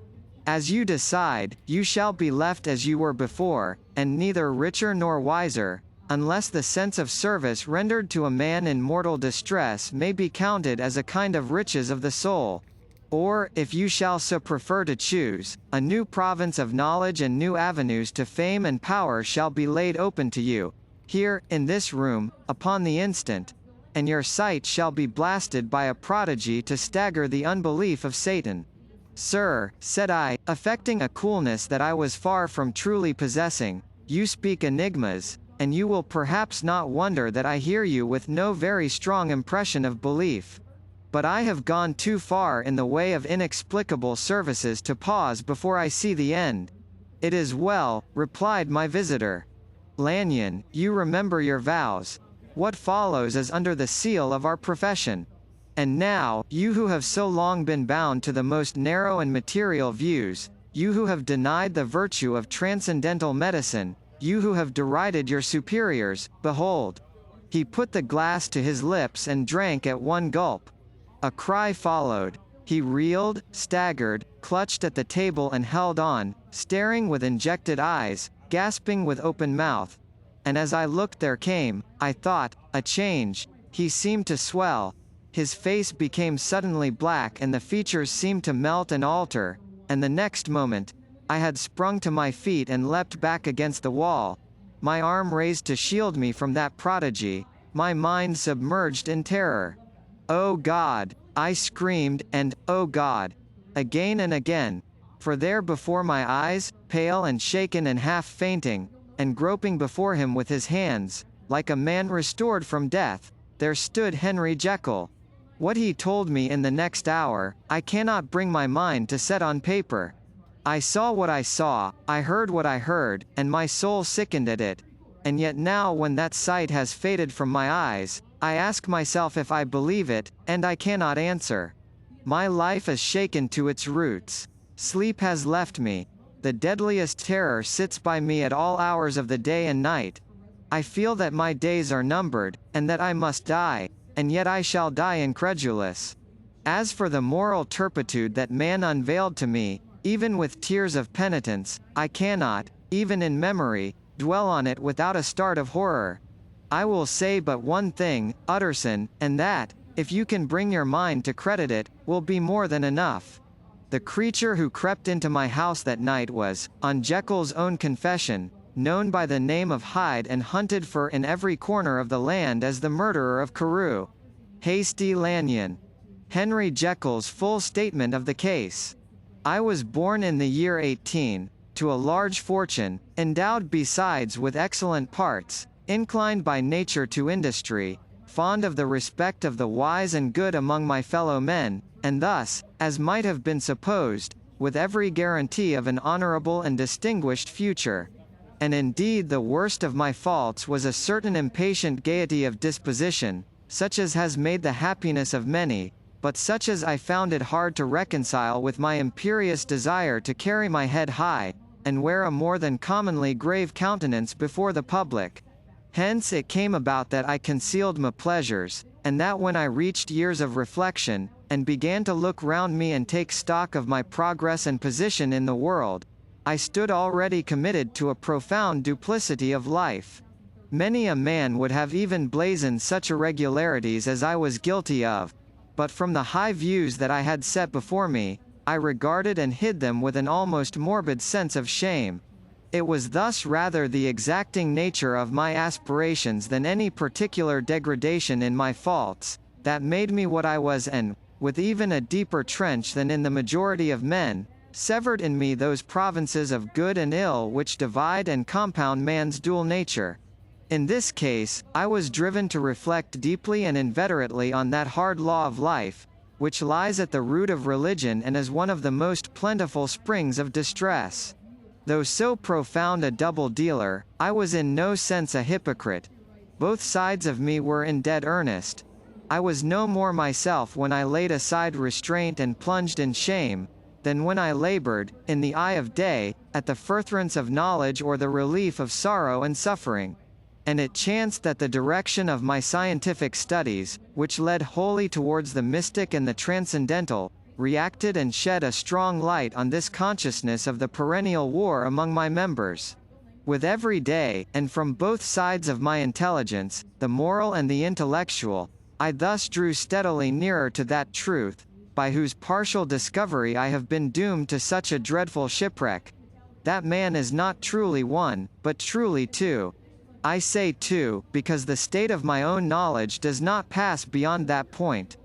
As you decide, you shall be left as you were before, and neither richer nor wiser, unless the sense of service rendered to a man in mortal distress may be counted as a kind of riches of the soul. Or, if you shall so prefer to choose, a new province of knowledge and new avenues to fame and power shall be laid open to you, here, in this room, upon the instant, and your sight shall be blasted by a prodigy to stagger the unbelief of Satan." "Sir," said I, affecting a coolness that I was far from truly possessing, "you speak enigmas, and you will perhaps not wonder that I hear you with no very strong impression of belief. But I have gone too far in the way of inexplicable services to pause before I see the end." "It is well," replied my visitor. "Lanyon, you remember your vows. What follows is under the seal of our profession. And now, you who have so long been bound to the most narrow and material views, you who have denied the virtue of transcendental medicine, you who have derided your superiors, behold." He put the glass to his lips and drank at one gulp. A cry followed. He reeled, staggered, clutched at the table and held on, staring with injected eyes, gasping with open mouth. And as I looked there came, I thought, a change. He seemed to swell. His face became suddenly black and the features seemed to melt and alter, and the next moment, I had sprung to my feet and leapt back against the wall, my arm raised to shield me from that prodigy, my mind submerged in terror. "Oh God!" I screamed, and, "Oh God!" again and again, for there before my eyes, pale and shaken and half fainting, and groping before him with his hands, like a man restored from death, there stood Henry Jekyll. What he told me in the next hour, I cannot bring my mind to set on paper. I saw what I saw, I heard what I heard, and my soul sickened at it. And yet now when that sight has faded from my eyes, I ask myself if I believe it, and I cannot answer. My life is shaken to its roots. Sleep has left me. The deadliest terror sits by me at all hours of the day and night. I feel that my days are numbered, and that I must die, and yet I shall die incredulous. As for the moral turpitude that man unveiled to me, even with tears of penitence, I cannot, even in memory, dwell on it without a start of horror. I will say but one thing, Utterson, and that, if you can bring your mind to credit it, will be more than enough. The creature who crept into my house that night was, on Jekyll's own confession, known by the name of Hyde and hunted for in every corner of the land as the murderer of Carew. Hasty Lanyon. Henry Jekyll's full statement of the case. I was born in the year 18, to a large fortune, endowed besides with excellent parts, inclined by nature to industry, fond of the respect of the wise and good among my fellow men, and thus, as might have been supposed, with every guarantee of an honorable and distinguished future. And indeed the worst of my faults was a certain impatient gaiety of disposition, such as has made the happiness of many, but such as I found it hard to reconcile with my imperious desire to carry my head high, and wear a more than commonly grave countenance before the public. Hence it came about that I concealed my pleasures, and that when I reached years of reflection, and began to look round me and take stock of my progress and position in the world, I stood already committed to a profound duplicity of life. Many a man would have even blazoned such irregularities as I was guilty of, but from the high views that I had set before me, I regarded and hid them with an almost morbid sense of shame. It was thus rather the exacting nature of my aspirations than any particular degradation in my faults, that made me what I was and, with even a deeper trench than in the majority of men, severed in me those provinces of good and ill which divide and compound man's dual nature. In this case, I was driven to reflect deeply and inveterately on that hard law of life, which lies at the root of religion and is one of the most plentiful springs of distress. Though so profound a double-dealer, I was in no sense a hypocrite. Both sides of me were in dead earnest. I was no more myself when I laid aside restraint and plunged in shame, than when I labored, in the eye of day, at the furtherance of knowledge or the relief of sorrow and suffering. And it chanced that the direction of my scientific studies, which led wholly towards the mystic and the transcendental, reacted and shed a strong light on this consciousness of the perennial war among my members. With every day, and from both sides of my intelligence, the moral and the intellectual, I thus drew steadily nearer to that truth, by whose partial discovery I have been doomed to such a dreadful shipwreck. That man is not truly one, but truly two. I say two, because the state of my own knowledge does not pass beyond that point.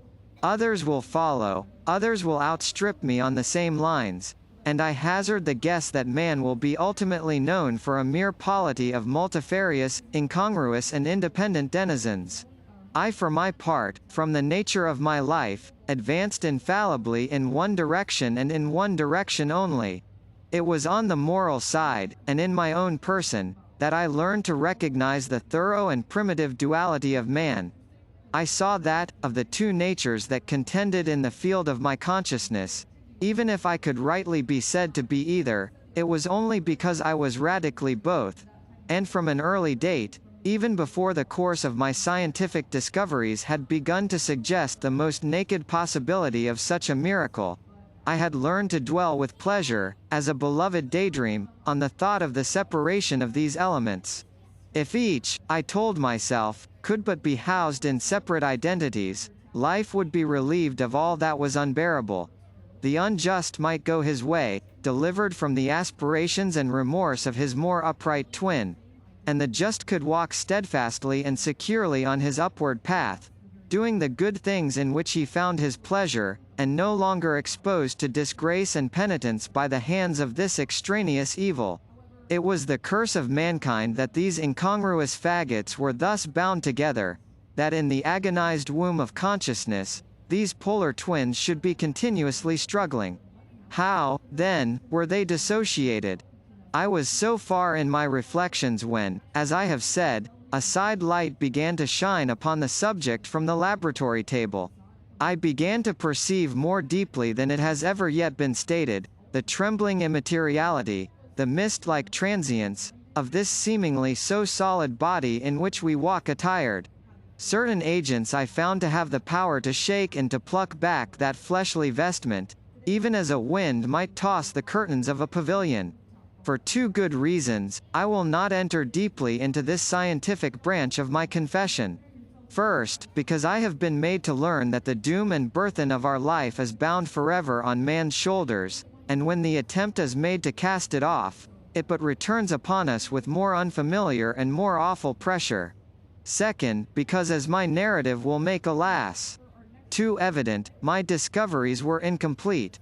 Others will follow, others will outstrip me on the same lines, and I hazard the guess that man will be ultimately known for a mere polity of multifarious, incongruous and independent denizens. I for my part, from the nature of my life, advanced infallibly in one direction and in one direction only. It was on the moral side, and in my own person, that I learned to recognize the thorough and primitive duality of man. I saw that, of the two natures that contended in the field of my consciousness, even if I could rightly be said to be either, it was only because I was radically both, and from an early date, even before the course of my scientific discoveries had begun to suggest the most naked possibility of such a miracle, I had learned to dwell with pleasure, as a beloved daydream, on the thought of the separation of these elements. If each, I told myself, could but be housed in separate identities, life would be relieved of all that was unbearable. The unjust might go his way, delivered from the aspirations and remorse of his more upright twin, and the just could walk steadfastly and securely on his upward path, doing the good things in which he found his pleasure, and no longer exposed to disgrace and penitence by the hands of this extraneous evil. It was the curse of mankind that these incongruous faggots were thus bound together, that in the agonized womb of consciousness, these polar twins should be continuously struggling. How, then, were they dissociated? I was so far in my reflections when, as I have said, a side light began to shine upon the subject from the laboratory table. I began to perceive more deeply than it has ever yet been stated, the trembling immateriality, the mist-like transience, of this seemingly so solid body in which we walk attired. Certain agents I found to have the power to shake and to pluck back that fleshly vestment, even as a wind might toss the curtains of a pavilion. For two good reasons, I will not enter deeply into this scientific branch of my confession. First, because I have been made to learn that the doom and burthen of our life is bound forever on man's shoulders, and when the attempt is made to cast it off, it but returns upon us with more unfamiliar and more awful pressure. Second, because as my narrative will make alas, too evident, my discoveries were incomplete.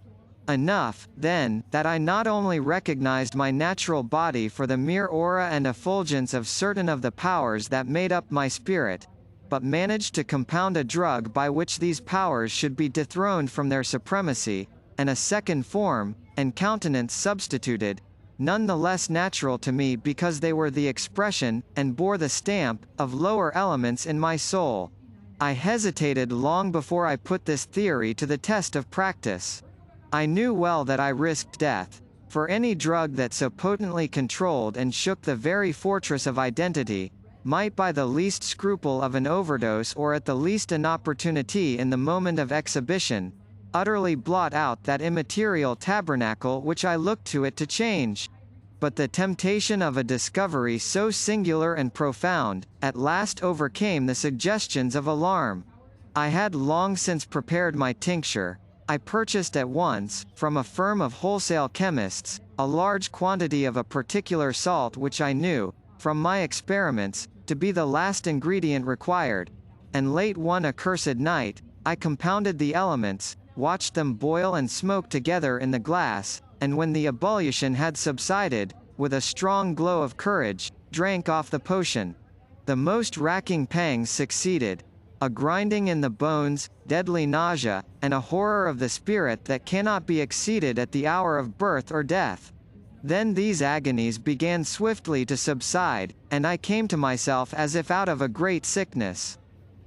Enough, then, that I not only recognized my natural body for the mere aura and effulgence of certain of the powers that made up my spirit, but managed to compound a drug by which these powers should be dethroned from their supremacy, and a second form, and countenance substituted, none the less natural to me because they were the expression, and bore the stamp, of lower elements in my soul. I hesitated long before I put this theory to the test of practice. I knew well that I risked death, for any drug that so potently controlled and shook the very fortress of identity, might by the least scruple of an overdose or at the least inopportunity in the moment of exhibition, utterly blot out that immaterial tabernacle which I looked to it to change. but the temptation of a discovery so singular and profound, at last overcame the suggestions of alarm. I had long since prepared my tincture. I purchased at once, from a firm of wholesale chemists, a large quantity of a particular salt which I knew, from my experiments, to be the last ingredient required, and late one accursed night, I compounded the elements, watched them boil and smoke together in the glass, and when the ebullition had subsided, with a strong glow of courage, drank off the potion. The most racking pangs succeeded. A grinding in the bones, deadly nausea, and a horror of the spirit that cannot be exceeded at the hour of birth or death. Then these agonies began swiftly to subside, and I came to myself as if out of a great sickness.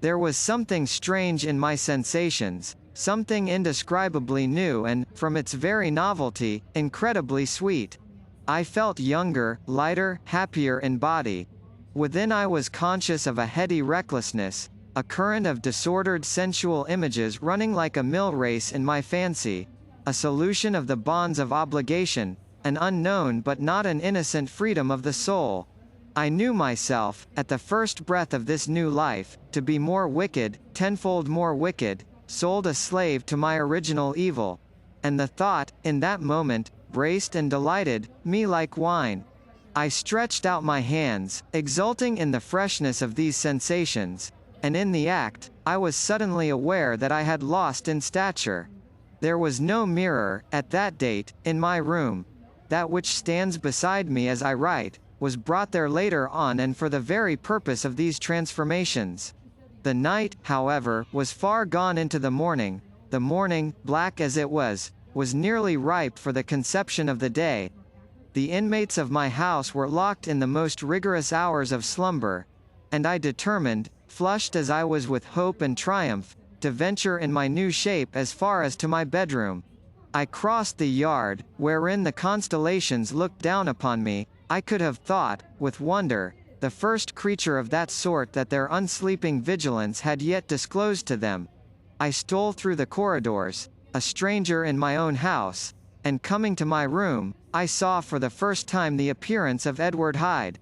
There was something strange in my sensations, something indescribably new and, from its very novelty, incredibly sweet. I felt younger, lighter, happier in body. Within I was conscious of a heady recklessness, a current of disordered sensual images running like a mill race in my fancy, a solution of the bonds of obligation, an unknown but not an innocent freedom of the soul. I knew myself, at the first breath of this new life, to be more wicked, tenfold more wicked, sold a slave to my original evil. And the thought, in that moment, braced and delighted me like wine. I stretched out my hands, exulting in the freshness of these sensations, and in the act, I was suddenly aware that I had lost in stature. There was no mirror, at that date, in my room. That which stands beside me as I write, was brought there later on and for the very purpose of these transformations. The night, however, was far gone into the morning. The morning, black as it was nearly ripe for the conception of the day. The inmates of my house were locked in the most rigorous hours of slumber, and I determined, flushed as I was with hope and triumph, to venture in my new shape as far as to my bedroom. I crossed the yard, wherein the constellations looked down upon me. I could have thought, with wonder, the first creature of that sort that their unsleeping vigilance had yet disclosed to them. I stole through the corridors, a stranger in my own house, and coming to my room, I saw for the first time the appearance of Edward Hyde.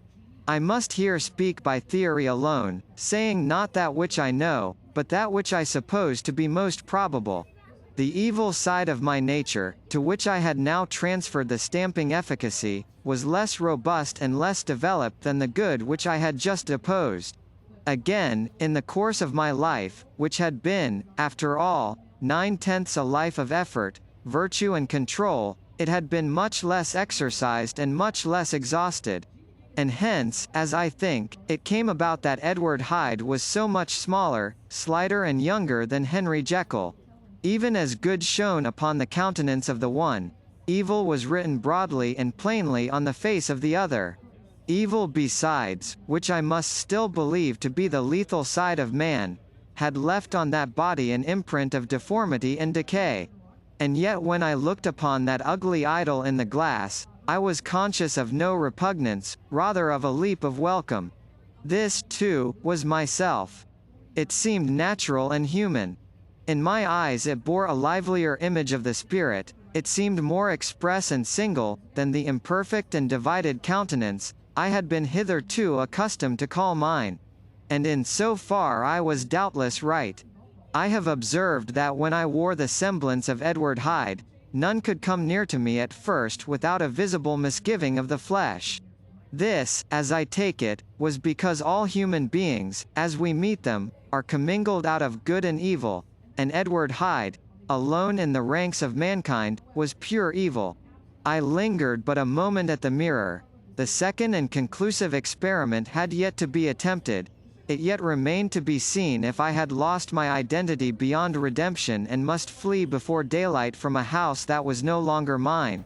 I must here speak by theory alone, saying not that which I know, but that which I suppose to be most probable. The evil side of my nature, to which I had now transferred the stamping efficacy, was less robust and less developed than the good which I had just opposed. Again, in the course of my life, which had been, after all, 9/10 a life of effort, virtue and control, it had been much less exercised and much less exhausted. And hence, as I think, it came about that Edward Hyde was so much smaller, slighter and younger than Henry Jekyll. Even as good shone upon the countenance of the one, evil was written broadly and plainly on the face of the other. Evil besides, which I must still believe to be the lethal side of man, had left on that body an imprint of deformity and decay. And yet when I looked upon that ugly idol in the glass, I was conscious of no repugnance, rather of a leap of welcome. This, too, was myself. It seemed natural and human. In my eyes it bore a livelier image of the spirit, it seemed more express and single, than the imperfect and divided countenance I had been hitherto accustomed to call mine. And in so far I was doubtless right. I have observed that when I wore the semblance of Edward Hyde, none could come near to me at first without a visible misgiving of the flesh. This, as I take it, was because all human beings, as we meet them, are commingled out of good and evil, and Edward Hyde, alone in the ranks of mankind, was pure evil. I lingered but a moment at the mirror. The second and conclusive experiment had yet to be attempted. It yet remained to be seen if I had lost my identity beyond redemption and must flee before daylight from a house that was no longer mine.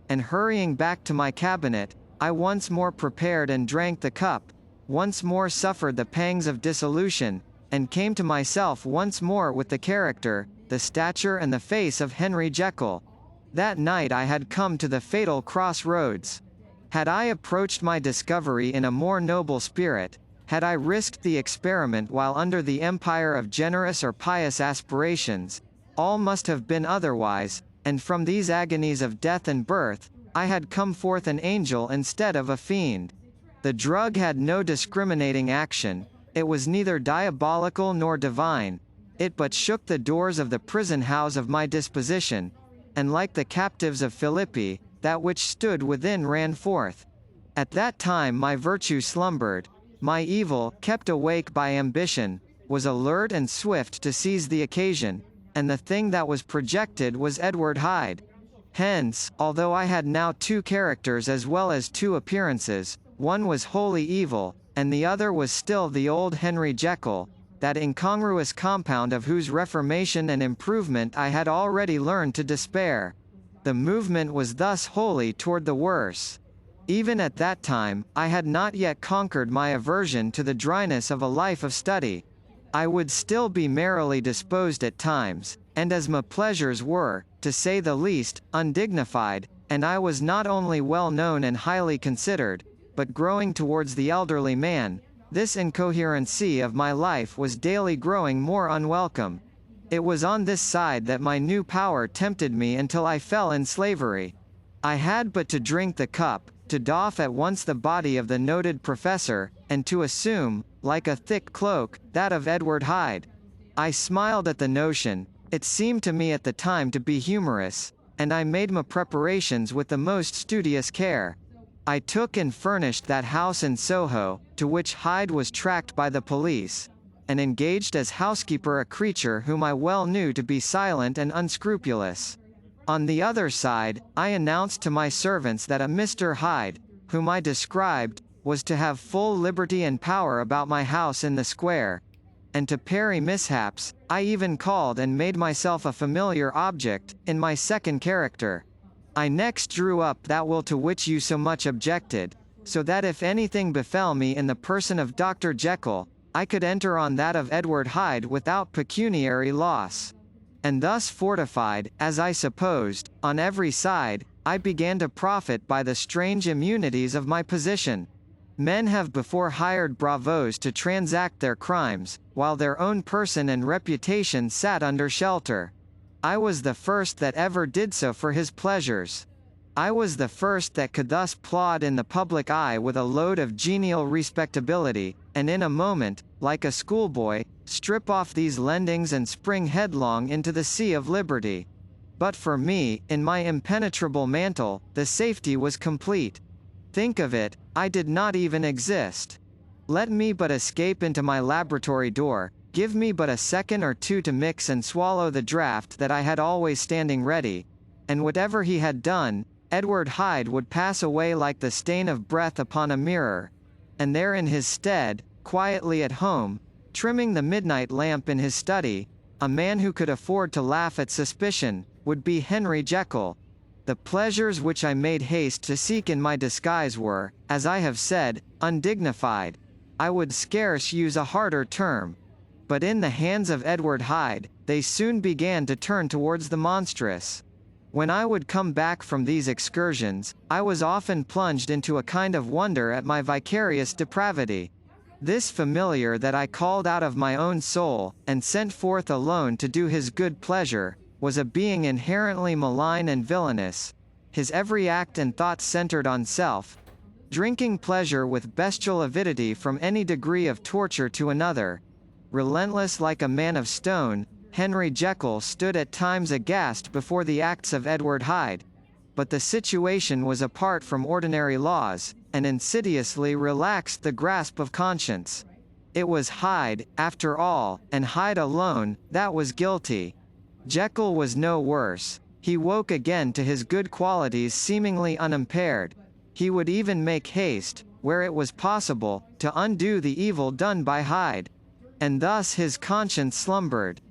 And hurrying back to my cabinet, I once more prepared and drank the cup, once more suffered the pangs of dissolution, and came to myself once more with the character, the stature and the face of Henry Jekyll. That night I had come to the fatal cross-roads. Had I approached my discovery in a more noble spirit, had I risked the experiment while under the empire of generous or pious aspirations, all must have been otherwise, and from these agonies of death and birth, I had come forth an angel instead of a fiend. The drug had no discriminating action, it was neither diabolical nor divine, it but shook the doors of the prison house of my disposition, and like the captives of Philippi, that which stood within ran forth. At that time my virtue slumbered, my evil, kept awake by ambition, was alert and swift to seize the occasion, and the thing that was projected was Edward Hyde. Hence, although I had now two characters as well as two appearances, one was wholly evil, and the other was still the old Henry Jekyll, that incongruous compound of whose reformation and improvement I had already learned to despair. The movement was thus wholly toward the worse. Even at that time, I had not yet conquered my aversion to the dryness of a life of study. I would still be merrily disposed at times, and as my pleasures were, to say the least, undignified, and I was not only well known and highly considered, but growing towards the elderly man, this incoherency of my life was daily growing more unwelcome. It was on this side that my new power tempted me until I fell in slavery. I had but to drink the cup, to doff at once the body of the noted professor, and to assume, like a thick cloak, that of Edward Hyde. I smiled at the notion, it seemed to me at the time to be humorous, and I made my preparations with the most studious care. I took and furnished that house in Soho, to which Hyde was tracked by the police, and engaged as housekeeper a creature whom I well knew to be silent and unscrupulous. On the other side, I announced to my servants that a Mr. Hyde, whom I described, was to have full liberty and power about my house in the square, and to parry mishaps, I even called and made myself a familiar object, in my second character. I next drew up that will to which you so much objected, so that if anything befell me in the person of Dr. Jekyll, I could enter on that of Edward Hyde without pecuniary loss. And thus fortified, as I supposed, on every side, I began to profit by the strange immunities of my position. Men have before hired bravos to transact their crimes, while their own person and reputation sat under shelter. I was the first that ever did so for his pleasures. I was the first that could thus plod in the public eye with a load of genial respectability, and in a moment, like a schoolboy, strip off these lendings and spring headlong into the sea of liberty. But for me, in my impenetrable mantle, the safety was complete. Think of it, I did not even exist. Let me but escape into my laboratory door, give me but a second or two to mix and swallow the draught that I had always standing ready, and whatever he had done, Edward Hyde would pass away like the stain of breath upon a mirror, and there in his stead, quietly at home, trimming the midnight lamp in his study, a man who could afford to laugh at suspicion, would be Henry Jekyll. The pleasures which I made haste to seek in my disguise were, as I have said, undignified. I would scarce use a harder term. But in the hands of Edward Hyde, they soon began to turn towards the monstrous. When I would come back from these excursions, I was often plunged into a kind of wonder at my vicarious depravity. This familiar that I called out of my own soul, and sent forth alone to do his good pleasure, was a being inherently malign and villainous, his every act and thought centered on self, drinking pleasure with bestial avidity from any degree of torture to another. Relentless like a man of stone, Henry Jekyll stood at times aghast before the acts of Edward Hyde. But the situation was apart from ordinary laws, and insidiously relaxed the grasp of conscience. It was Hyde, after all, and Hyde alone, that was guilty. Jekyll was no worse. He woke again to his good qualities seemingly unimpaired. He would even make haste, where it was possible, to undo the evil done by Hyde. And thus his conscience slumbered.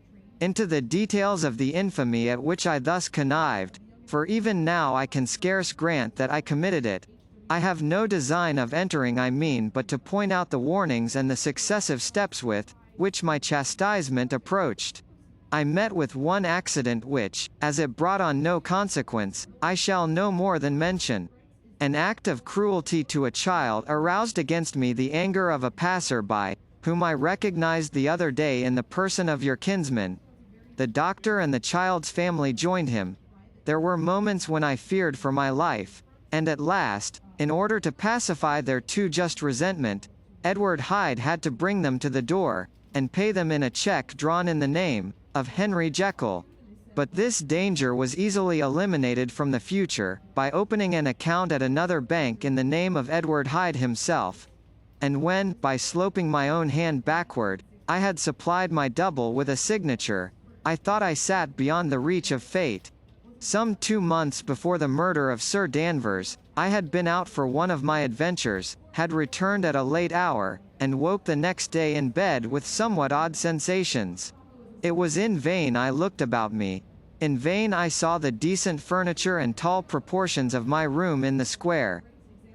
Into the details of the infamy at which I thus connived, for even now I can scarce grant that I committed it, I have no design of entering, I mean but to point out the warnings and the successive steps with which my chastisement approached. I met with one accident which, as it brought on no consequence, I shall no more than mention. An act of cruelty to a child aroused against me the anger of a passer-by, whom I recognized the other day in the person of your kinsman. The doctor and the child's family joined him. There were moments when I feared for my life, And at last, in order to pacify their too just resentment, Edward Hyde had to bring them to the door, and pay them in a check drawn in the name of Henry Jekyll. But this danger was easily eliminated from the future, by opening an account at another bank in the name of Edward Hyde himself. And when, by sloping my own hand backward, I had supplied my double with a signature, I thought I sat beyond the reach of fate. Some 2 months before the murder of Sir Danvers, I had been out for one of my adventures, had returned at a late hour, and woke the next day in bed with somewhat odd sensations. It was in vain I looked about me. In vain I saw the decent furniture and tall proportions of my room in the square.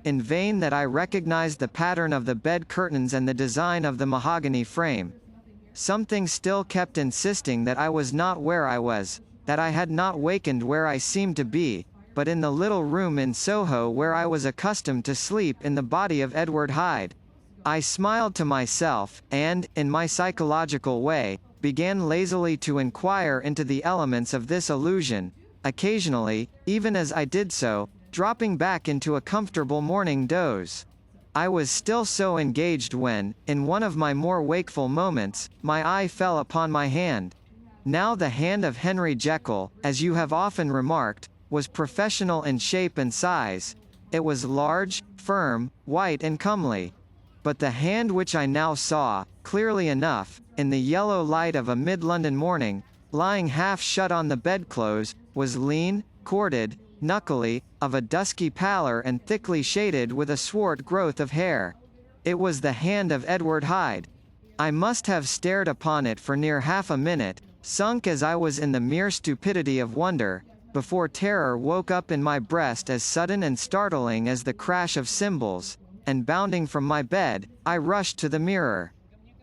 In vain that I recognized the pattern of the bed curtains and the design of the mahogany frame. Something still kept insisting that I was not where I was, that I had not wakened where I seemed to be, but in the little room in Soho where I was accustomed to sleep in the body of Edward Hyde. I smiled to myself, and, in my psychological way, began lazily to inquire into the elements of this illusion, occasionally, even as I did so, dropping back into a comfortable morning doze. I was still so engaged when, in one of my more wakeful moments, my eye fell upon my hand. Now the hand of Henry Jekyll, as you have often remarked, was professional in shape and size. It was large, firm, white and comely. But the hand which I now saw, clearly enough, in the yellow light of a mid-London morning, lying half shut on the bedclothes, was lean, corded, knuckly, of a dusky pallor and thickly shaded with a swart growth of hair. It was the hand of Edward Hyde. I must have stared upon it for near half a minute, sunk as I was in the mere stupidity of wonder, before terror woke up in my breast as sudden and startling as the crash of cymbals, and bounding from my bed, I rushed to the mirror.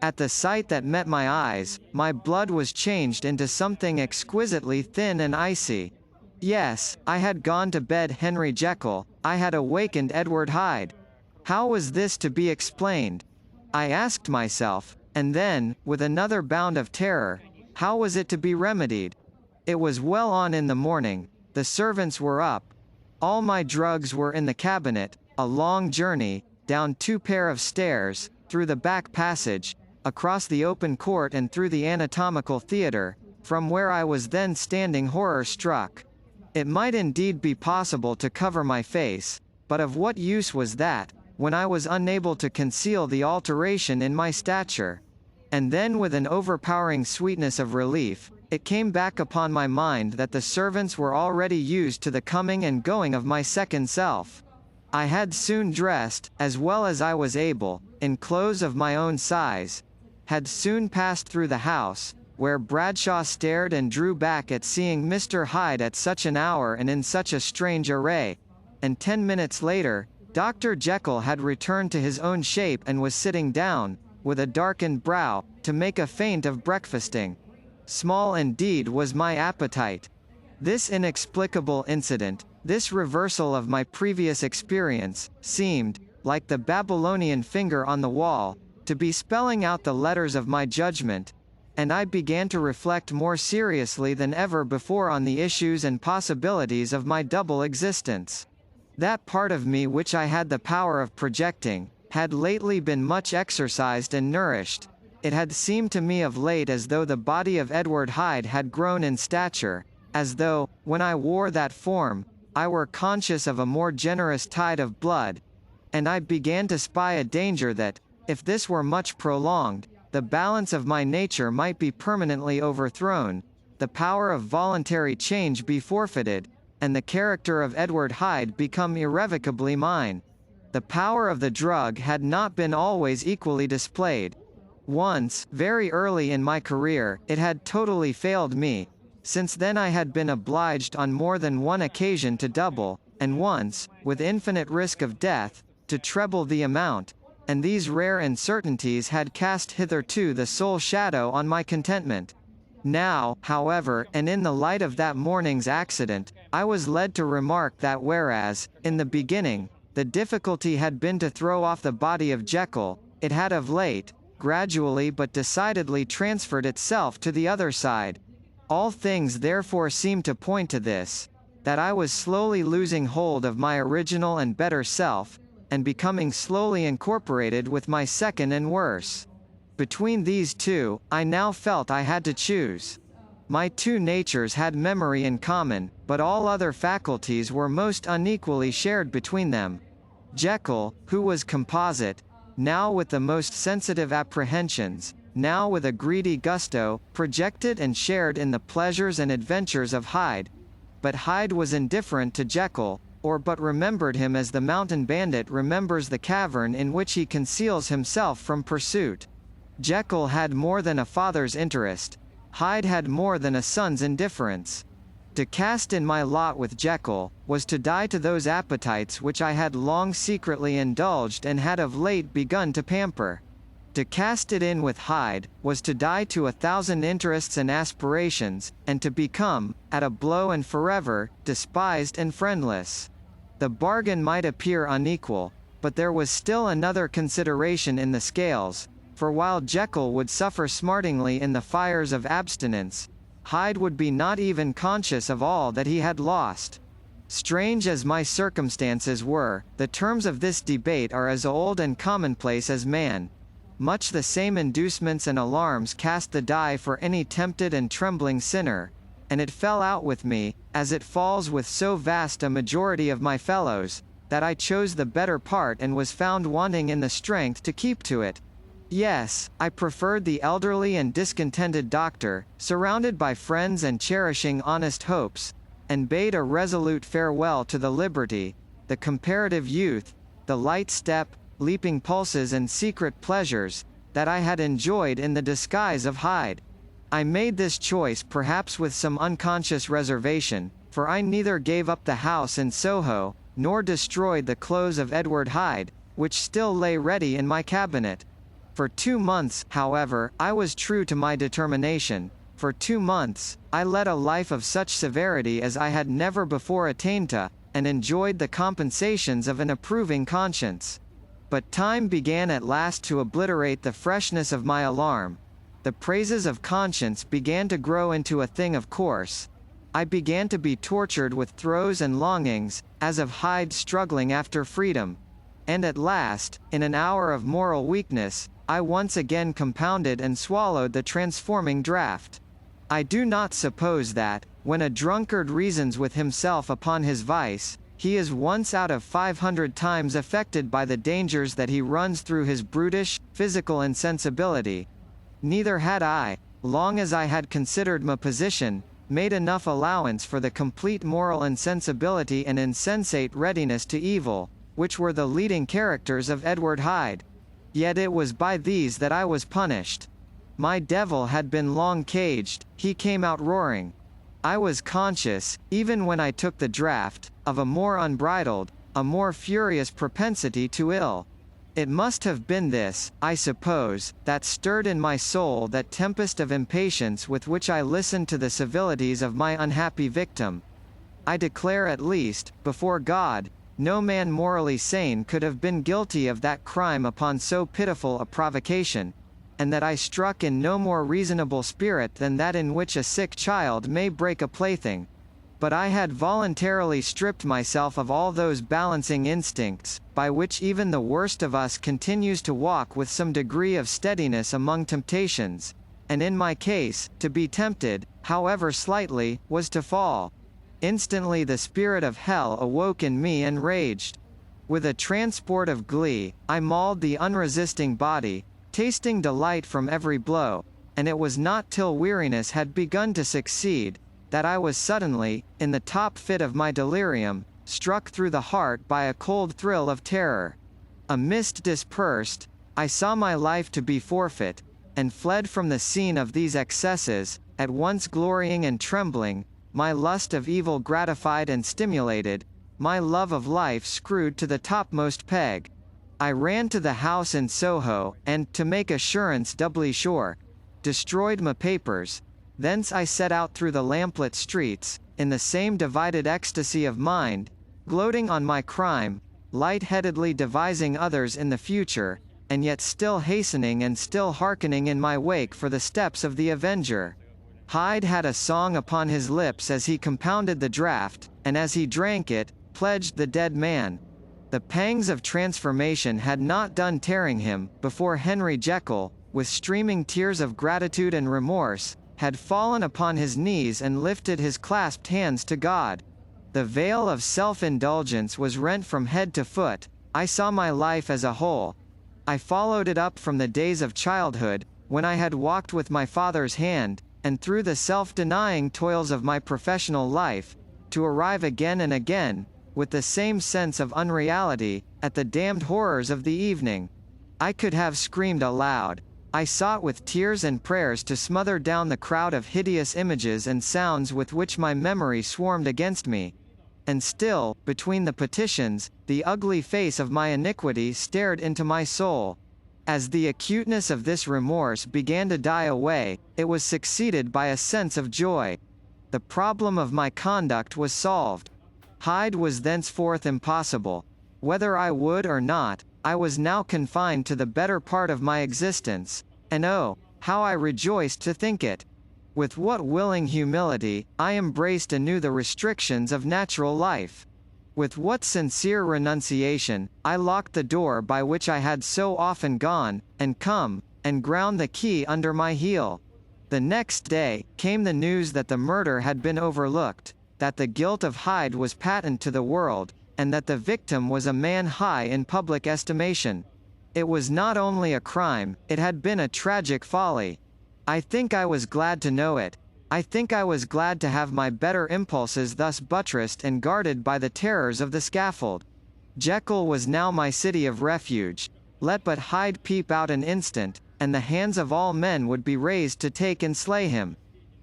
At the sight that met my eyes, my blood was changed into something exquisitely thin and icy. Yes, I had gone to bed Henry Jekyll, I had awakened Edward Hyde. How was this to be explained? I asked myself, and then, with another bound of terror, how was it to be remedied? It was well on in the morning, the servants were up. All my drugs were in the cabinet, a long journey, down 2 pair of stairs, through the back passage, across the open court and through the anatomical theatre, from where I was then standing horror-struck. It might indeed be possible to cover my face, but of what use was that, when I was unable to conceal the alteration in my stature? And then with an overpowering sweetness of relief, it came back upon my mind that the servants were already used to the coming and going of my second self. I had soon dressed, as well as I was able, in clothes of my own size, had soon passed through the house, where Bradshaw stared and drew back at seeing Mr. Hyde at such an hour and in such a strange array, and 10 minutes later, Dr. Jekyll had returned to his own shape and was sitting down, with a darkened brow, to make a feint of breakfasting. Small indeed was my appetite. This inexplicable incident, this reversal of my previous experience, seemed, like the Babylonian finger on the wall, to be spelling out the letters of my judgment, and I began to reflect more seriously than ever before on the issues and possibilities of my double existence. That part of me which I had the power of projecting, had lately been much exercised and nourished. It had seemed to me of late as though the body of Edward Hyde had grown in stature, as though, when I wore that form, I were conscious of a more generous tide of blood, and I began to spy a danger that, if this were much prolonged, the balance of my nature might be permanently overthrown, the power of voluntary change be forfeited, and the character of Edward Hyde become irrevocably mine. The power of the drug had not been always equally displayed. Once, very early in my career, it had totally failed me. Since then I had been obliged on more than one occasion to double, and once, with infinite risk of death, to treble the amount, and these rare uncertainties had cast hitherto the sole shadow on my contentment. Now, however, and in the light of that morning's accident, I was led to remark that whereas, in the beginning, the difficulty had been to throw off the body of Jekyll, it had of late, gradually but decidedly transferred itself to the other side. All things therefore seem to point to this, that I was slowly losing hold of my original and better self, and becoming slowly incorporated with my second and worse. Between these two, I now felt I had to choose. My two natures had memory in common, but all other faculties were most unequally shared between them. Jekyll, who was composite, now with the most sensitive apprehensions, now with a greedy gusto, projected and shared in the pleasures and adventures of Hyde. But Hyde was indifferent to Jekyll, or but remembered him as the mountain bandit remembers the cavern in which he conceals himself from pursuit. Jekyll had more than a father's interest. Hyde had more than a son's indifference. To cast in my lot with Jekyll, was to die to those appetites which I had long secretly indulged and had of late begun to pamper. To cast it in with Hyde, was to die to 1,000 interests and aspirations, and to become, at a blow and forever, despised and friendless. The bargain might appear unequal, but there was still another consideration in the scales, for while Jekyll would suffer smartingly in the fires of abstinence, Hyde would be not even conscious of all that he had lost. Strange as my circumstances were, the terms of this debate are as old and commonplace as man. Much the same inducements and alarms cast the die for any tempted and trembling sinner, and it fell out with me, as it falls with so vast a majority of my fellows, that I chose the better part and was found wanting in the strength to keep to it. Yes, I preferred the elderly and discontented doctor, surrounded by friends and cherishing honest hopes, and bade a resolute farewell to the liberty, the comparative youth, the light step, leaping pulses and secret pleasures, that I had enjoyed in the disguise of Hyde. I made this choice perhaps with some unconscious reservation, for I neither gave up the house in Soho, nor destroyed the clothes of Edward Hyde, which still lay ready in my cabinet. For 2 months, however, I was true to my determination. For 2 months, I led a life of such severity as I had never before attained to, and enjoyed the compensations of an approving conscience. But time began at last to obliterate the freshness of my alarm. The praises of conscience began to grow into a thing of course. I began to be tortured with throes and longings, as of Hyde struggling after freedom. And at last, in an hour of moral weakness, I once again compounded and swallowed the transforming draught. I do not suppose that, when a drunkard reasons with himself upon his vice, he is once out of 500 times affected by the dangers that he runs through his brutish, physical insensibility. Neither had I, long as I had considered my position, made enough allowance for the complete moral insensibility and insensate readiness to evil, which were the leading characters of Edward Hyde. Yet it was by these that I was punished. My devil had been long caged, he came out roaring. I was conscious, even when I took the draught, of a more unbridled, a more furious propensity to ill. It must have been this, I suppose, that stirred in my soul that tempest of impatience with which I listened to the civilities of my unhappy victim. I declare at least, before God, no man morally sane could have been guilty of that crime upon so pitiful a provocation, and that I struck in no more reasonable spirit than that in which a sick child may break a plaything. But I had voluntarily stripped myself of all those balancing instincts, by which even the worst of us continues to walk with some degree of steadiness among temptations, and in my case, to be tempted, however slightly, was to fall. Instantly the spirit of hell awoke in me and raged. With a transport of glee, I mauled the unresisting body, tasting delight from every blow, and it was not till weariness had begun to succeed, that I was suddenly, in the top fit of my delirium, struck through the heart by a cold thrill of terror. A mist dispersed, I saw my life to be forfeit, and fled from the scene of these excesses, at once glorying and trembling, my lust of evil gratified and stimulated, my love of life screwed to the topmost peg. I ran to the house in Soho, and, to make assurance doubly sure, destroyed my papers. Thence I set out through the lamplit streets, in the same divided ecstasy of mind, gloating on my crime, light-headedly devising others in the future, and yet still hastening and still hearkening in my wake for the steps of the avenger. Hyde had a song upon his lips as he compounded the draught, and as he drank it, pledged the dead man. The pangs of transformation had not done tearing him, before Henry Jekyll, with streaming tears of gratitude and remorse, had fallen upon his knees and lifted his clasped hands to God. The veil of self-indulgence was rent from head to foot. I saw my life as a whole. I followed it up from the days of childhood, when I had walked with my father's hand, and through the self-denying toils of my professional life, to arrive again and again, with the same sense of unreality, at the damned horrors of the evening. I could have screamed aloud. I sought with tears and prayers to smother down the crowd of hideous images and sounds with which my memory swarmed against me. And still, between the petitions, the ugly face of my iniquity stared into my soul. As the acuteness of this remorse began to die away, it was succeeded by a sense of joy. The problem of my conduct was solved. Hyde was thenceforth impossible. Whether I would or not, I was now confined to the better part of my existence, and oh, how I rejoiced to think it! With what willing humility, I embraced anew the restrictions of natural life. With what sincere renunciation, I locked the door by which I had so often gone, and come, and ground the key under my heel. The next day, came the news that the murder had been overlooked, that the guilt of Hyde was patent to the world, and that the victim was a man high in public estimation. It was not only a crime, it had been a tragic folly. I think I was glad to know it. I think I was glad to have my better impulses thus buttressed and guarded by the terrors of the scaffold. Jekyll was now my city of refuge. Let but Hyde peep out an instant, and the hands of all men would be raised to take and slay him.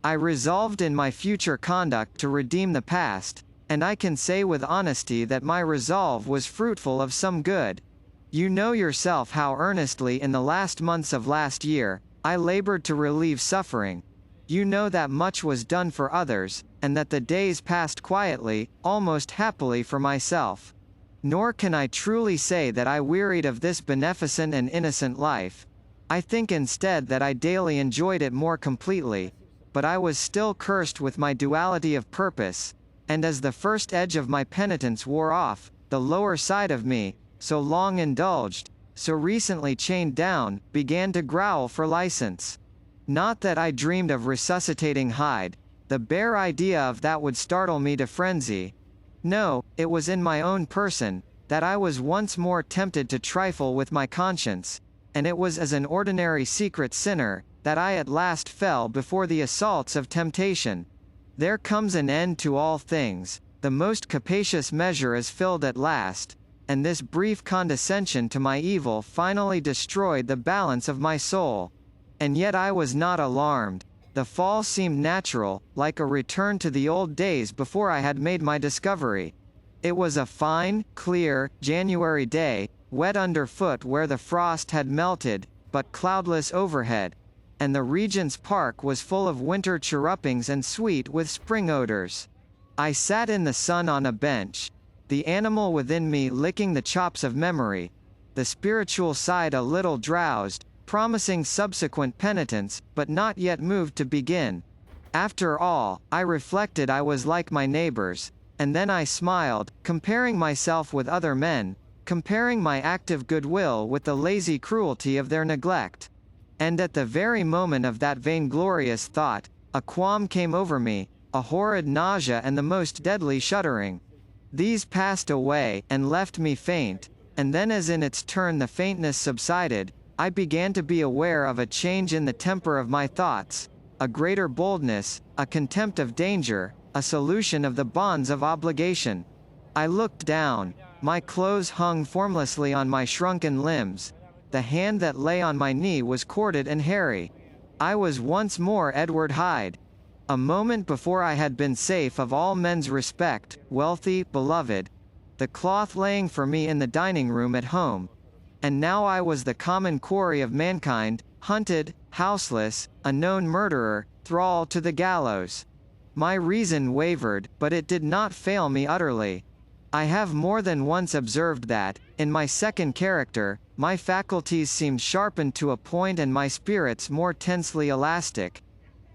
I resolved in my future conduct to redeem the past, and I can say with honesty that my resolve was fruitful of some good. You know yourself how earnestly in the last months of last year, I labored to relieve suffering. You know that much was done for others, and that the days passed quietly, almost happily for myself. Nor can I truly say that I wearied of this beneficent and innocent life. I think instead that I daily enjoyed it more completely, but I was still cursed with my duality of purpose, and as the first edge of my penitence wore off, the lower side of me, so long indulged, so recently chained down, began to growl for license. Not that I dreamed of resuscitating Hyde. The bare idea of that would startle me to frenzy. No, it was in my own person, that I was once more tempted to trifle with my conscience, and it was as an ordinary secret sinner, that I at last fell before the assaults of temptation. There comes an end to all things, the most capacious measure is filled at last, and this brief condescension to my evil finally destroyed the balance of my soul. And yet I was not alarmed. The fall seemed natural, like a return to the old days before I had made my discovery. It was a fine, clear, January day, wet underfoot where the frost had melted, but cloudless overhead, and the Regent's Park was full of winter chirrupings and sweet with spring odors. I sat in the sun on a bench, the animal within me licking the chops of memory, the spiritual side a little drowsed, promising subsequent penitence, but not yet moved to begin. After all, I reflected I was like my neighbors, and then I smiled, comparing myself with other men, comparing my active goodwill with the lazy cruelty of their neglect. And at the very moment of that vainglorious thought, a qualm came over me, a horrid nausea and the most deadly shuddering. These passed away, and left me faint, and then as in its turn the faintness subsided, I began to be aware of a change in the temper of my thoughts, a greater boldness, a contempt of danger, a solution of the bonds of obligation. I looked down. My clothes hung formlessly on my shrunken limbs. The hand that lay on my knee was corded and hairy. I was once more Edward Hyde. A moment before I had been safe of all men's respect, wealthy, beloved, the cloth laying for me in the dining room at home. And now I was the common quarry of mankind, hunted, houseless, a known murderer, thrall to the gallows. My reason wavered, but it did not fail me utterly. I have more than once observed that, in my second character, my faculties seemed sharpened to a point and my spirits more tensely elastic.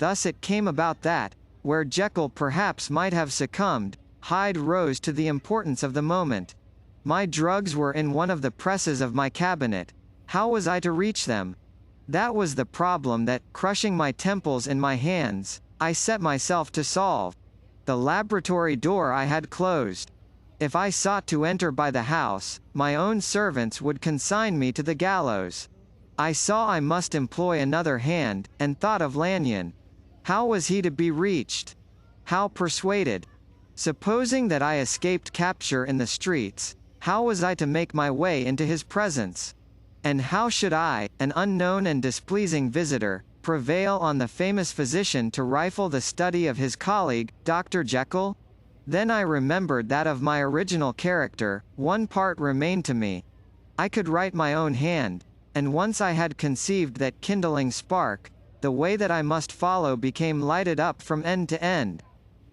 Thus it came about that, where Jekyll perhaps might have succumbed, Hyde rose to the importance of the moment. My drugs were in one of the presses of my cabinet. How was I to reach them? That was the problem that, crushing my temples in my hands, I set myself to solve. The laboratory door I had closed. If I sought to enter by the house, my own servants would consign me to the gallows. I saw I must employ another hand, and thought of Lanyon. How was he to be reached? How persuaded? Supposing that I escaped capture in the streets, how was I to make my way into his presence? And how should I, an unknown and displeasing visitor, prevail on the famous physician to rifle the study of his colleague, Dr. Jekyll? Then I remembered that of my original character, one part remained to me. I could write my own hand, and once I had conceived that kindling spark, the way that I must follow became lighted up from end to end.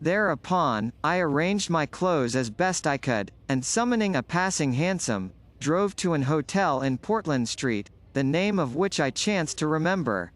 Thereupon, I arranged my clothes as best I could, and summoning a passing hansom, drove to an hotel in Portland Street, the name of which I chanced to remember.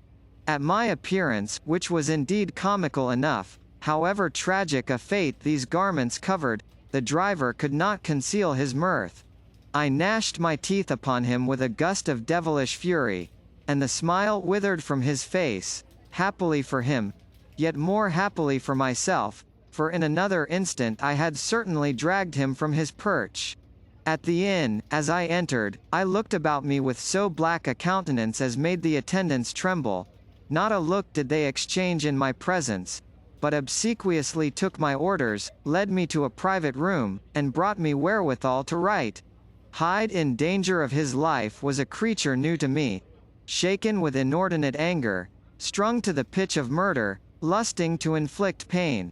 At my appearance, which was indeed comical enough, however tragic a fate these garments covered, the driver could not conceal his mirth. I gnashed my teeth upon him with a gust of devilish fury, and the smile withered from his face, happily for him, yet more happily for myself, for in another instant I had certainly dragged him from his perch. At the inn, as I entered, I looked about me with so black a countenance as made the attendants tremble. Not a look did they exchange in my presence, but obsequiously took my orders, led me to a private room, and brought me wherewithal to write. Hyde in danger of his life was a creature new to me, shaken with inordinate anger, strung to the pitch of murder, lusting to inflict pain.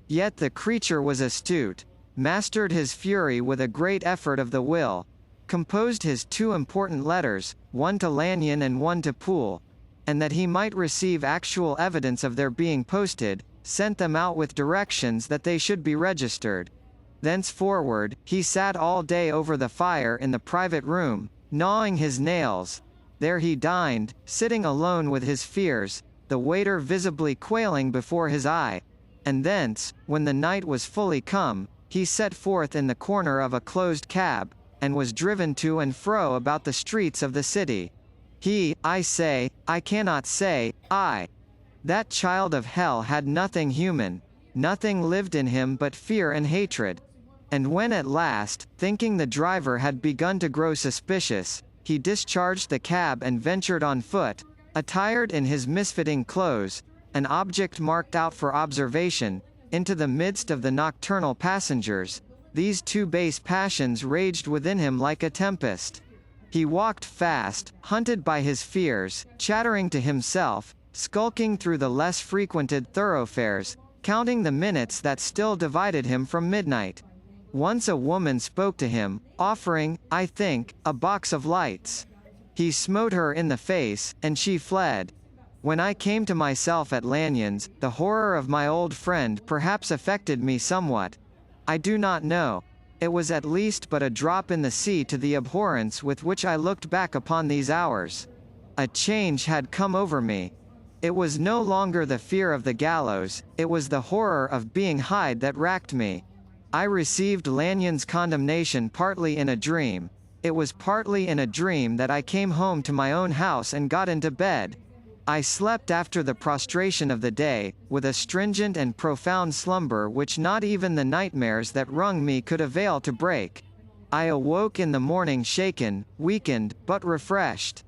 Yet the creature was astute, mastered his fury with a great effort of the will, composed his two important letters, one to Lanyon and one to Poole, and that he might receive actual evidence of their being posted, sent them out with directions that they should be registered. Thenceforward, he sat all day over the fire in the private room, gnawing his nails. There he dined, sitting alone with his fears, the waiter visibly quailing before his eye. And thence, when the night was fully come, he set forth in the corner of a closed cab, and was driven to and fro about the streets of the city. He, I say, I cannot say, that child of hell had nothing human, nothing lived in him but fear and hatred. And when at last, thinking the driver had begun to grow suspicious, he discharged the cab and ventured on foot, attired in his misfitting clothes, an object marked out for observation, into the midst of the nocturnal passengers, these two base passions raged within him like a tempest. He walked fast, hunted by his fears, chattering to himself, skulking through the less frequented thoroughfares, counting the minutes that still divided him from midnight. Once a woman spoke to him, offering, I think, a box of lights. He smote her in the face, and she fled. When I came to myself at Lanyon's, the horror of my old friend perhaps affected me somewhat. I do not know. It was at least but a drop in the sea to the abhorrence with which I looked back upon these hours. A change had come over me. It was no longer the fear of the gallows, it was the horror of being Hyde that racked me. I received Lanyon's condemnation partly in a dream. It was partly in a dream that I came home to my own house and got into bed. I slept after the prostration of the day, with a stringent and profound slumber which not even the nightmares that wrung me could avail to break. I awoke in the morning shaken, weakened, but refreshed.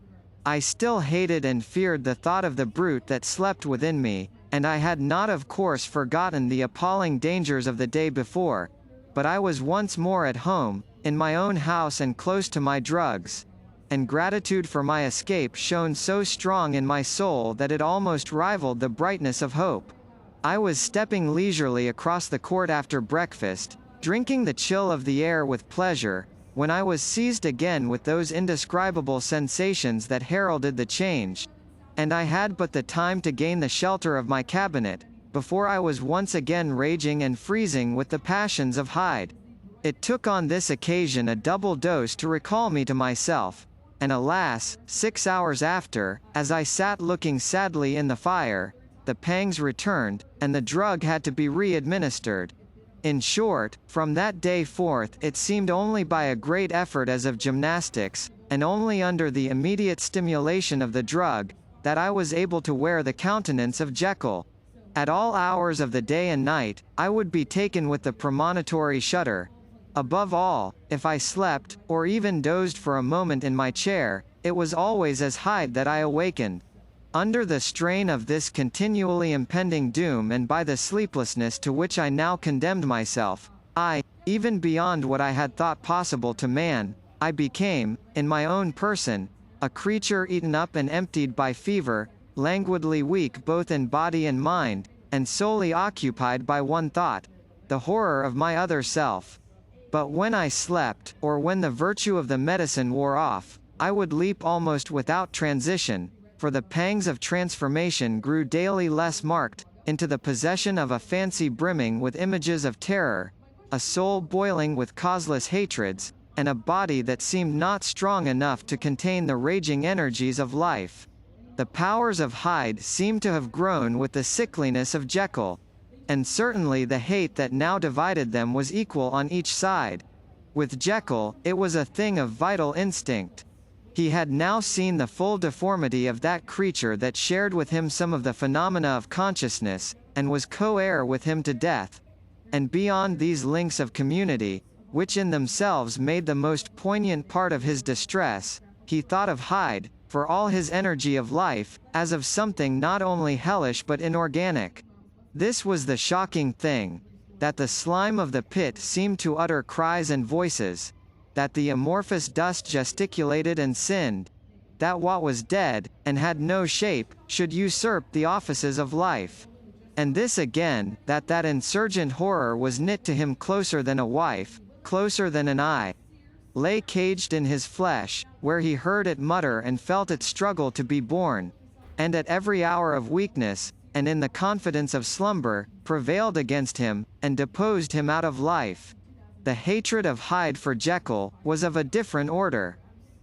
I still hated and feared the thought of the brute that slept within me, and I had not of course forgotten the appalling dangers of the day before, but I was once more at home, in my own house and close to my drugs, and gratitude for my escape shone so strong in my soul that it almost rivaled the brightness of hope. I was stepping leisurely across the court after breakfast, drinking the chill of the air with pleasure, when I was seized again with those indescribable sensations that heralded the change, and I had but the time to gain the shelter of my cabinet, before I was once again raging and freezing with the passions of Hyde. It took on this occasion a double dose to recall me to myself, and alas, 6 hours after, as I sat looking sadly in the fire, the the pangs returned, and the drug had to be re-administered. In short, from that day forth it seemed only by a great effort as of gymnastics, and only under the immediate stimulation of the drug, that I was able to wear the countenance of Jekyll. At all hours of the day and night, I would be taken with the premonitory shudder. Above all, if I slept, or even dozed for a moment in my chair, it was always as Hyde that I awakened. Under the strain of this continually impending doom and by the sleeplessness to which I now condemned myself, even beyond what I had thought possible to man, I became, in my own person, a creature eaten up and emptied by fever, languidly weak both in body and mind, and solely occupied by one thought, the horror of my other self. But when I slept, or when the virtue of the medicine wore off, I would leap almost without transition, for the pangs of transformation grew daily less marked, into the possession of a fancy brimming with images of terror, a soul boiling with causeless hatreds, and a body that seemed not strong enough to contain the raging energies of life. The powers of Hyde seemed to have grown with the sickliness of Jekyll, and certainly the hate that now divided them was equal on each side. With Jekyll, it was a thing of vital instinct. He had now seen the full deformity of that creature that shared with him some of the phenomena of consciousness, and was co-heir with him to death. And beyond these links of community, which in themselves made the most poignant part of his distress, he thought of Hyde, for all his energy of life, as of something not only hellish but inorganic. This was the shocking thing, that the slime of the pit seemed to utter cries and voices, that the amorphous dust gesticulated and sinned, that what was dead, and had no shape, should usurp the offices of life. And this again, that insurgent horror was knit to him closer than a wife, closer than an eye, lay caged in his flesh, where he heard it mutter and felt it struggle to be born, and at every hour of weakness, and in the confidence of slumber, prevailed against him, and deposed him out of life. The hatred of Hyde for Jekyll was of a different order.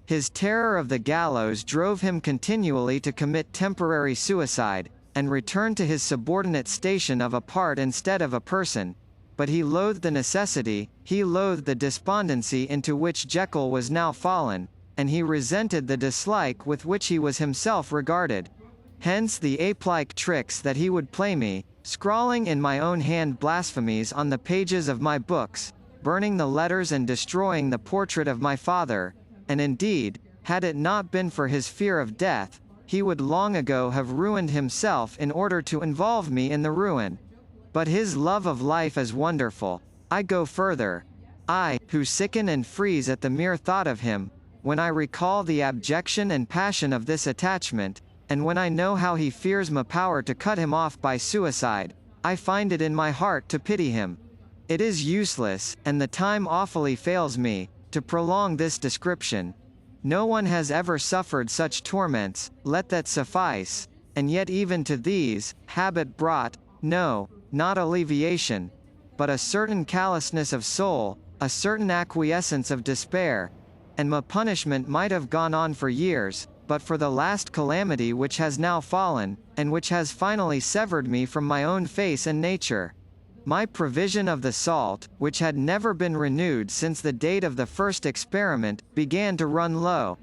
His terror of the gallows drove him continually to commit temporary suicide, and return to his subordinate station of a part instead of a person. But he loathed the necessity, he loathed the despondency into which Jekyll was now fallen, and he resented the dislike with which he was himself regarded. Hence the ape-like tricks that he would play me, scrawling in my own hand blasphemies on the pages of my books, burning the letters and destroying the portrait of my father, and indeed, had it not been for his fear of death, he would long ago have ruined himself in order to involve me in the ruin. But his love of life is wonderful. I go further. I, who sicken and freeze at the mere thought of him, when I recall the abjection and passion of this attachment, and when I know how he fears my power to cut him off by suicide, I find it in my heart to pity him. It is useless, and the time awfully fails me, to prolong this description. No one has ever suffered such torments, let that suffice, and yet even to these, habit brought, no, not alleviation, but a certain callousness of soul, a certain acquiescence of despair, and my punishment might have gone on for years, but for the last calamity which has now fallen, and which has finally severed me from my own face and nature. My provision of the salt, which had never been renewed since the date of the first experiment, began to run low.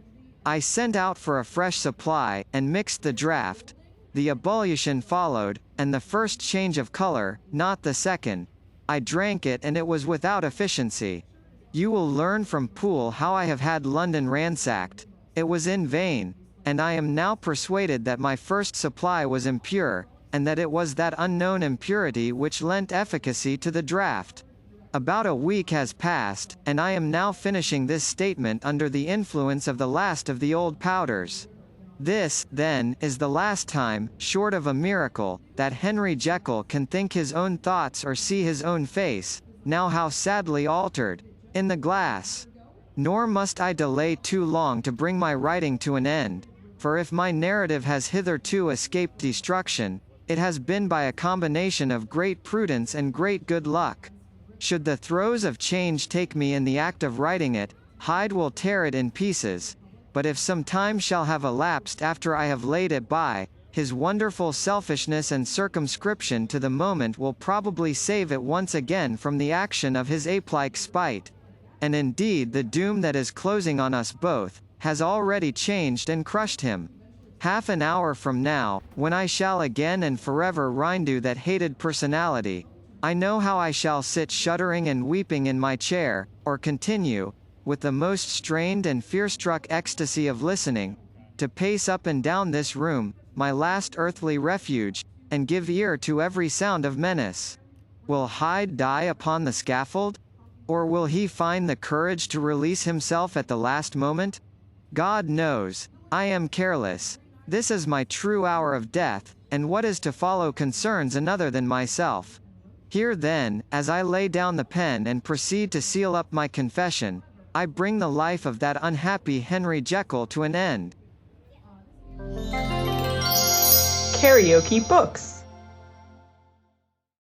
I sent out for a fresh supply, and mixed the draught. The ebullition followed, and the first change of color, not the second. I drank it and it was without efficiency. You will learn from Poole how I have had London ransacked. It was in vain, and I am now persuaded that my first supply was impure, and that it was that unknown impurity which lent efficacy to the draught. About a week has passed, and I am now finishing this statement under the influence of the last of the old powders. This, then, is the last time, short of a miracle, that Henry Jekyll can think his own thoughts or see his own face, now how sadly altered, in the glass. Nor must I delay too long to bring my writing to an end, for if my narrative has hitherto escaped destruction, it has been by a combination of great prudence and great good luck. Should the throes of change take me in the act of writing it, Hyde will tear it in pieces, but if some time shall have elapsed after I have laid it by, His wonderful selfishness and circumscription to the moment will probably save it once again from the action of his ape-like spite. And indeed the doom that is closing on us both, has already changed and crushed him. Half an hour from now, when I shall again and forever rindu that hated personality, I know how I shall sit shuddering and weeping in my chair, or continue, with the most strained and fear-struck ecstasy of listening, to pace up and down this room, my last earthly refuge, and give ear to every sound of menace. Will Hyde die upon the scaffold? Or will he find the courage to release himself at the last moment? God knows. I am careless. This is my true hour of death, and what is to follow concerns another than myself. Here then, as I lay down the pen and proceed to seal up my confession, I bring the life of that unhappy Henry Jekyll to an end. KaraokeBooks.